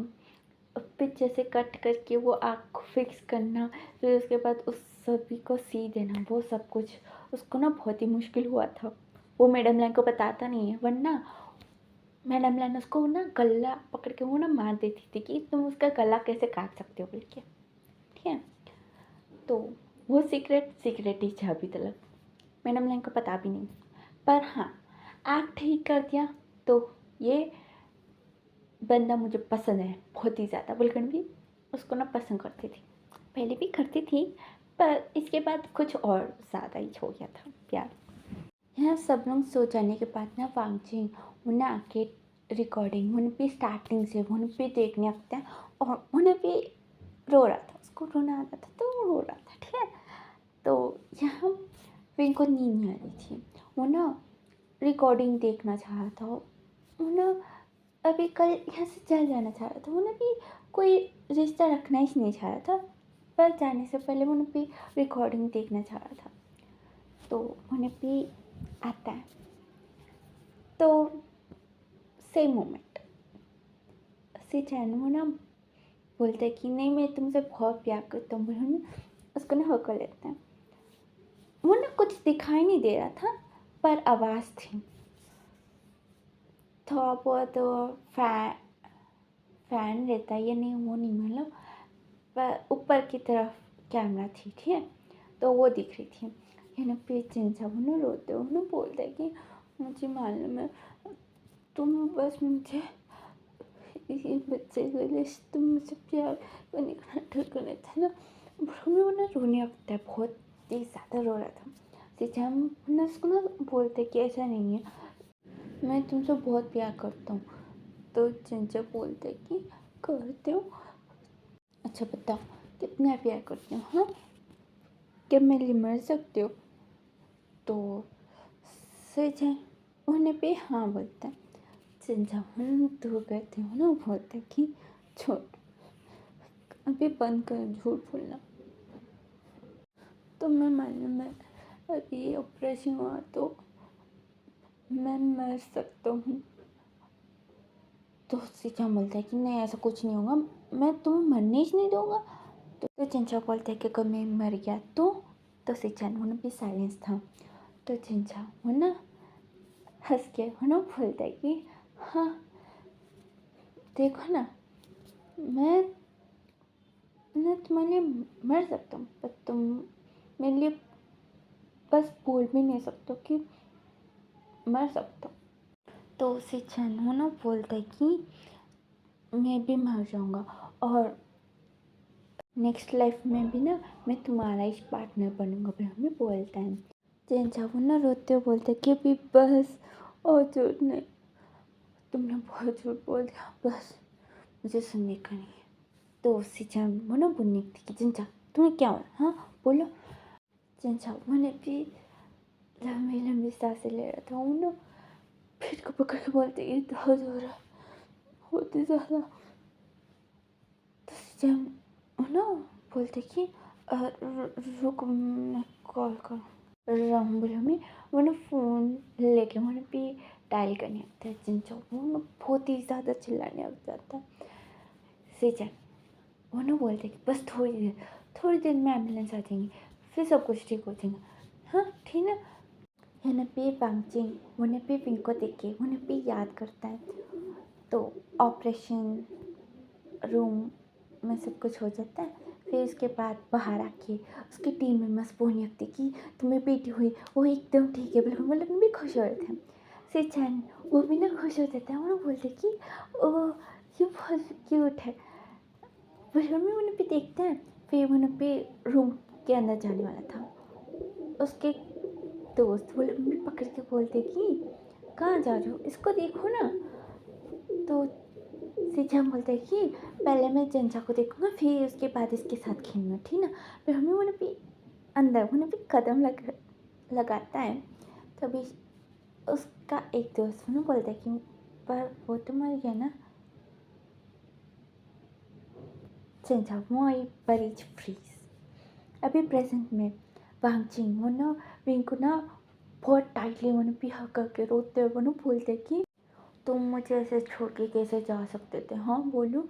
पीछे से कट करके वो आँख को फिक्स करना, फिर उसके बाद उस सभी को सी देना, वो सब कुछ उसको ना बहुत ही मुश्किल हुआ था। वो मैडम लैंग को बताता नहीं है, वरना मैडम लैंग उसको ना गला पकड़ के वो ना मार देती थी कि तुम उसका गला कैसे काट सकते हो बोल के। ठीक है, तो वो सीक्रेट ही था अभी तक, मैडम लैंग को पता भी नहीं। पर हाँ, आँख ठीक कर दिया तो ये बंदा मुझे पसंद है बहुत ही ज़्यादा। बुलगन भी उसको ना पसंद करती थी, पहले भी करती थी, पर इसके बाद कुछ और ज़्यादा ही हो गया था प्यार। यहाँ सब लोग सो जाने के बाद ना वांगजिंग उन्हें आके रिकॉर्डिंग उन्हें भी स्टार्टिंग से उन्हें भी देखने लगता है, और उन्हें भी रो रहा था, उसको रोना आता था तो वो रो रहा था। ठीक है, तो यहाँ विंग को नींद नहीं आ रही थी, वो ना रिकॉर्डिंग देखना चाह रहा था। वो ना अभी कल यहाँ से चल जाना चाह रहा था, वो ना भी कोई रिश्ता रखना ही नहीं चाह रहा था, पर जाने से पहले वो भी रिकॉर्डिंग देखना चाह रहा था। तो उन्हें भी आता है, तो सेम मोमेंट से चैन वो ना बोलता है कि नहीं मैं तुमसे बहुत प्यार करता हूँ, बोलो उसको ना होकर लेते हैं। वो ना कुछ दिखाई नहीं दे रहा था, पर आवाज़ थी। थोड़ा बहुत फैन रहता है या नहीं वो नहीं मालूम, पर ऊपर की तरफ कैमरा थी। ठीक है, तो वो दिख रही थी। है ना, फिर चिंचा वो ना रोते हो ना बोलता है कि मुझे मालूम है तुम बस मुझे ये बच्चे को लिए तुम मुझे प्यार करने का नाटक कर रहे थे ना। हमें वो ना रोने लगता है, बहुत ही ज़्यादा रो रहा था। सीधा हम ना उसको ना बोलते कि ऐसा नहीं है, मैं तुमसे बहुत प्यार करता हूँ। तो चिंचा बोलते कि करते हो, अच्छा बताओ कितना प्यार करते हो, हाँ क्या मेरे लिए मर सकते हो। तो सही उन्हें भी हाँ बोलता है। चिंचा दूर करते हो ना बोलते कि छोड़ अभी बंद कर झूठ बोलना, तुम्हें मालूम है अभी ऑपरेशन हुआ तो मैं मर सकता हूँ। तो सिंचन बोलता है कि नहीं ऐसा कुछ नहीं होगा, मैं तुम्हें मरने ही नहीं दूंगा। तो चिंचा बोलता है कि अगर मैं मर गया तो सिंचन वो भी साइलेंस था। तो चिंचा वो ना हंस के वो ना बोलता है कि हाँ देखो ना, मैं तुम्हारे लिए मर सकता हूँ पर तुम मेरे लिए बस बोल भी नहीं सकते कि मर सकता हूँ। तो उसे वो ना बोलता है कि मैं भी मर जाऊँगा और नेक्स्ट लाइफ में भी ना मैं तुम्हारा ही पार्टनर बनूंगा। फिर हमें बोलता है चेंजा वो ना रोते हुए बोलते हैं कि अभी बस और झूठ नहीं, तुमने बहुत झूठ बोल दिया, बस मुझे सुनने का नहीं है। तो सिंचन वो ना बोलने थी कि चिंचा तुम्हें क्या हुआ, हाँ बोलो। चिंचा मैंने भी लंबी लंबी सांसें ले रहा था, वो ना पेट को पकड़ के बोलते ये दर्द हो रहा है बहुत ही ज़्यादा। तो सिंचन वो ना बोलते कि रुक मैं कॉल कर बोले में वो ना फ़ोन लेके मैंने भी डायल करने आता है। चिंचा वो ना बहुत ही ज़्यादा चिल्लाने लग जाता है। सिंचन वो ना बोलते कि बस थोड़ी देर में एम्बुलेंस आ जाएंगी, फिर सब कुछ ठीक हो जाएगा, हाँ ठीक है। यहाँ पे वांगजिंग वो पे विंग को देख के वो पे याद करता है। तो ऑपरेशन रूम में सब कुछ हो जाता है। फिर उसके बाद बाहर आके उसकी टीम मेंबर्स बोलने लगती कि तुम्हें बेटी हुई, वो एकदम ठीक है, बिल्कुल मतलब भी खुश हो रहे थे। सिंचन वो भी ना खुश हो जाता है, वो बोलते कि ओ ये बहुत क्यूट है। बिल्कुल में उन्हें पे देखते हैं। फिर उन्हें पे रूम के अंदर जाने वाला था, उसके दोस्त वो लोग भी पकड़ के बोलते कि कहाँ जा रहे हो, इसको देखो ना। तो सिंचन बोलता है कि पहले मैं चंचा को देखूंगा फिर उसके बाद इसके साथ खेलूंगा, ठीक ना। फिर हमें उन्हें भी अंदर उन्हें भी कदम लगाता है। तभी उसका एक दोस्त उन्हें बोलता है कि पर वो तो मर गया ना। चंचा वही बरीज फ्रीज। अभी प्रेजेंट में वांगजिंग वो ना विंग को ना बहुत टाइटली उन्हें भी हक करके रोते हुए उन्हें बोलते कि तुम मुझे ऐसे छोड़ के कैसे जा सकते थे, हाँ बोलो,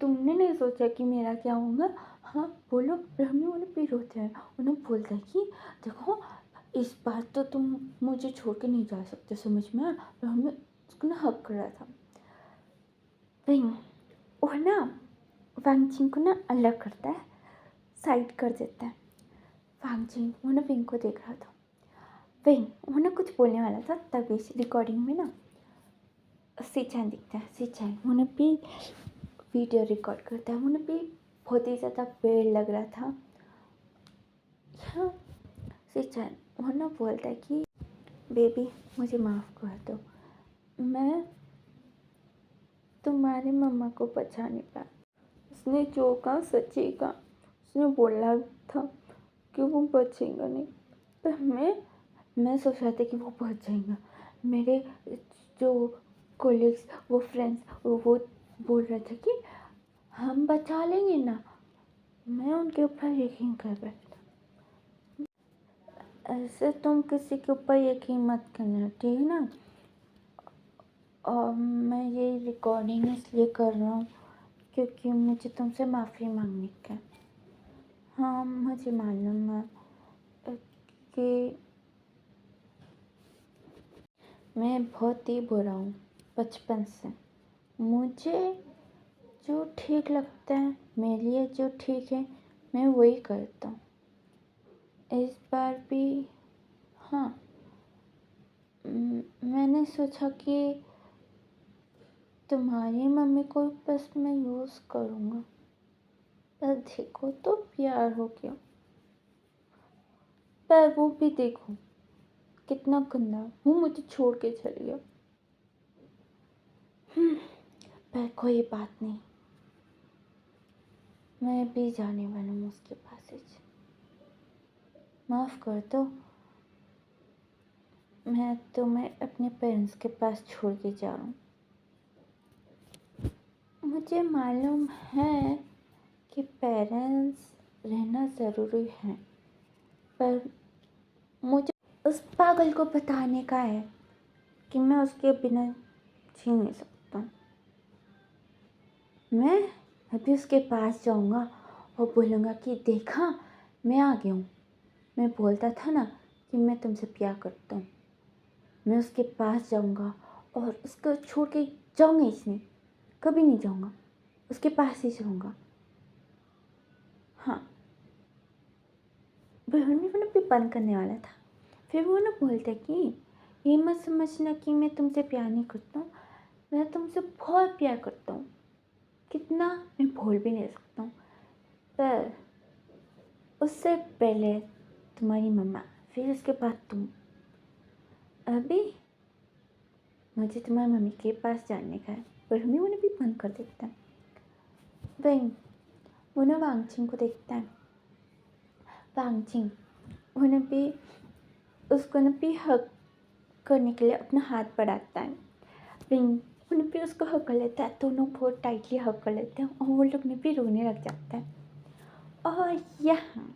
तुमने नहीं सोचा कि मेरा क्या होगा, हाँ बोलो। फिर हमें उन्हें भी रोते हैं, उन्हें बोलता है कि देखो इस बार तो तुम मुझे छोड़ के नहीं जा सकते, समझ में आया। फिर हमें उसको ना हक कर रहा था विंग, और ना वांगजिंग को ना अलग करता है, साइड कर देता है। वांगजिंग वो ना विंग को देख रहा था, विंग वो ना कुछ बोलने वाला था, तभी रिकॉर्डिंग में ना सिंचन दिखता है। सिंचन उन्हें भी वीडियो रिकॉर्ड करता है, उन्हें भी बहुत ही ज़्यादा पेड़ लग रहा था। हाँ सिंचन वो ना बोलता है कि बेबी मुझे माफ़ कर दो, मैं तुम्हारी मम्मा को बचा नहीं पाया। उसने जो कहा सच ही कहा, उसने बोला था कि वो बचेगा नहीं, पर मैं सोच रहा था कि वो बच जाएगा। मेरे जो कोलिग्स वो फ्रेंड्स वो बोल रहे थे कि हम बचा लेंगे ना, मैं उनके ऊपर यकीन कर बैठा। ऐसे तुम किसी के ऊपर यकीन मत करना, ठीक है ना। और मैं ये रिकॉर्डिंग इसलिए कर रहा हूँ क्योंकि मुझे तुमसे माफ़ी मांगने का। हाँ मुझे मालूम है कि मैं बहुत ही बुरा हूँ बचपन से। मुझे जो ठीक लगता है, मेरे लिए जो ठीक है, मैं वही करता हूँ। इस बार भी हाँ मैंने सोचा कि तुम्हारी मम्मी को बस मैं यूज़ करूँगा, पर देखो तो प्यार हो गया। पर वो भी देखो कितना गंदा, वो मुझे छोड़ के चले गया। पर कोई बात नहीं, मैं भी जाने वाला हूँ उसके पास ही। माफ़ कर दो, मैं तुम्हें अपने पेरेंट्स के पास छोड़ के जा रहा हूँ। मुझे मालूम है कि पेरेंट्स रहना ज़रूरी है, पर मुझे उस पागल को बताने का है कि मैं उसके बिना जी नहीं सकता। मैं अभी उसके पास जाऊंगा और बोलूँगा कि देखा, मैं आ गया हूँ। मैं बोलता था ना कि मैं तुमसे प्यार करता हूँ। मैं उसके पास जाऊंगा और उसको छोड़ के जाऊंगा ही नहीं, कभी नहीं जाऊंगा, उसके पास ही जाऊंगा। हाँ, भी बंद करने वाला था। फिर वो ना बोलता कि ये मत समझना कि मैं तुमसे प्यार नहीं करता हूँ, मैं तुमसे बहुत प्यार करता हूँ, कितना मैं भूल भी नहीं सकता हूँ। पर उससे पहले तुम्हारी मम्मा, फिर उसके बाद तुम। अभी मुझे तुम्हारी मम्मी के पास जाने का है। पर हमें उन्हें भी बंद कर देता है। वही वो ना वांगचिंग को देखता है। वांगचिंग उन्हें भी उसको ना भी हक करने के लिए अपना हाथ बढ़ाता है। विंग उन्हें भी उसको हक कर लेता है। दोनों बहुत टाइटली हक कर लेते हैं और वो लोग ने भी रोने लग जाता है। और यहाँ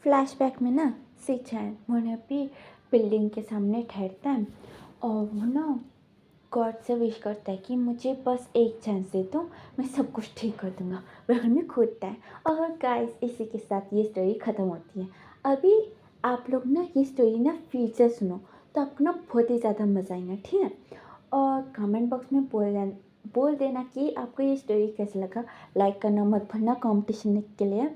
फ्लैशबैक में ना सीचैन उन्हें भी बिल्डिंग के सामने ठहरता है और वो ना गॉड से विश करता है कि मुझे बस एक चांस दे दो, मैं सब कुछ ठीक कर दूंगा। वह में कूदता है। और गाइस, इसी के साथ ये स्टोरी ख़त्म होती है। अभी आप लोग ना ये स्टोरी ना फिर से सुनो तो आपको ना बहुत ही ज़्यादा मज़ा आएगा, ठीक है। और कमेंट बॉक्स में बोल देना कि आपको ये स्टोरी कैसा लगा। लाइक करना मत भूलना कॉम्पिटिशन के लिए।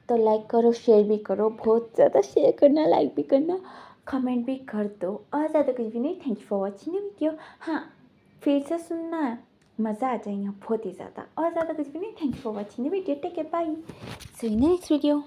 तो लाइक करो, शेयर भी करो, बहुत ज़्यादा शेयर करना, लाइक भी करना, कमेंट भी कर दो। और ज़्यादा कुछ भी नहीं। Thank you for watching the video. हाँ, फिर से सुनना, मज़ा आ जाएगा बहुत ही ज़्यादा। और ज़्यादा कुछ भी नहीं। Thank you for watching the video. Take care, bye, see you next video.